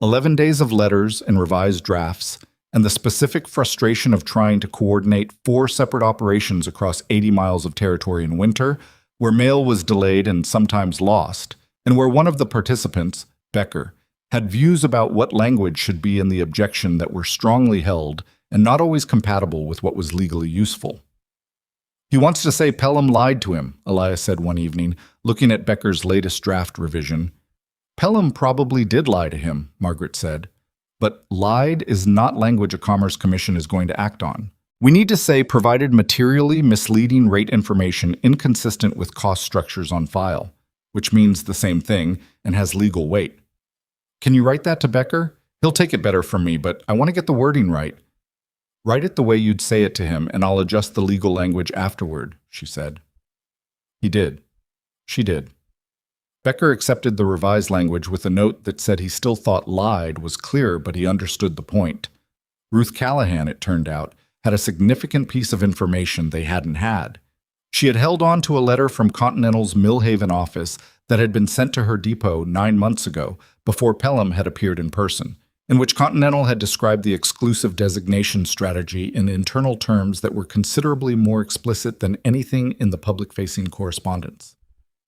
11 days of letters and revised drafts, and the specific frustration of trying to coordinate 4 separate operations across 80 miles of territory in winter, where mail was delayed and sometimes lost, and where one of the participants, Becker, had views about what language should be in the objection that were strongly held and not always compatible with what was legally useful. "He wants to say Pelham lied to him," Elias said one evening, looking at Becker's latest draft revision. "Pelham probably did lie to him," Margaret said. "But lied is not language a Commerce Commission is going to act on. We need to say provided materially misleading rate information inconsistent with cost structures on file, which means the same thing and has legal weight. Can you write that to Becker? He'll take it better from me, but I want to get the wording right. Write it the way you'd say it to him, and I'll adjust the legal language afterward, she said. He did. She did. Becker accepted the revised language with a note that said he still thought lied was clear, but he understood the point. Ruth Callahan, it turned out, had a significant piece of information they hadn't had. She had held on to a letter from Continental's Millhaven office that had been sent to her depot 9 months ago, before Pelham had appeared in person, in which Continental had described the exclusive designation strategy in internal terms that were considerably more explicit than anything in the public-facing correspondence.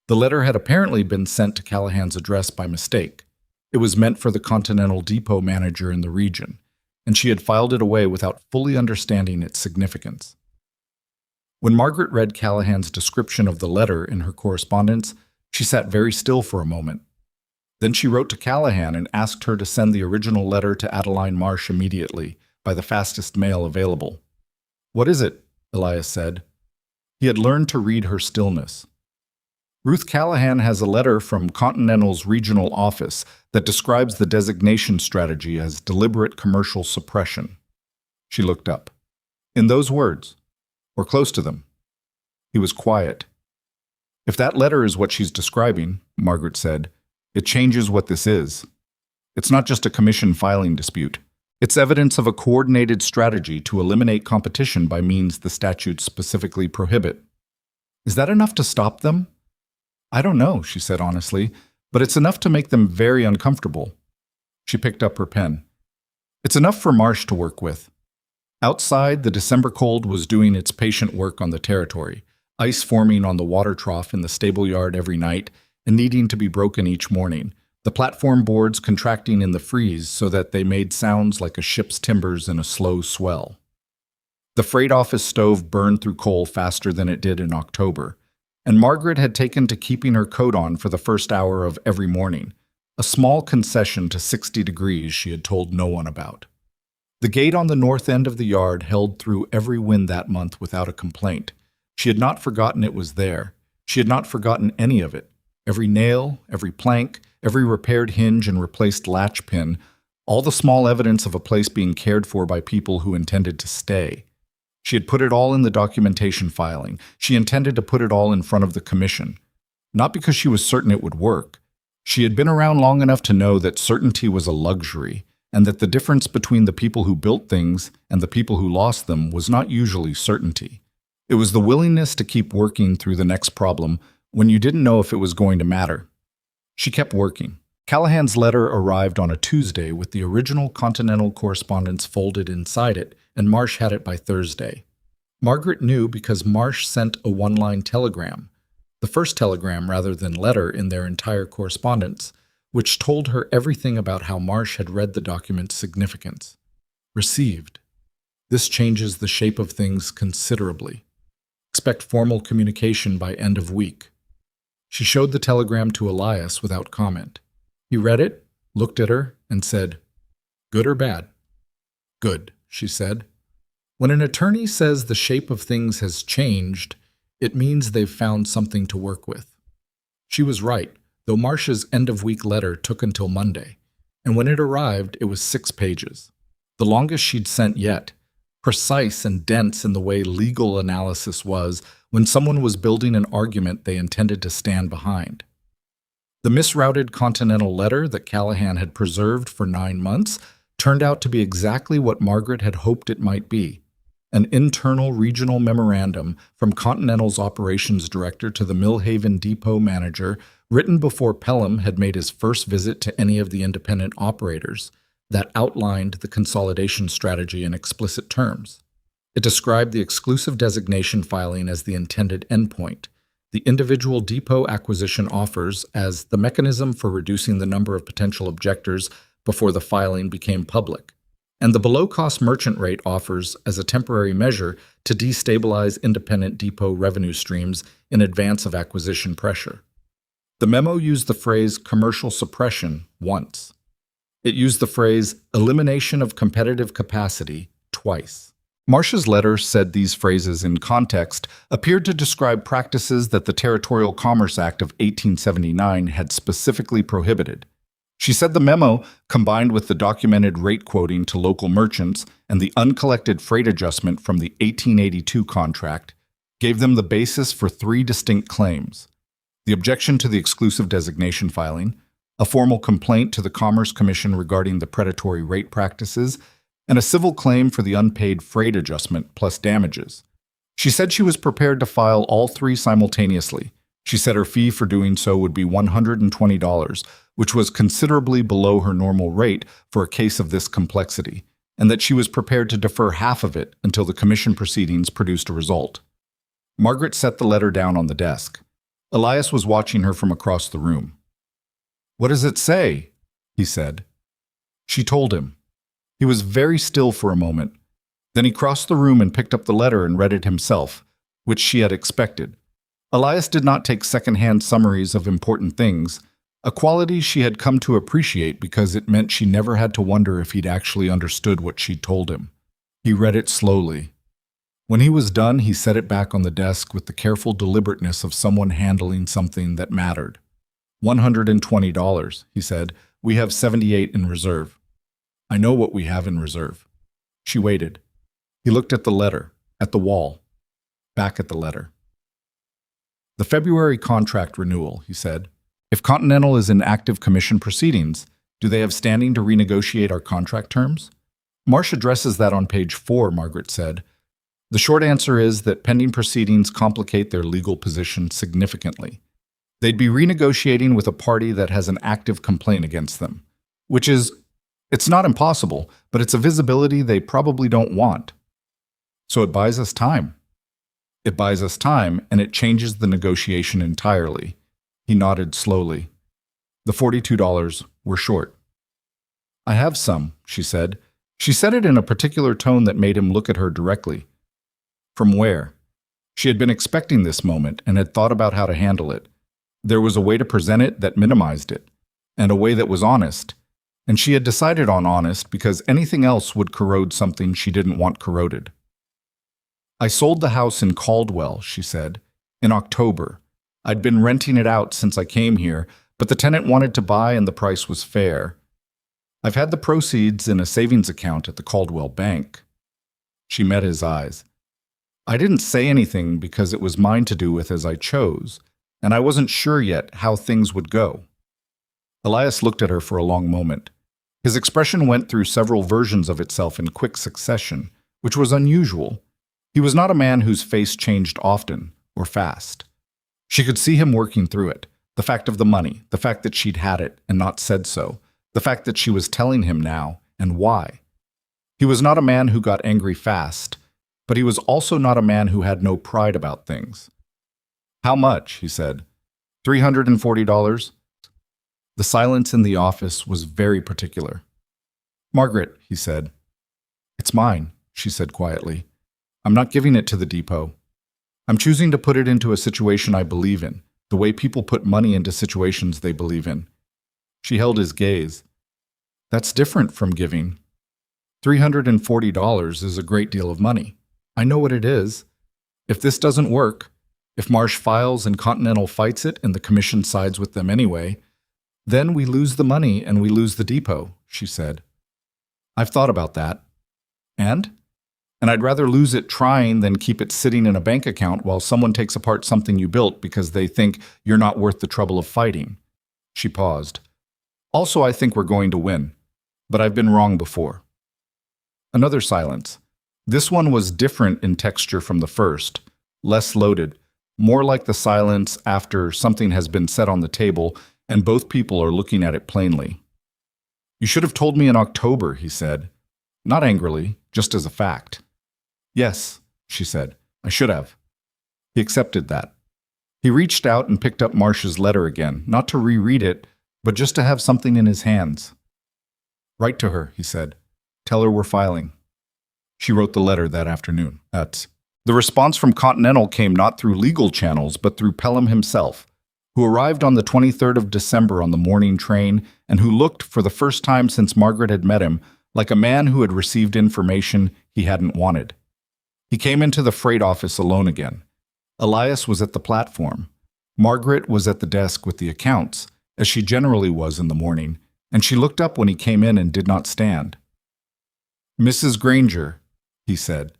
The letter had apparently been sent to Callahan's address by mistake. It was meant for the Continental depot manager in the region, and she had filed it away without fully understanding its significance. When Margaret read Callahan's description of the letter in her correspondence, she sat very still for a moment. Then she wrote to Callahan and asked her to send the original letter to Adeline Marsh immediately, by the fastest mail available. "What is it?" Elias said. He had learned to read her stillness. "Ruth Callahan has a letter from Continental's regional office that describes the designation strategy as deliberate commercial suppression." She looked up. "In those words, or close to them?" He was quiet. "If that letter is what she's describing," Margaret said, "it changes what this is. It's not just a commission filing dispute. It's evidence of a coordinated strategy to eliminate competition by means the statutes specifically prohibit." "Is that enough to stop them?" "I don't know," she said honestly, "but it's enough to make them very uncomfortable." She picked up her pen. "It's enough for Marsh to work with." Outside, the December cold was doing its patient work on the territory, ice forming on the water trough in the stable yard every night and needing to be broken each morning, the platform boards contracting in the freeze so that they made sounds like a ship's timbers in a slow swell. The freight office stove burned through coal faster than it did in October, and Margaret had taken to keeping her coat on for the first hour of every morning, a small concession to 60 degrees she had told no one about. The gate on the north end of the yard held through every wind that month without a complaint. She had not forgotten it was there. She had not forgotten any of it. Every nail, every plank, every repaired hinge and replaced latch pin, all the small evidence of a place being cared for by people who intended to stay. She had put it all in the documentation filing. She intended to put it all in front of the commission. Not because she was certain it would work. She had been around long enough to know that certainty was a luxury, and that the difference between the people who built things and the people who lost them was not usually certainty. It was the willingness to keep working through the next problem when you didn't know if it was going to matter. She kept working. Callahan's letter arrived on a Tuesday with the original Continental correspondence folded inside it, and Marsh had it by Thursday. Margaret knew because Marsh sent a one-line telegram, the first telegram rather than letter in their entire correspondence, which told her everything about how Marsh had read the document's significance. Received. This changes the shape of things considerably. Expect formal communication by end of week. She showed the telegram to Elias without comment. He read it, looked at her, and said, "Good or bad?" "Good," she said. When an attorney says the shape of things has changed, it means they've found something to work with. She was right, though Marsh's end-of-week letter took until Monday, and when it arrived, it was 6 pages. The longest she'd sent yet, precise and dense in the way legal analysis was when someone was building an argument they intended to stand behind. The misrouted Continental letter that Callahan had preserved for 9 months turned out to be exactly what Margaret had hoped it might be, an internal regional memorandum from Continental's operations director to the Millhaven depot manager, written before Pelham had made his first visit to any of the independent operators, that outlined the consolidation strategy in explicit terms. It described the exclusive designation filing as the intended endpoint, the individual depot acquisition offers as the mechanism for reducing the number of potential objectors before the filing became public, and the below-cost merchant rate offers as a temporary measure to destabilize independent depot revenue streams in advance of acquisition pressure. The memo used the phrase commercial suppression once. It used the phrase elimination of competitive capacity twice. Marcia's letter said these phrases in context appeared to describe practices that the Territorial Commerce Act of 1879 had specifically prohibited. She said the memo, combined with the documented rate quoting to local merchants and the uncollected freight adjustment from the 1882 contract, gave them the basis for three distinct claims: the objection to the exclusive designation filing, a formal complaint to the Commerce Commission regarding the predatory rate practices, and a civil claim for the unpaid freight adjustment plus damages. She said she was prepared to file all three simultaneously. She said her fee for doing so would be $120, which was considerably below her normal rate for a case of this complexity, and that she was prepared to defer half of it until the commission proceedings produced a result. Margaret set the letter down on the desk. Elias was watching her from across the room. "What does it say?" he said. She told him. He was very still for a moment. Then he crossed the room and picked up the letter and read it himself, which she had expected. Elias did not take second-hand summaries of important things, a quality she had come to appreciate because it meant she never had to wonder if he'd actually understood what she'd told him. He read it slowly. When he was done, he set it back on the desk with the careful deliberateness of someone handling something that mattered. $120, he said. "We have 78 in reserve." "I know what we have in reserve." She waited. He looked at the letter, at the wall, back at the letter. "The February contract renewal," he said. "If Continental is in active commission proceedings, do they have standing to renegotiate our contract terms?" "Marsh addresses that on page 4, Margaret said. "The short answer is that pending proceedings complicate their legal position significantly. They'd be renegotiating with a party that has an active complaint against them, which is, it's not impossible, but it's a visibility they probably don't want. So it buys us time. It buys us time, and it changes the negotiation entirely." He nodded slowly. The $42 were short. "I have some," she said. She said it in a particular tone that made him look at her directly. From where? She had been expecting this moment and had thought about how to handle it. There was a way to present it that minimized it, and a way that was honest. And she had decided on honest because anything else would corrode something she didn't want corroded. "I sold the house in Caldwell," she said, "in October. I'd been renting it out since I came here, but the tenant wanted to buy and the price was fair. I've had the proceeds in a savings account at the Caldwell Bank." She met his eyes. "I didn't say anything because it was mine to do with as I chose, and I wasn't sure yet how things would go." Elias looked at her for a long moment. His expression went through several versions of itself in quick succession, which was unusual. He was not a man whose face changed often or fast. She could see him working through it, the fact of the money, the fact that she'd had it and not said so, the fact that she was telling him now, and why. He was not a man who got angry fast, but he was also not a man who had no pride about things. "How much?" he said. $340? The silence in the office was very particular. "Margaret," he said. "It's mine," she said quietly. "I'm not giving it to the depot. I'm choosing to put it into a situation I believe in, the way people put money into situations they believe in." She held his gaze. "That's different from giving. $340 is a great deal of money. I know what it is. If this doesn't work, if Marsh files and Continental fights it and the commission sides with them anyway, then we lose the money and we lose the depot," she said. "I've thought about that. And I'd rather lose it trying than keep it sitting in a bank account while someone takes apart something you built because they think you're not worth the trouble of fighting." She paused. "Also, I think we're going to win, but I've been wrong before." Another silence. This one was different in texture from the first, less loaded, more like the silence after something has been set on the table and both people are looking at it plainly. "You should have told me in October," he said. Not angrily, just as a fact. "Yes," she said, "I should have." He accepted that. He reached out and picked up Marcia's letter again, not to reread it, but just to have something in his hands. "Write to her," he said. "Tell her we're filing." She wrote the letter that afternoon. The response from Continental came not through legal channels, but through Pelham himself, who arrived on the 23rd of December on the morning train and who looked, for the first time since Margaret had met him, like a man who had received information he hadn't wanted. He came into the freight office alone again. Elias was at the platform. Margaret was at the desk with the accounts, as she generally was in the morning, and she looked up when he came in and did not stand. "Mrs. Granger," he said.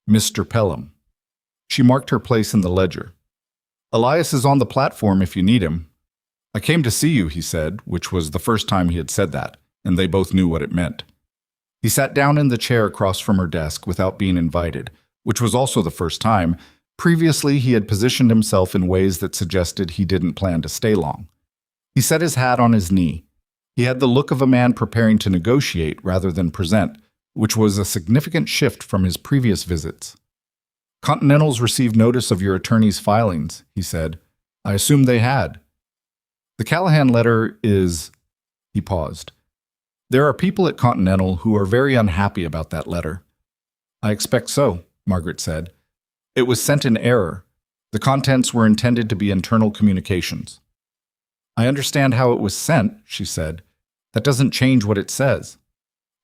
"Mr. Pelham." She marked her place in the ledger. "Elias is on the platform if you need him." "I came to see you," he said, which was the first time he had said that, and they both knew what it meant. He sat down in the chair across from her desk without being invited, which was also the first time. Previously, he had positioned himself in ways that suggested he didn't plan to stay long. He set his hat on his knee. He had the look of a man preparing to negotiate rather than present, which was a significant shift from his previous visits. "Continental's received notice of your attorney's filings," he said. "I assume they had." "The Callahan letter is—" He paused. "There are people at Continental who are very unhappy about that letter." "I expect so," Margaret said. "It was sent in error. The contents were intended to be internal communications." "I understand how it was sent," she said. "That doesn't change what it says."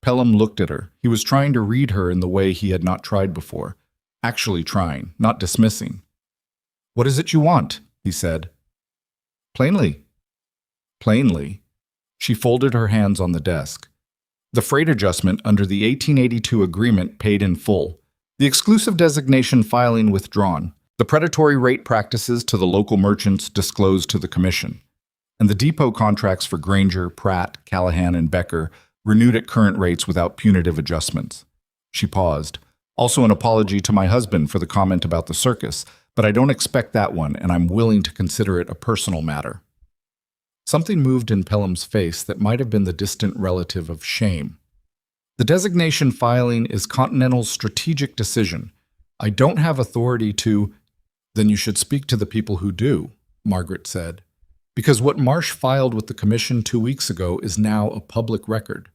Pelham looked at her. He was trying to read her in the way he had not tried before. Actually trying, not dismissing. "What is it you want?" he said. "Plainly." Plainly. She folded her hands on the desk. "The freight adjustment under the 1882 agreement paid in full. The exclusive designation filing withdrawn. The predatory rate practices to the local merchants disclosed to the Commission. And the depot contracts for Granger, Pratt, Callahan, and Becker renewed at current rates without punitive adjustments." She paused. "Also an apology to my husband for the comment about the circus, but I don't expect that one, and I'm willing to consider it a personal matter." Something moved in Pelham's face that might have been the distant relative of shame. "The designation filing is Continental's strategic decision. I don't have authority to—" "Then you should speak to the people who do," Margaret said. "Because what Marsh filed with the Commission 2 weeks ago is now a public record.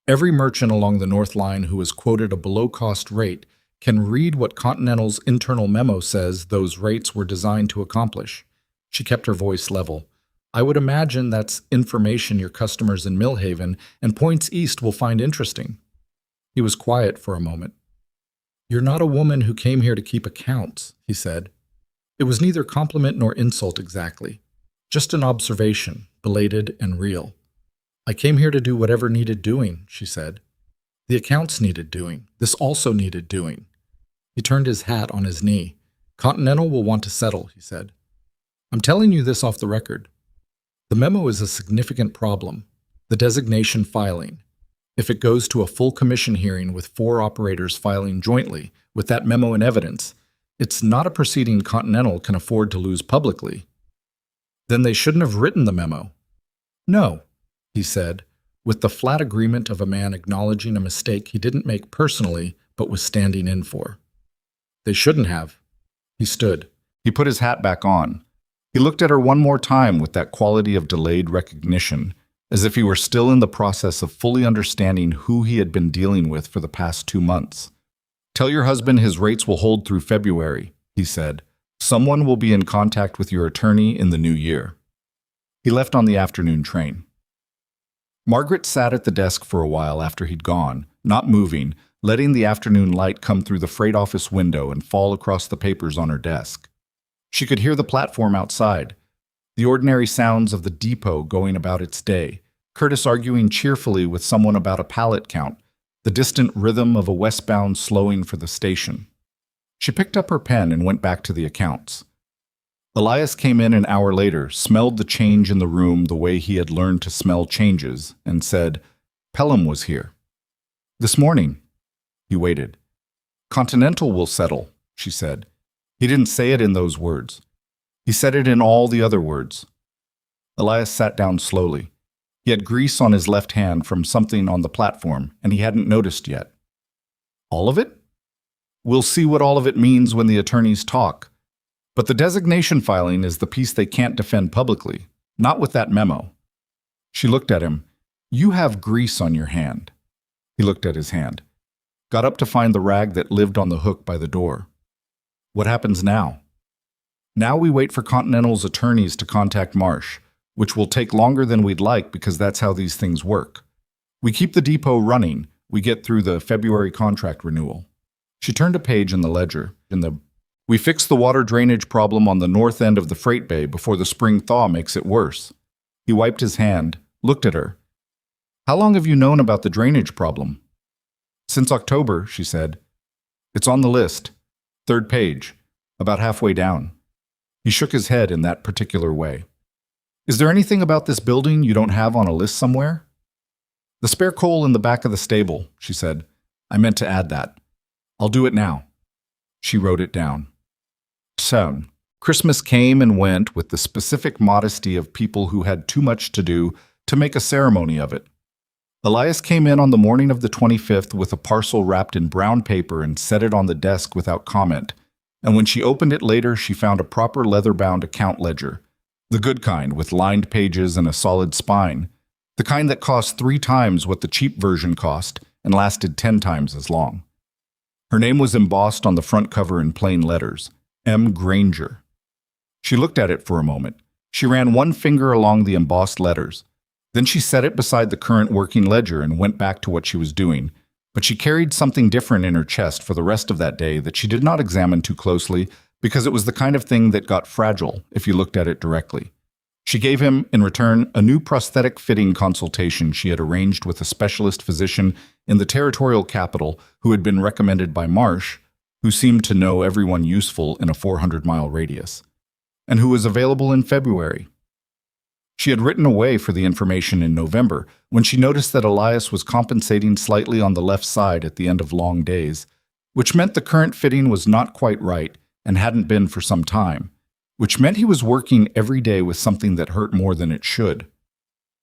Every merchant along the North Line who is quoted a below-cost rate can read what Continental's internal memo says those rates were designed to accomplish." She kept her voice level. "I would imagine that's information your customers in Millhaven and points east will find interesting." He was quiet for a moment. "You're not a woman who came here to keep accounts," he said. It was neither compliment nor insult exactly. Just an observation, belated and real. "I came here to do whatever needed doing," she said. "The accounts needed doing. This also needed doing." He turned his hat on his knee. "Continental will want to settle," he said. "I'm telling you this off the record. The memo is a significant problem. The designation filing. If it goes to a full commission hearing with 4 operators filing jointly, with that memo in evidence, it's not a proceeding Continental can afford to lose publicly." "Then they shouldn't have written the memo." "No," he said, with the flat agreement of a man acknowledging a mistake he didn't make personally but was standing in for. "They shouldn't have." He stood. He put his hat back on. He looked at her one more time with that quality of delayed recognition, as if he were still in the process of fully understanding who he had been dealing with for the past 2 months. "Tell your husband his rates will hold through February," he said. "Someone will be in contact with your attorney in the new year." He left on the afternoon train. Margaret sat at the desk for a while after he'd gone, not moving, letting the afternoon light come through the freight office window and fall across the papers on her desk. She could hear the platform outside, the ordinary sounds of the depot going about its day, Curtis arguing cheerfully with someone about a pallet count, the distant rhythm of a westbound slowing for the station. She picked up her pen and went back to the accounts. Elias came in an hour later, smelled the change in the room the way he had learned to smell changes, and said, "Pelham was here." "This morning." He waited. "Continental will settle," she said. He didn't say it in those words. He said it in all the other words. Elias sat down slowly. He had grease on his left hand from something on the platform, and he hadn't noticed yet. "All of it?" "We'll see what all of it means when the attorneys talk. But the designation filing is the piece they can't defend publicly, not with that memo." She looked at him. "You have grease on your hand." He looked at his hand. Got up to find the rag that lived on the hook by the door. "What happens now?" "Now we wait for Continental's attorneys to contact Marsh, which will take longer than we'd like because that's how these things work. We keep the depot running. We get through the February contract renewal." She turned a page in the ledger. We fixed the water drainage problem on the north end of the freight bay before the spring thaw makes it worse. He wiped his hand, looked at her. How long have you known about the drainage problem? Since October, she said. It's on the list. Third page, about halfway down. He shook his head in that particular way. Is there anything about this building you don't have on a list somewhere? The spare coal in the back of the stable, she said. I meant to add that. I'll do it now. She wrote it down. So, Christmas came and went with the specific modesty of people who had too much to do to make a ceremony of it. Elias came in on the morning of the 25th with a parcel wrapped in brown paper and set it on the desk without comment, and when she opened it later, she found a proper leather-bound account ledger, the good kind with lined pages and a solid spine, the kind that cost 3 times what the cheap version cost and lasted 10 times as long. Her name was embossed on the front cover in plain letters, M. Granger. She looked at it for a moment. She ran one finger along the embossed letters. Then she set it beside the current working ledger and went back to what she was doing, but she carried something different in her chest for the rest of that day that she did not examine too closely because it was the kind of thing that got fragile if you looked at it directly. She gave him, in return, a new prosthetic fitting consultation she had arranged with a specialist physician in the territorial capital who had been recommended by Marsh, who seemed to know everyone useful in a 400-mile radius, and who was available in February. She had written away for the information in November when she noticed that Elias was compensating slightly on the left side at the end of long days, which meant the current fitting was not quite right and hadn't been for some time, which meant he was working every day with something that hurt more than it should.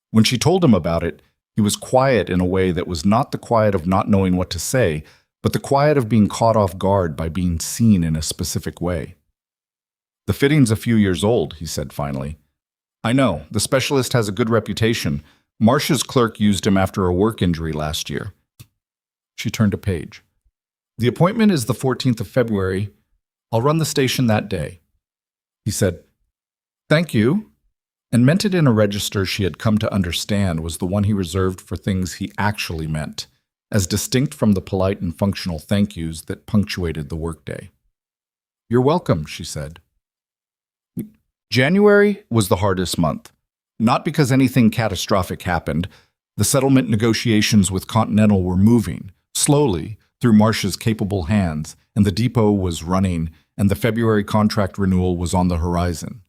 When she told him about it, he was quiet in a way that was not the quiet of not knowing what to say, but the quiet of being caught off guard by being seen in a specific way. The fitting's a few years old, he said finally. I know, the specialist has a good reputation. Marsh's clerk used him after a work injury last year. She turned a page. The appointment is the 14th of February. I'll run the station that day. He said, Thank you, and meant it in a register she had come to understand was the one he reserved for things he actually meant, as distinct from the polite and functional thank yous that punctuated the workday. You're welcome, she said. January was the hardest month, not because anything catastrophic happened. The settlement negotiations with Continental were moving, slowly, through Marsh's capable hands, and the depot was running, and the February contract renewal was on the horizon.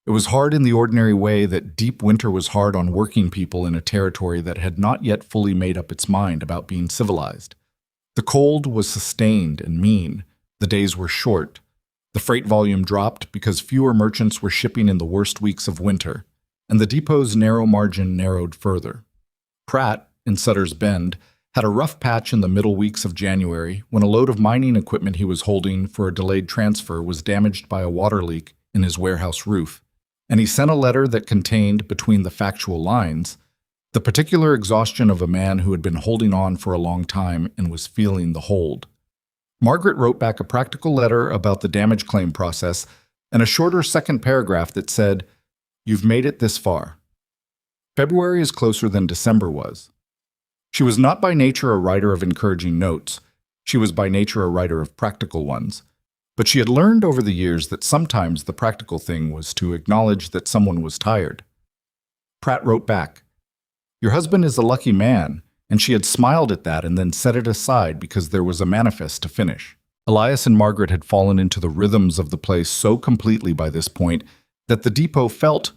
It was hard in the ordinary way that deep winter was hard on working people in a territory that had not yet fully made up its mind about being civilized. The cold was sustained and mean. The days were short. The freight volume dropped because fewer merchants were shipping in the worst weeks of winter, and the depot's narrow margin narrowed further. Pratt, in Sutter's Bend, had a rough patch in the middle weeks of January when a load of mining equipment he was holding for a delayed transfer was damaged by a water leak in his warehouse roof, and he sent a letter that contained, between the factual lines, the particular exhaustion of a man who had been holding on for a long time and was feeling the hold. Margaret wrote back a practical letter about the damage claim process and a shorter second paragraph that said, You've made it this far. February is closer than December was. She was not by nature a writer of encouraging notes. She was by nature a writer of practical ones. But she had learned over the years that sometimes the practical thing was to acknowledge that someone was tired. Pratt wrote back, Your husband is a lucky man, and she had smiled at that and then set it aside because there was a manifest to finish. Elias and Margaret had fallen into the rhythms of the place so completely by this point that the depot felt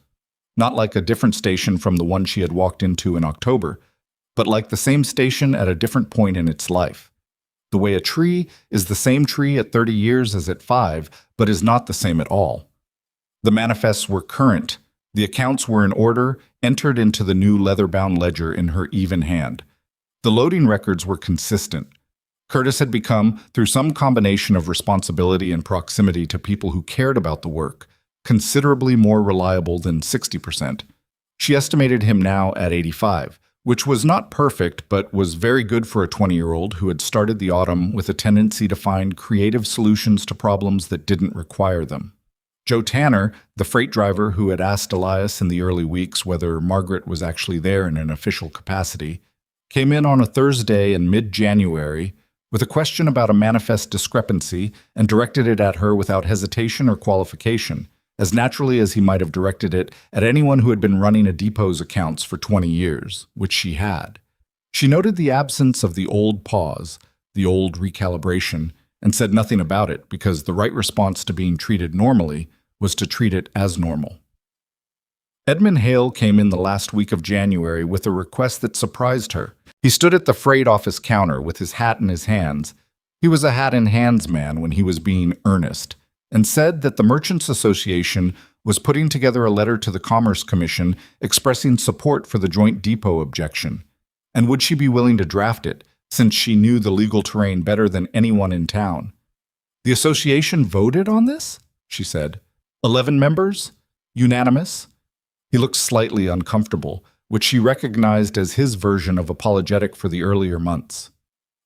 not like a different station from the one she had walked into in October, but like the same station at a different point in its life. The way a tree is the same tree at 30 years as at 5, but is not the same at all. The manifests were current. The accounts were in order, entered into the new leather-bound ledger in her even hand. The loading records were consistent. Curtis had become, through some combination of responsibility and proximity to people who cared about the work, considerably more reliable than 60%. She estimated him now at 85, which was not perfect but was very good for a 20-year-old who had started the autumn with a tendency to find creative solutions to problems that didn't require them. Joe Tanner, the freight driver who had asked Elias in the early weeks whether Margaret was actually there in an official capacity, came in on a Thursday in mid-January with a question about a manifest discrepancy and directed it at her without hesitation or qualification, as naturally as he might have directed it at anyone who had been running a depot's accounts for 20 years, which she had. She noted the absence of the old pause, the old recalibration, and said nothing about it because the right response to being treated normally was to treat it as normal. Edmund Hale came in the last week of January with a request that surprised her. He stood at the freight office counter with his hat in his hands. He was a hat-in-hands man when he was being earnest, and said that the Merchants Association was putting together a letter to the Commerce Commission expressing support for the joint depot objection, and would she be willing to draft it, since she knew the legal terrain better than anyone in town. "The association voted on this?" she said. 11 members? Unanimous? He looked slightly uncomfortable, which she recognized as his version of apologetic for the earlier months.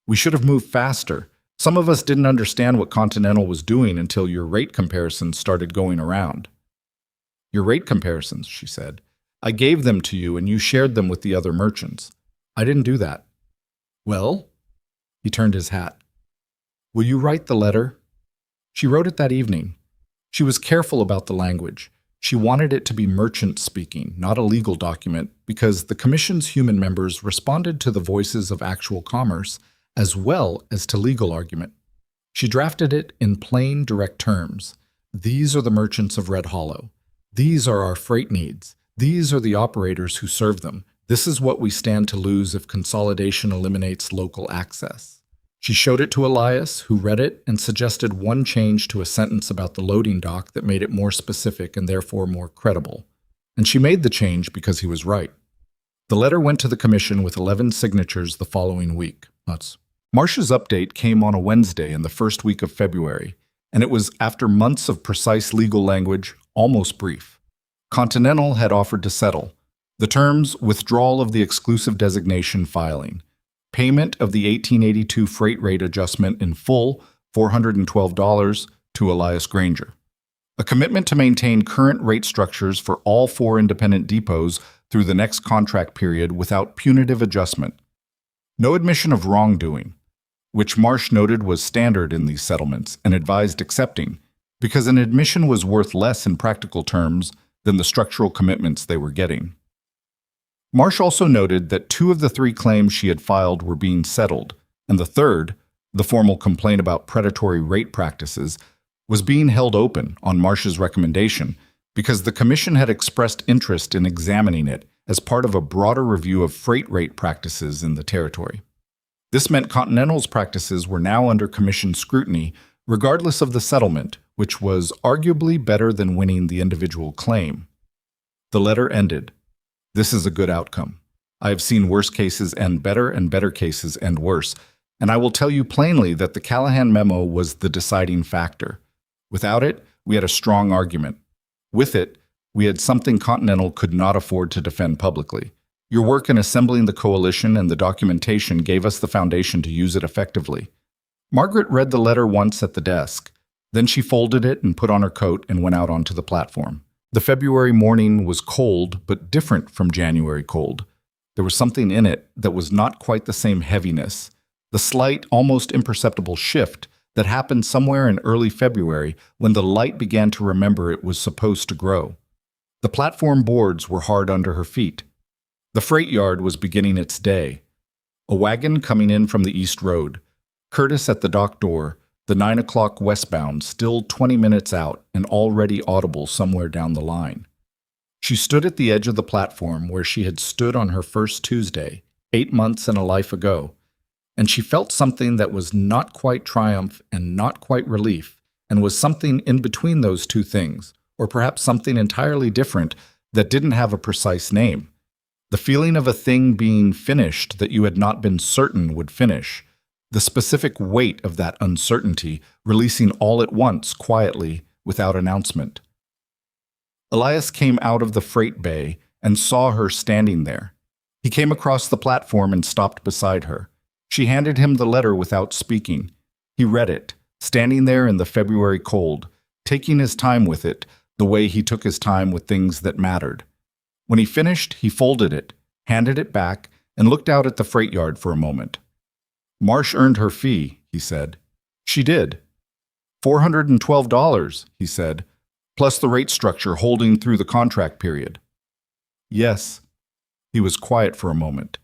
"We should have moved faster. Some of us didn't understand what Continental was doing until your rate comparisons started going around." "Your rate comparisons," she said. "I gave them to you and you shared them with the other merchants. I didn't do that." "Well?" He turned his hat. "Will you write the letter?" She wrote it that evening. She was careful about the language. She wanted it to be merchant speaking, not a legal document, because the Commission's human members responded to the voices of actual commerce as well as to legal argument. She drafted it in plain, direct terms. "These are the merchants of Red Hollow. These are our freight needs. These are the operators who serve them. This is what we stand to lose if consolidation eliminates local access." She showed it to Elias, who read it and suggested one change to a sentence about the loading dock that made it more specific and therefore more credible. And she made the change because he was right. The letter went to the commission with 11 signatures the following week. Marsh's update came on a Wednesday in the first week of February, and it was after months of precise legal language, almost brief. Continental had offered to settle. The terms: withdrawal of the exclusive designation filing, payment of the 1882 freight rate adjustment in full, $412, to Elias Granger. A commitment to maintain current rate structures for all 4 independent depots through the next contract period without punitive adjustment. No admission of wrongdoing, which Marsh noted was standard in these settlements and advised accepting, because an admission was worth less in practical terms than the structural commitments they were getting. Marsh also noted that 2 of the 3 claims she had filed were being settled, and the third, the formal complaint about predatory rate practices, was being held open on Marsh's recommendation because the Commission had expressed interest in examining it as part of a broader review of freight rate practices in the territory. This meant Continental's practices were now under Commission scrutiny, regardless of the settlement, which was arguably better than winning the individual claim. The letter ended. "This is a good outcome. I have seen worse cases end better and better cases end worse, and I will tell you plainly that the Callahan memo was the deciding factor. Without it, we had a strong argument. With it, we had something Continental could not afford to defend publicly. Your work in assembling the coalition and the documentation gave us the foundation to use it effectively." Margaret read the letter once at the desk. Then she folded it and put on her coat and went out onto the platform. The February morning was cold, but different from January cold. There was something in it that was not quite the same heaviness, the slight, almost imperceptible shift that happened somewhere in early February when the light began to remember it was supposed to grow. The platform boards were hard under her feet. The freight yard was beginning its day. A wagon coming in from the East Road. Curtis at the dock door. The 9 o'clock westbound, still 20 minutes out and already audible somewhere down the line. She stood at the edge of the platform where she had stood on her first Tuesday, 8 months and a life ago, and she felt something that was not quite triumph and not quite relief, and was something in between those two things, or perhaps something entirely different that didn't have a precise name. The feeling of a thing being finished that you had not been certain would finish. The specific weight of that uncertainty, releasing all at once, quietly, without announcement. Elias came out of the freight bay and saw her standing there. He came across the platform and stopped beside her. She handed him the letter without speaking. He read it, standing there in the February cold, taking his time with it, the way he took his time with things that mattered. When he finished, he folded it, handed it back, and looked out at the freight yard for a moment. Marsh earned her fee, he said. She did. $412, he said, plus the rate structure holding through the contract period. Yes. He was quiet for a moment.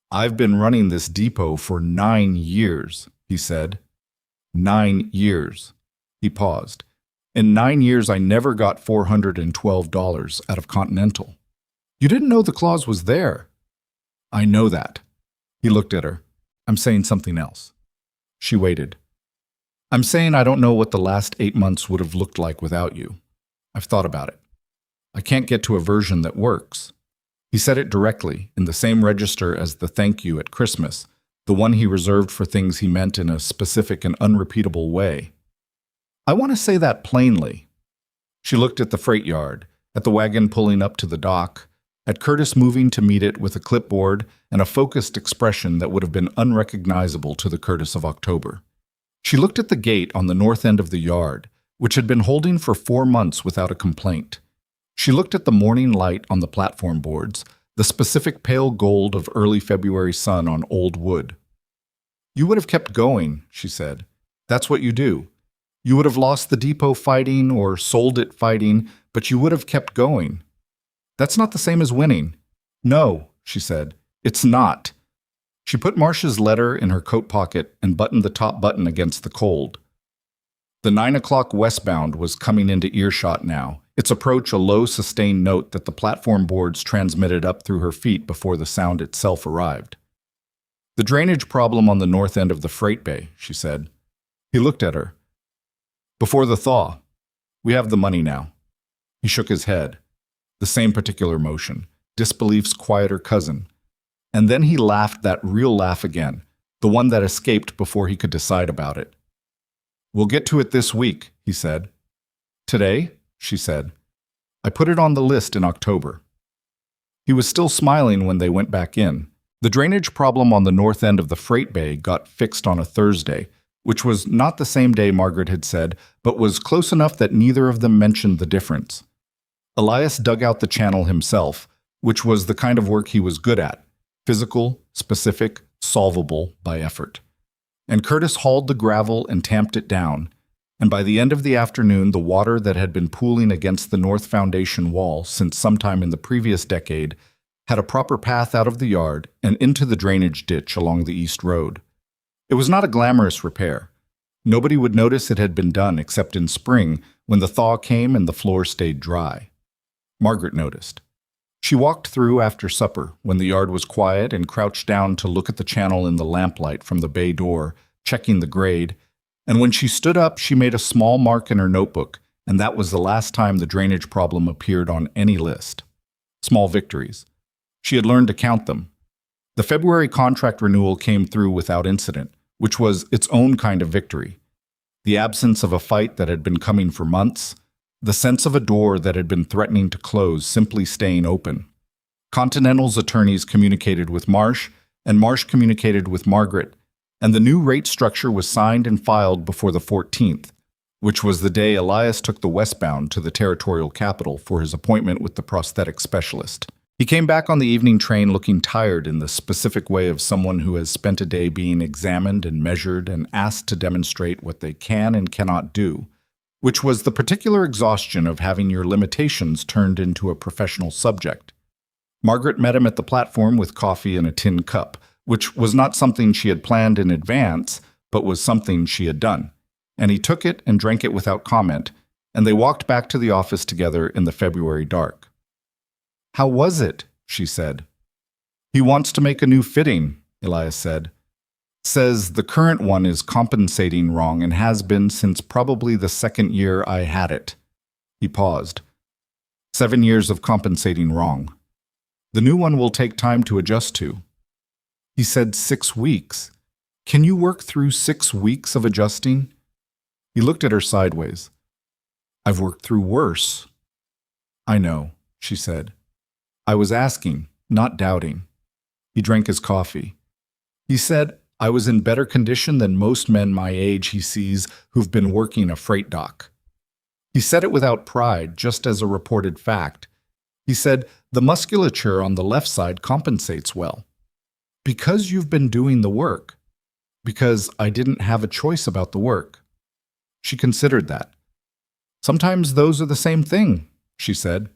I've been running this depot for 9 years, he said. 9 years. He paused. In 9 years, I never got $412 out of Continental. You didn't know the clause was there. I know that. He looked at her. I'm saying something else. She waited. I'm saying I don't know what the last 8 months would have looked like without you. I've thought about it. I can't get to a version that works. He said it directly, in the same register as the thank you at Christmas, the one he reserved for things he meant in a specific and unrepeatable way. I want to say that plainly. She looked at the freight yard, at the wagon pulling up to the dock, at Curtis moving to meet it with a clipboard and a focused expression that would have been unrecognizable to the Curtis of October. She looked at the gate on the north end of the yard, which had been holding for 4 months without a complaint. She looked at the morning light on the platform boards, the specific pale gold of early February sun on old wood. You would have kept going, she said. That's what you do. You would have lost the depot fighting or sold it fighting, but you would have kept going. That's not the same as winning. No, she said. It's not. She put Marsh's letter in her coat pocket and buttoned the top button against the cold. The 9 o'clock westbound was coming into earshot now, its approach a low, sustained note that the platform boards transmitted up through her feet before the sound itself arrived. The drainage problem on the north end of the freight bay, she said. He looked at her. Before the thaw. We have the money now. He shook his head. The same particular motion, disbelief's quieter cousin. And then he laughed that real laugh again, the one that escaped before he could decide about it. We'll get to it this week, he said. Today? She said. I put it on the list in October. He was still smiling when they went back in. The drainage problem on the north end of the freight bay got fixed on a Thursday, which was not the same day Margaret had said, but was close enough that neither of them mentioned the difference. Elias dug out the channel himself, which was the kind of work he was good at, physical, specific, solvable by effort. And Curtis hauled the gravel and tamped it down, and by the end of the afternoon the water that had been pooling against the north foundation wall since sometime in the previous decade had a proper path out of the yard and into the drainage ditch along the east road. It was not a glamorous repair. Nobody would notice it had been done except in spring when the thaw came and the floor stayed dry. Margaret noticed. She walked through after supper when the yard was quiet and crouched down to look at the channel in the lamplight from the bay door, checking the grade, and when she stood up she made a small mark in her notebook, and that was the last time the drainage problem appeared on any list. Small victories. She had learned to count them. The February contract renewal came through without incident, which was its own kind of victory. The absence of a fight that had been coming for months, the sense of a door that had been threatening to close simply staying open. Continental's attorneys communicated with Marsh, and Marsh communicated with Margaret, and the new rate structure was signed and filed before the 14th, which was the day Elias took the westbound to the territorial capital for his appointment with the prosthetic specialist. He came back on the evening train looking tired in the specific way of someone who has spent a day being examined and measured and asked to demonstrate what they can and cannot do, which was the particular exhaustion of having your limitations turned into a professional subject. Margaret met him at the platform with coffee in a tin cup, which was not something she had planned in advance, but was something she had done. And he took it and drank it without comment, and they walked back to the office together in the February dark. How was it? She said. He wants to make a new fitting, Elias said. Says the current one is compensating wrong and has been since probably the second year I had it. He paused. 7 years of compensating wrong. The new one will take time to adjust to. He said 6 weeks. Can you work through 6 weeks of adjusting? He looked at her sideways. I've worked through worse. I know, she said. I was asking, not doubting. He drank his coffee. He said, I was in better condition than most men my age he sees who've been working a freight dock. He said it without pride, just as a reported fact. He said, the musculature on the left side compensates well. Because you've been doing the work. Because I didn't have a choice about the work. She considered that. Sometimes those are the same thing, she said.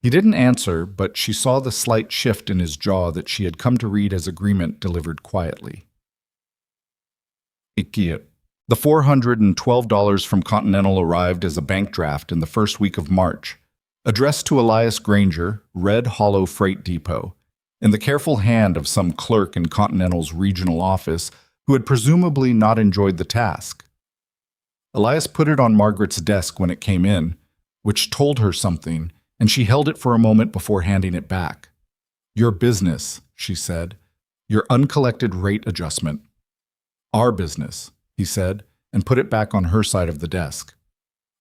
He didn't answer, but she saw the slight shift in his jaw that she had come to read as agreement delivered quietly. Ikiet. The $412 from Continental arrived as a bank draft in the first week of March, addressed to Elias Granger, Red Hollow Freight Depot, in the careful hand of some clerk in Continental's regional office who had presumably not enjoyed the task. Elias put it on Margaret's desk when it came in, which told her something, and she held it for a moment before handing it back. Your business, she said. Your uncollected rate adjustment. Our business, he said, and put it back on her side of the desk.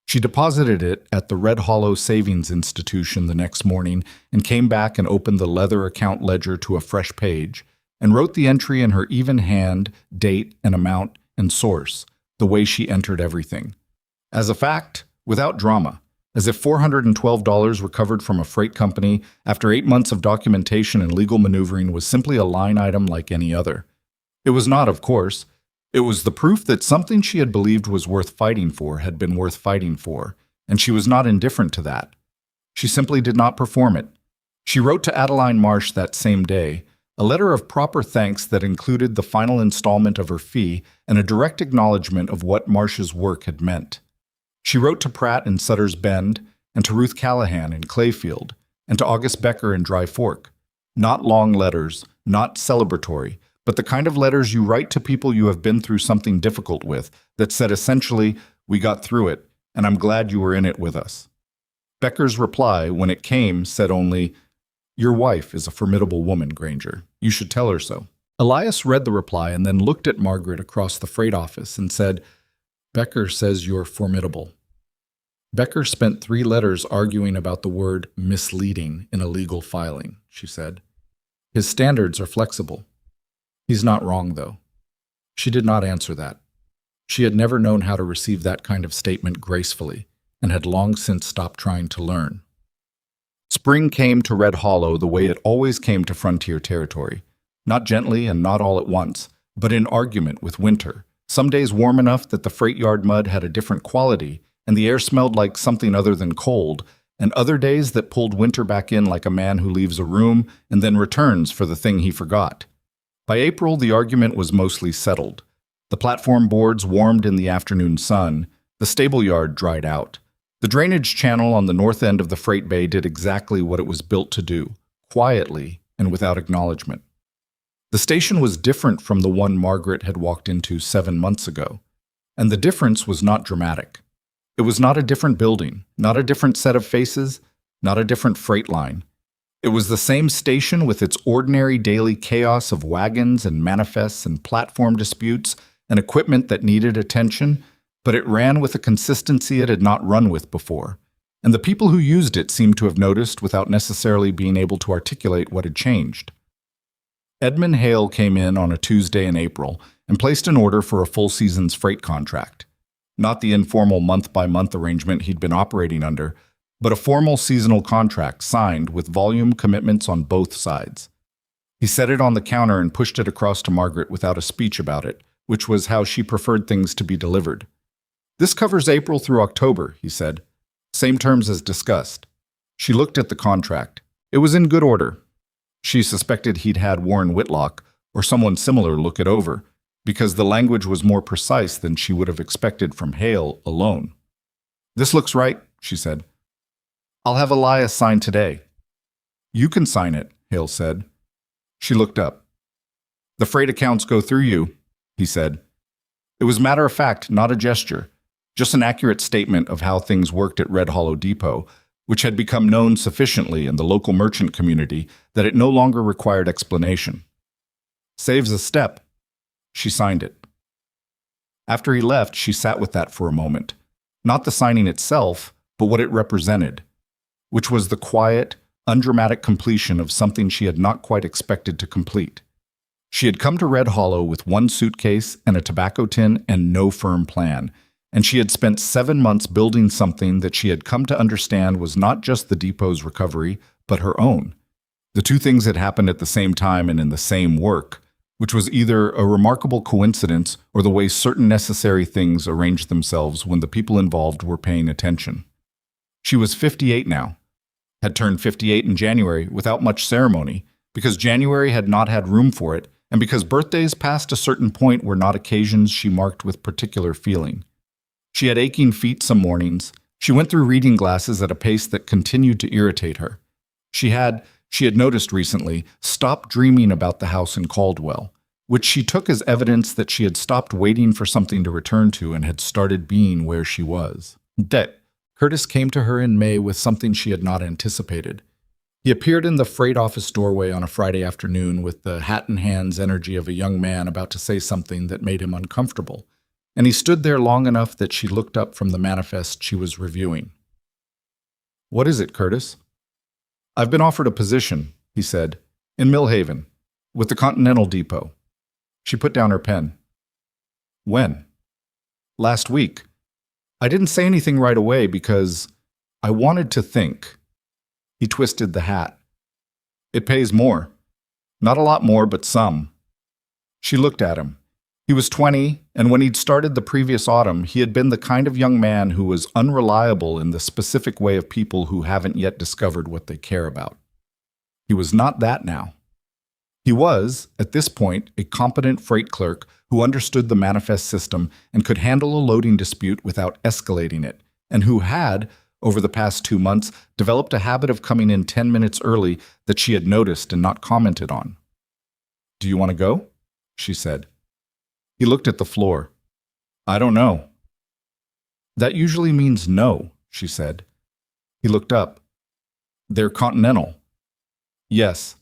She deposited it at the Red Hollow Savings Institution the next morning and came back and opened the leather account ledger to a fresh page and wrote the entry in her even hand, date and amount and source, the way she entered everything. As a fact, without drama, as if $412 recovered from a freight company after 8 months of documentation and legal maneuvering was simply a line item like any other. It was not, of course. It was the proof that something she had believed was worth fighting for had been worth fighting for, and she was not indifferent to that. She simply did not perform it. She wrote to Adeline Marsh that same day, a letter of proper thanks that included the final installment of her fee and a direct acknowledgement of what Marsh's work had meant. She wrote to Pratt in Sutter's Bend, and to Ruth Callahan in Clayfield, and to August Becker in Dry Fork. Not long letters, not celebratory, but the kind of letters you write to people you have been through something difficult with, that said essentially, we got through it, and I'm glad you were in it with us. Becker's reply, when it came, said only, your wife is a formidable woman, Granger. You should tell her so. Elias read the reply and then looked at Margaret across the freight office and said, Becker says you're formidable. Becker spent 3 letters arguing about the word misleading in a legal filing, she said. His standards are flexible. He's not wrong, though. She did not answer that. She had never known how to receive that kind of statement gracefully and had long since stopped trying to learn. Spring came to Red Hollow the way it always came to frontier territory, not gently and not all at once, but in argument with winter, some days warm enough that the freight yard mud had a different quality and the air smelled like something other than cold, and other days that pulled winter back in like a man who leaves a room and then returns for the thing he forgot. By April, the argument was mostly settled. The platform boards warmed in the afternoon sun, the stable yard dried out. The drainage channel on the north end of the freight bay did exactly what it was built to do, quietly and without acknowledgement. The station was different from the one Margaret had walked into 7 months ago, and the difference was not dramatic. It was not a different building, not a different set of faces, not a different freight line. It was the same station with its ordinary daily chaos of wagons and manifests and platform disputes and equipment that needed attention, but it ran with a consistency it had not run with before, and the people who used it seemed to have noticed without necessarily being able to articulate what had changed. Edmund Hale came in on a Tuesday in April and placed an order for a full season's freight contract. Not the informal month-by-month arrangement he'd been operating under, but a formal seasonal contract signed with volume commitments on both sides. He set it on the counter and pushed it across to Margaret without a speech about it, which was how she preferred things to be delivered. This covers April through October, he said. Same terms as discussed. She looked at the contract. It was in good order. She suspected he'd had Warren Whitlock or someone similar look it over, because the language was more precise than she would have expected from Hale alone. This looks right, she said. I'll have Elias sign today. You can sign it, Hale said. She looked up. The freight accounts go through you, he said. It was matter of fact, not a gesture, just an accurate statement of how things worked at Red Hollow Depot, which had become known sufficiently in the local merchant community that it no longer required explanation. Saves a step. She signed it. After he left, she sat with that for a moment. Not the signing itself, but what it represented, which was the quiet, undramatic completion of something she had not quite expected to complete. She had come to Red Hollow with 1 suitcase and a tobacco tin and no firm plan, and she had spent 7 months building something that she had come to understand was not just the depot's recovery, but her own. The 2 things had happened at the same time and in the same work, which was either a remarkable coincidence or the way certain necessary things arranged themselves when the people involved were paying attention. She was 58 now, had turned 58 in January without much ceremony, because January had not had room for it, and because birthdays past a certain point were not occasions she marked with particular feeling. She had aching feet some mornings. She went through reading glasses at a pace that continued to irritate her. She had noticed recently, stopped dreaming about the house in Caldwell, which she took as evidence that she had stopped waiting for something to return to and had started being where she was. Curtis came to her in May with something she had not anticipated. He appeared in the freight office doorway on a Friday afternoon with the hat-in-hands energy of a young man about to say something that made him uncomfortable, and he stood there long enough that she looked up from the manifest she was reviewing. "What is it, Curtis?" "I've been offered a position," he said, "in Millhaven, with the Continental Depot." She put down her pen. "When?" "Last week. I didn't say anything right away because I wanted to think." He twisted the hat. "It pays more. Not a lot more, but some." She looked at him. He was 20, and when he'd started the previous autumn, he had been the kind of young man who was unreliable in the specific way of people who haven't yet discovered what they care about. He was not that now. He was, at this point, a competent freight clerk who understood the manifest system and could handle a loading dispute without escalating it, and who had, over the past 2 months, developed a habit of coming in 10 minutes early that she had noticed and not commented on. "Do you want to go?" she said. He looked at the floor. "I don't know." "That usually means no," she said. He looked up. "They're Continental." "Yes."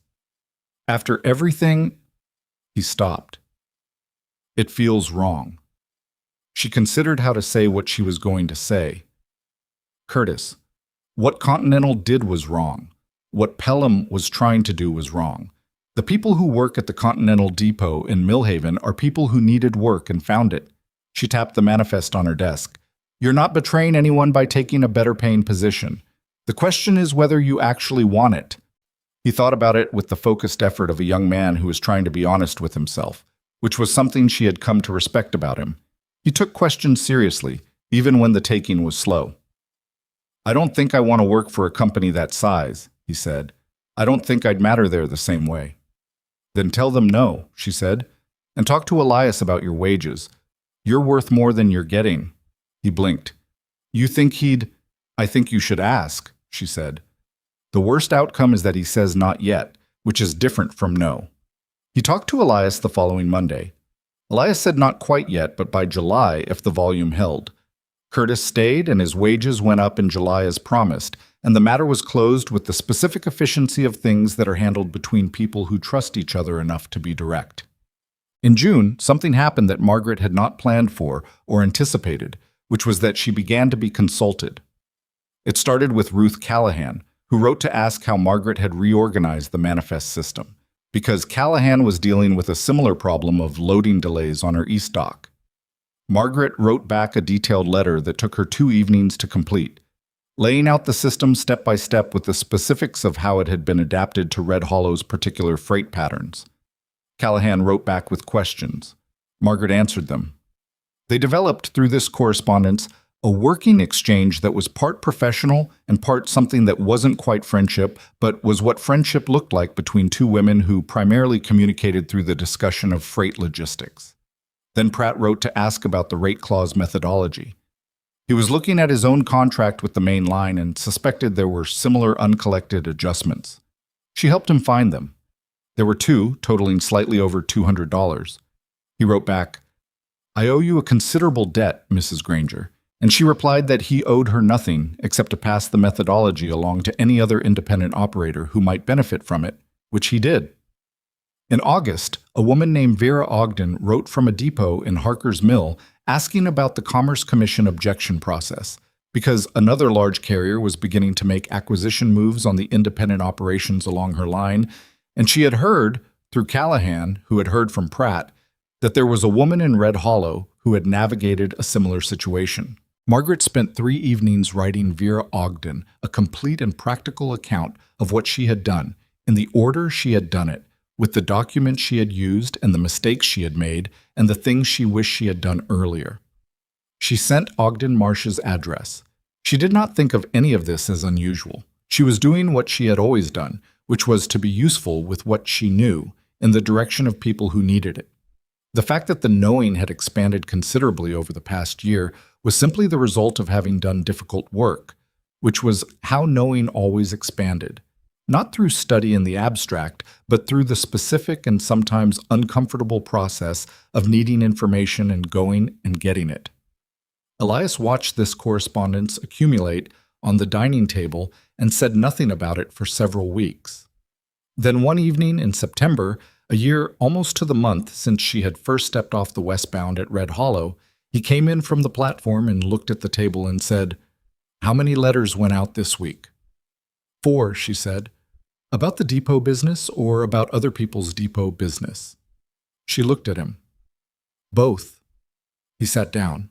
"After everything—" He stopped. "It feels wrong." She considered how to say what she was going to say. "Curtis, what Continental did was wrong. What Pelham was trying to do was wrong. The people who work at the Continental Depot in Millhaven are people who needed work and found it." She tapped the manifest on her desk. "You're not betraying anyone by taking a better-paying position. The question is whether you actually want it." He thought about it with the focused effort of a young man who was trying to be honest with himself, which was something she had come to respect about him. He took questions seriously, even when the taking was slow. "I don't think I want to work for a company that size," he said. "I don't think I'd matter there the same way." "Then tell them no," she said, "and talk to Elias about your wages. You're worth more than you're getting." He blinked. "You think he'd—" "I think you should ask," she said. "The worst outcome is that he says not yet, which is different from no." He talked to Elias the following Monday. Elias said not quite yet, but by July if the volume held. Curtis stayed, and his wages went up in July as promised, and the matter was closed with the specific efficiency of things that are handled between people who trust each other enough to be direct. In June, something happened that Margaret had not planned for or anticipated, which was that she began to be consulted. It started with Ruth Callahan, who wrote to ask how Margaret had reorganized the manifest system, because Callahan was dealing with a similar problem of loading delays on her e-stock. Margaret wrote back a detailed letter that took her 2 evenings to complete, laying out the system step by step with the specifics of how it had been adapted to Red Hollow's particular freight patterns. Callahan wrote back with questions. Margaret answered them. They developed, through this correspondence, a working exchange that was part professional and part something that wasn't quite friendship, but was what friendship looked like between two women who primarily communicated through the discussion of freight logistics. Then Pratt wrote to ask about the rate clause methodology. He was looking at his own contract with the main line and suspected there were similar uncollected adjustments. She helped him find them. There were 2, totaling slightly over $200. He wrote back, "I owe you a considerable debt, Mrs. Granger," and she replied that he owed her nothing except to pass the methodology along to any other independent operator who might benefit from it, which he did. In August, a woman named Vera Ogden wrote from a depot in Harker's Mill asking about the Commerce Commission objection process, because another large carrier was beginning to make acquisition moves on the independent operations along her line, and she had heard, through Callahan, who had heard from Pratt, that there was a woman in Red Hollow who had navigated a similar situation. Margaret spent 3 evenings writing Vera Ogden a complete and practical account of what she had done, in the order she had done it, with the documents she had used and the mistakes she had made and the things she wished she had done earlier. She sent Ogden Marsh's address. She did not think of any of this as unusual. She was doing what she had always done, which was to be useful with what she knew in the direction of people who needed it. The fact that the knowing had expanded considerably over the past year was simply the result of having done difficult work, which was how knowing always expanded, not through study in the abstract, but through the specific and sometimes uncomfortable process of needing information and going and getting it. Elias watched this correspondence accumulate on the dining table and said nothing about it for several weeks. Then one evening in September, a year almost to the month since she had first stepped off the westbound at Red Hollow, he came in from the platform and looked at the table and said, "How many letters went out this week?" "4," she said. "About the depot business or about other people's depot business?" She looked at him. "Both." He sat down.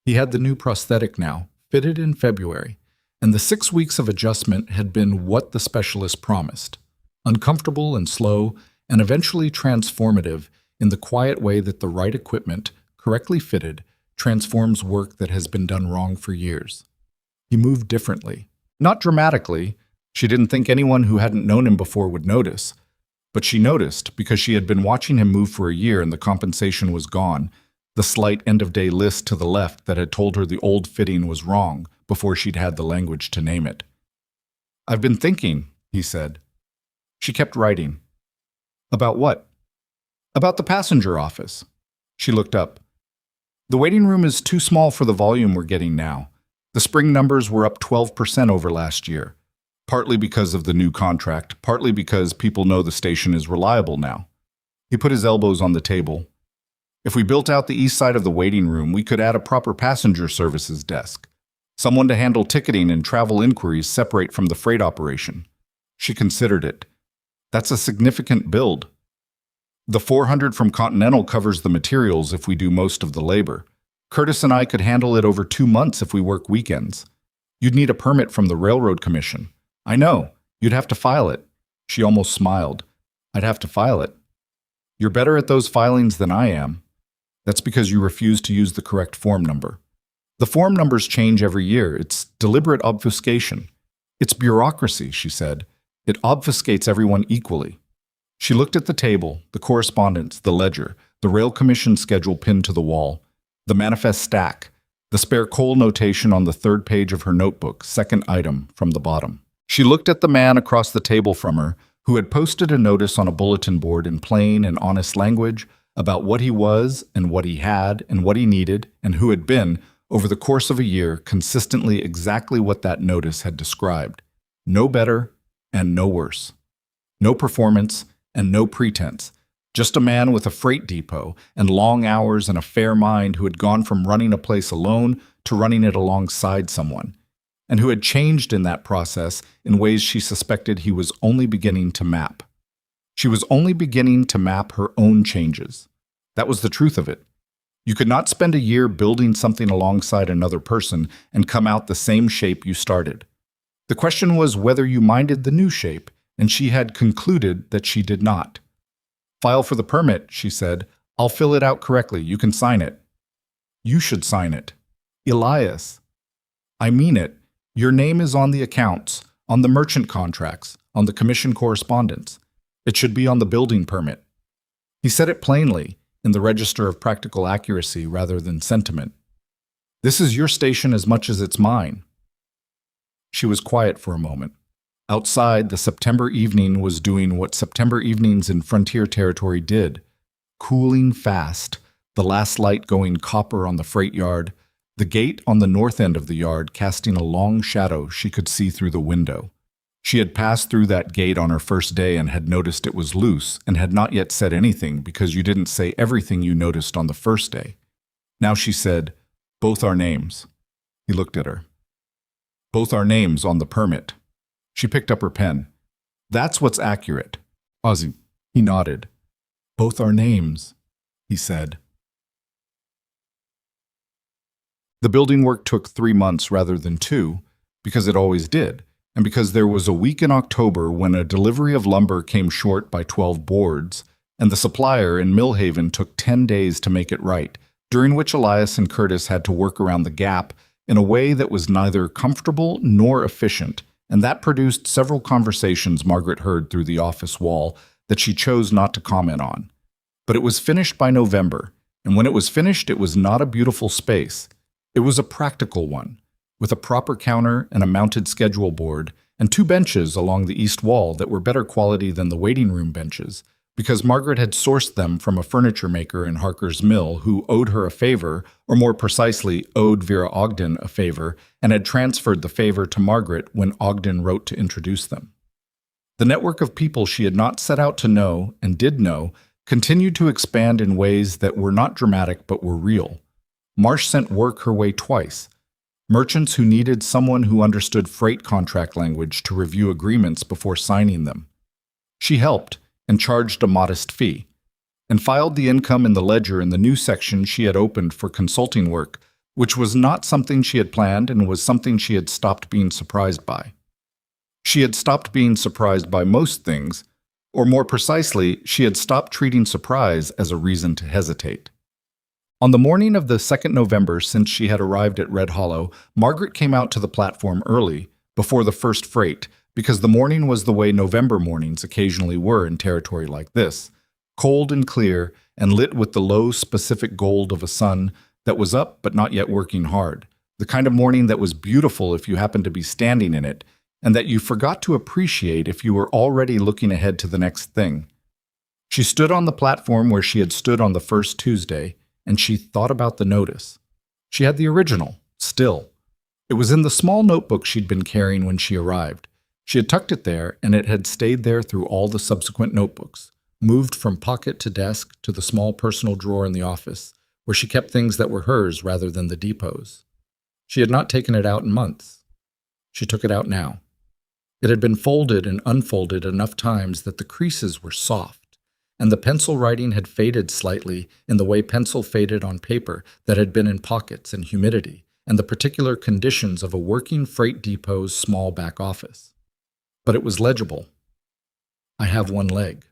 He had the new prosthetic now, fitted in February, and the 6 weeks of adjustment had been what the specialist promised, uncomfortable and slow, and eventually transformative in the quiet way that the right equipment, correctly fitted, transforms work that has been done wrong for years. He moved differently. Not dramatically. She didn't think anyone who hadn't known him before would notice. But she noticed because she had been watching him move for a year and the compensation was gone, the slight end-of-day list to the left that had told her the old fitting was wrong before she'd had the language to name it. "I've been thinking," he said. She kept writing. "About what?" "About the passenger office." She looked up. "The waiting room is too small for the volume we're getting now. The spring numbers were up 12% over last year, partly because of the new contract, partly because people know the station is reliable now." He put his elbows on the table. "If we built out the east side of the waiting room, we could add a proper passenger services desk. Someone to handle ticketing and travel inquiries separate from the freight operation." She considered it. "That's a significant build. The 400 from Continental covers the materials if we do most of the labor. Curtis and I could handle it over 2 months if we work weekends. You'd need a permit from the Railroad Commission." "I know. You'd have to file it." She almost smiled. "I'd have to file it." "You're better at those filings than I am." "That's because you refuse to use the correct form number." "The form numbers change every year. It's deliberate obfuscation." "It's bureaucracy," she said. "It obfuscates everyone equally." She looked at the table, the correspondence, the ledger, the Rail Commission schedule pinned to the wall, the manifest stack, the spare coal notation on the 3rd page of her notebook, 2nd item from the bottom. She looked at the man across the table from her, who had posted a notice on a bulletin board in plain and honest language about what he was and what he had and what he needed and who had been, over the course of a year, consistently exactly what that notice had described. No better and no worse. No performance and no pretense. Just a man with a freight depot and long hours and a fair mind who had gone from running a place alone to running it alongside someone, and who had changed in that process in ways she suspected he was only beginning to map. She was only beginning to map her own changes. That was the truth of it. You could not spend a year building something alongside another person and come out the same shape you started. The question was whether you minded the new shape, and she had concluded that she did not. "File for the permit," she said. "I'll fill it out correctly. You can sign it." "You should sign it." "Elias." "I mean it. Your name is on the accounts, on the merchant contracts, on the commission correspondence. It should be on the building permit." He said it plainly, in the register of practical accuracy rather than sentiment. "This is your station as much as it's mine." She was quiet for a moment. Outside, the September evening was doing what September evenings in frontier territory did, cooling fast, the last light going copper on the freight yard, the gate on the north end of the yard casting a long shadow she could see through the window. She had passed through that gate on her first day and had noticed it was loose and had not yet said anything because you didn't say everything you noticed on the first day. Now she said, "Both our names." He looked at her. "Both our names on the permit." She picked up her pen. "That's what's accurate." Ozzy. He nodded. "Both our names," he said. The building work took 3 months rather than 2, because it always did, and because there was a week in October when a delivery of lumber came short by 12 boards, and the supplier in Millhaven took 10 days to make it right, during which Elias and Curtis had to work around the gap in a way that was neither comfortable nor efficient, and that produced several conversations Margaret heard through the office wall that she chose not to comment on. But it was finished by November, and when it was finished, it was not a beautiful space. It was a practical one, with a proper counter and a mounted schedule board, and 2 benches along the east wall that were better quality than the waiting room benches, because Margaret had sourced them from a furniture maker in Harker's Mill who owed her a favor, or more precisely, owed Vera Ogden a favor, and had transferred the favor to Margaret when Ogden wrote to introduce them. The network of people she had not set out to know, and did know, continued to expand in ways that were not dramatic but were real. Marsh sent work her way twice. Merchants who needed someone who understood freight contract language to review agreements before signing them. She helped, and charged a modest fee, and filed the income in the ledger in the new section she had opened for consulting work, which was not something she had planned and was something she had stopped being surprised by. She had stopped being surprised by most things, or more precisely, she had stopped treating surprise as a reason to hesitate. On the morning of the 2nd November since she had arrived at Red Hollow, Margaret came out to the platform early, before the first freight, because the morning was the way November mornings occasionally were in territory like this, cold and clear and lit with the low, specific gold of a sun that was up but not yet working hard, the kind of morning that was beautiful if you happened to be standing in it, and that you forgot to appreciate if you were already looking ahead to the next thing. She stood on the platform where she had stood on the first Tuesday, and she thought about the notice. She had the original, still. It was in the small notebook she'd been carrying when she arrived. She had tucked it there, and it had stayed there through all the subsequent notebooks, moved from pocket to desk to the small personal drawer in the office, where she kept things that were hers rather than the depot's. She had not taken it out in months. She took it out now. It had been folded and unfolded enough times that the creases were soft, and the pencil writing had faded slightly in the way pencil faded on paper that had been in pockets and humidity, and the particular conditions of a working freight depot's small back office. But it was legible. I have one leg.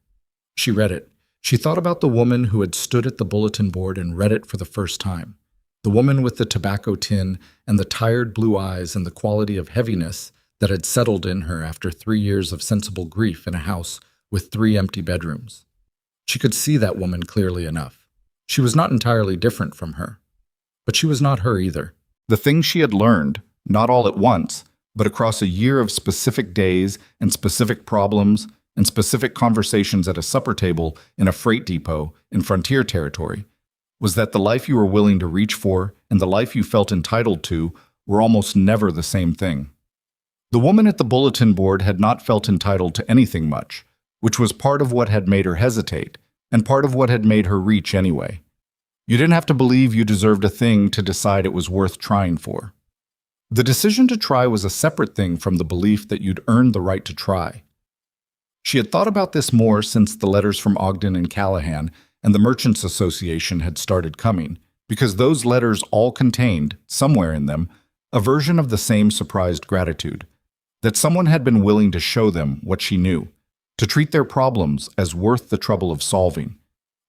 She read it. She thought about the woman who had stood at the bulletin board and read it for the first time. The woman with the tobacco tin and the tired blue eyes and the quality of heaviness that had settled in her after 3 years of sensible grief in a house with 3 empty bedrooms. She could see that woman clearly enough. She was not entirely different from her. But she was not her either. The things she had learned, not all at once, but across a year of specific days and specific problems and specific conversations at a supper table in a freight depot in frontier territory, was that the life you were willing to reach for and the life you felt entitled to were almost never the same thing. The woman at the bulletin board had not felt entitled to anything much, which was part of what had made her hesitate, and part of what had made her reach anyway. You didn't have to believe you deserved a thing to decide it was worth trying for. The decision to try was a separate thing from the belief that you'd earned the right to try. She had thought about this more since the letters from Ogden and Callahan and the Merchants Association had started coming, because those letters all contained, somewhere in them, a version of the same surprised gratitude, that someone had been willing to show them what she knew, to treat their problems as worth the trouble of solving,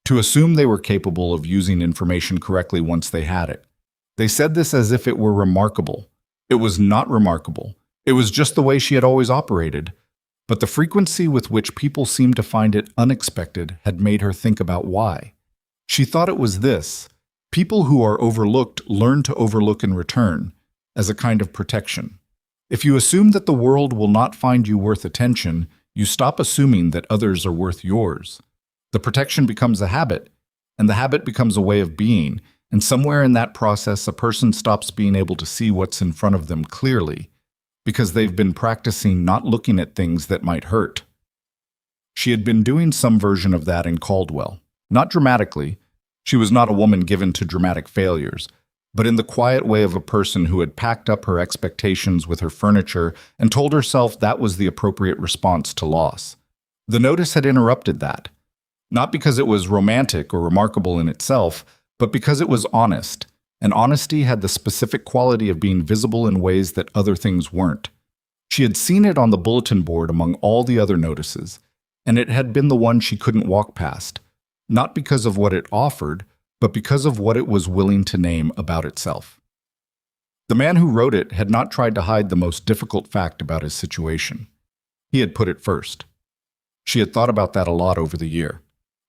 to assume they were capable of using information correctly once they had it. They said this as if it were remarkable. It was not remarkable. It was just the way she had always operated. But the frequency with which people seemed to find it unexpected had made her think about why. She thought it was this: people who are overlooked learn to overlook in return, as a kind of protection. If you assume that the world will not find you worth attention, you stop assuming that others are worth yours. The protection becomes a habit, and the habit becomes a way of being, and somewhere in that process a person stops being able to see what's in front of them clearly, because they've been practicing not looking at things that might hurt. She had been doing some version of that in Caldwell. Not dramatically. She was not a woman given to dramatic failures, but in the quiet way of a person who had packed up her expectations with her furniture and told herself that was the appropriate response to loss. The notice had interrupted that, not because it was romantic or remarkable in itself, but because it was honest, and honesty had the specific quality of being visible in ways that other things weren't. She had seen it on the bulletin board among all the other notices, and it had been the one she couldn't walk past, not because of what it offered, but because of what it was willing to name about itself. The man who wrote it had not tried to hide the most difficult fact about his situation. He had put it first. She had thought about that a lot over the year,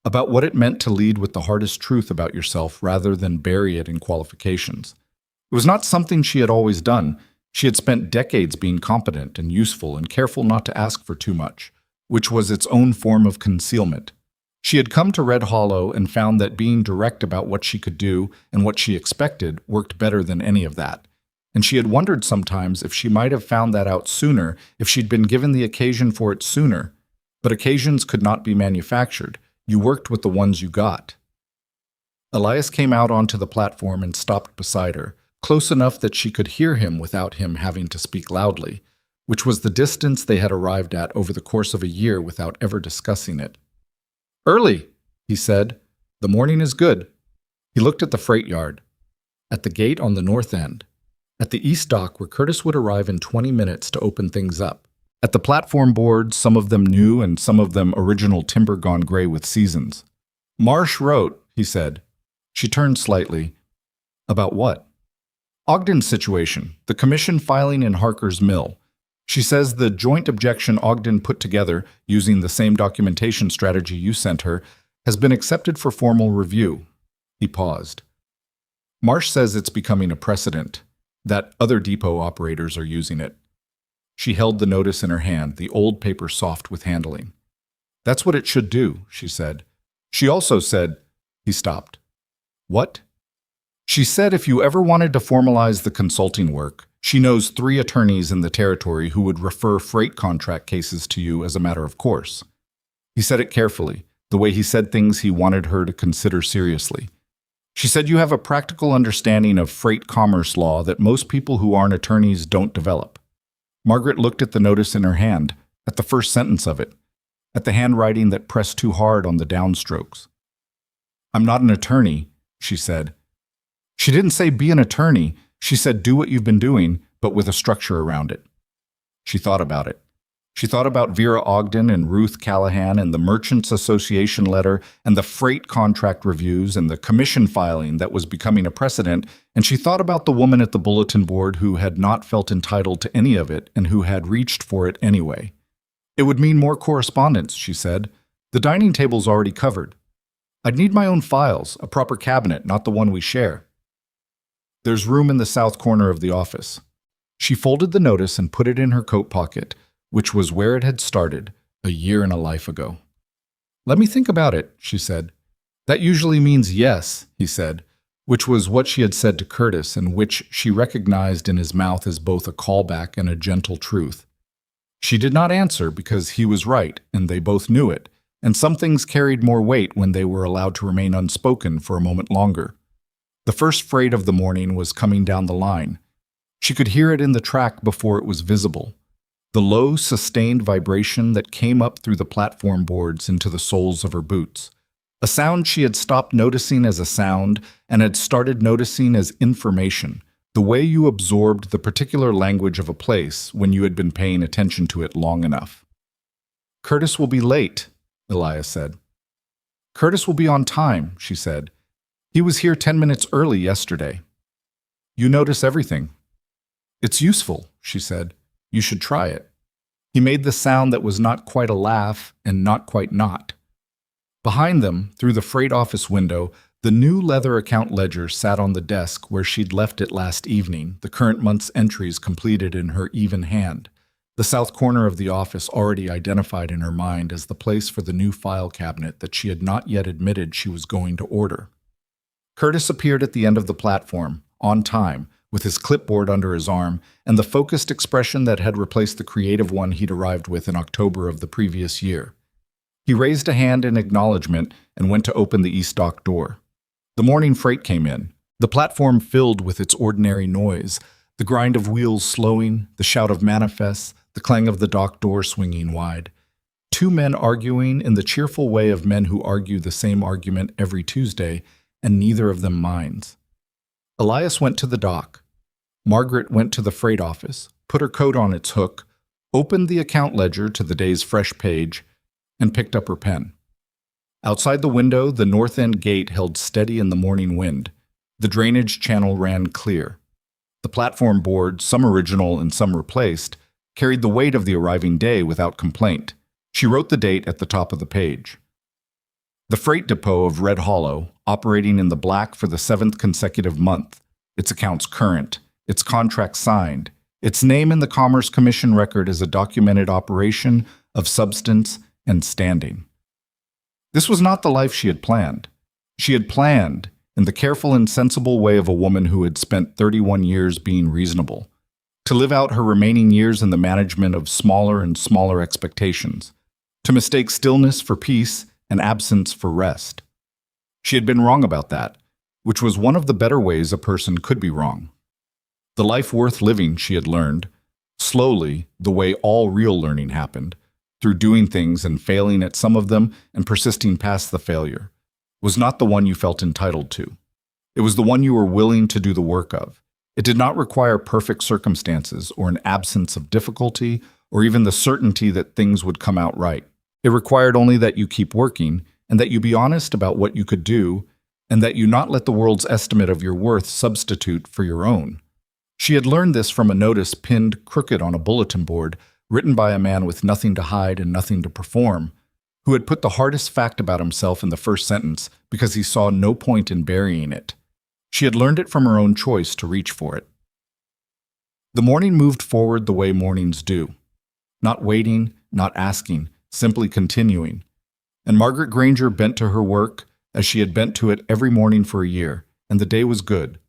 about what it meant to lead with the hardest truth about yourself rather than bury it in qualifications. It was not something she had always done. She had spent decades being competent and useful and careful not to ask for too much, which was its own form of concealment. She had come to Red Hollow and found that being direct about what she could do and what she expected worked better than any of that. And she had wondered sometimes if she might have found that out sooner, if she'd been given the occasion for it sooner. But occasions could not be manufactured. You worked with the ones you got. Elias came out onto the platform and stopped beside her, close enough that she could hear him without him having to speak loudly, which was the distance they had arrived at over the course of a year without ever discussing it. "Early," he said. "The morning is good." He looked at the freight yard, at the gate on the north end, at the east dock where Curtis would arrive in 20 minutes to open things up, at the platform boards, some of them new and some of them original timber gone gray with seasons. "Marsh wrote," he said. She turned slightly. "About what?" "Ogden's situation, the commission filing in Harker's Mill. She says the joint objection Ogden put together, using the same documentation strategy you sent her, has been accepted for formal review." He paused. "Marsh says it's becoming a precedent, that other depot operators are using it." She held the notice in her hand, the old paper soft with handling. "That's what it should do," she said. She also said, he stopped. "What?" She said if you ever wanted to formalize the consulting work, she knows 3 attorneys in the territory who would refer freight contract cases to you as a matter of course. He said it carefully, the way he said things he wanted her to consider seriously. She said you have a practical understanding of freight commerce law that most people who aren't attorneys don't develop. Margaret looked at the notice in her hand, at the first sentence of it, at the handwriting that pressed too hard on the downstrokes. "I'm not an attorney," she said. She didn't say be an attorney. She said do what you've been doing, but with a structure around it. She thought about it. She thought about Vera Ogden and Ruth Callahan and the Merchants Association letter and the freight contract reviews and the commission filing that was becoming a precedent, and she thought about the woman at the bulletin board who had not felt entitled to any of it and who had reached for it anyway. "It would mean more correspondence," she said. "The dining table's already covered. I'd need my own files, a proper cabinet, not the one we share. There's room in the south corner of the office." She folded the notice and put it in her coat pocket, which was where it had started, a year and a life ago. "Let me think about it," she said. "That usually means yes," he said, which was what she had said to Curtis and which she recognized in his mouth as both a callback and a gentle truth. She did not answer because he was right, and they both knew it, and some things carried more weight when they were allowed to remain unspoken for a moment longer. The first freight of the morning was coming down the line. She could hear it in the track before it was visible. The low, sustained vibration that came up through the platform boards into the soles of her boots. A sound she had stopped noticing as a sound and had started noticing as information, the way you absorbed the particular language of a place when you had been paying attention to it long enough. "Curtis will be late," Elias said. "Curtis will be on time," she said. "He was here 10 minutes early yesterday." "You notice everything." "It's useful," she said. "You should try it." He made the sound that was not quite a laugh and not quite not. Behind them, through the freight office window, the new leather account ledger sat on the desk where she'd left it last evening, the current month's entries completed in her even hand. The south corner of the office already identified in her mind as the place for the new file cabinet that she had not yet admitted she was going to order. Curtis appeared at the end of the platform, on time, with his clipboard under his arm and the focused expression that had replaced the creative one he'd arrived with in October of the previous year. He raised a hand in acknowledgement and went to open the east dock door. The morning freight came in, the platform filled with its ordinary noise, the grind of wheels slowing, the shout of manifests, the clang of the dock door swinging wide. 2 men arguing in the cheerful way of men who argue the same argument every Tuesday, and neither of them minds. Elias went to the dock. Margaret went to the freight office, put her coat on its hook, opened the account ledger to the day's fresh page, and picked up her pen. Outside the window, the north end gate held steady in the morning wind. The drainage channel ran clear. The platform board, some original and some replaced, carried the weight of the arriving day without complaint. She wrote the date at the top of the page. The freight depot of Red Hollow, operating in the black for the 7th consecutive month, its accounts current, its contract signed, its name in the Commerce Commission record as a documented operation of substance and standing. This was not the life she had planned. She had planned, in the careful and sensible way of a woman who had spent 31 years being reasonable, to live out her remaining years in the management of smaller and smaller expectations, to mistake stillness for peace and absence for rest. She had been wrong about that, which was one of the better ways a person could be wrong. The life worth living, she had learned, slowly, the way all real learning happened, through doing things and failing at some of them and persisting past the failure, was not the one you felt entitled to. It was the one you were willing to do the work of. It did not require perfect circumstances or an absence of difficulty or even the certainty that things would come out right. It required only that you keep working and that you be honest about what you could do and that you not let the world's estimate of your worth substitute for your own. She had learned this from a notice pinned crooked on a bulletin board written by a man with nothing to hide and nothing to perform, who had put the hardest fact about himself in the first sentence because he saw no point in burying it. She had learned it from her own choice to reach for it. The morning moved forward the way mornings do, not waiting, not asking, simply continuing. And Margaret Granger bent to her work as she had bent to it every morning for a year, and the day was good.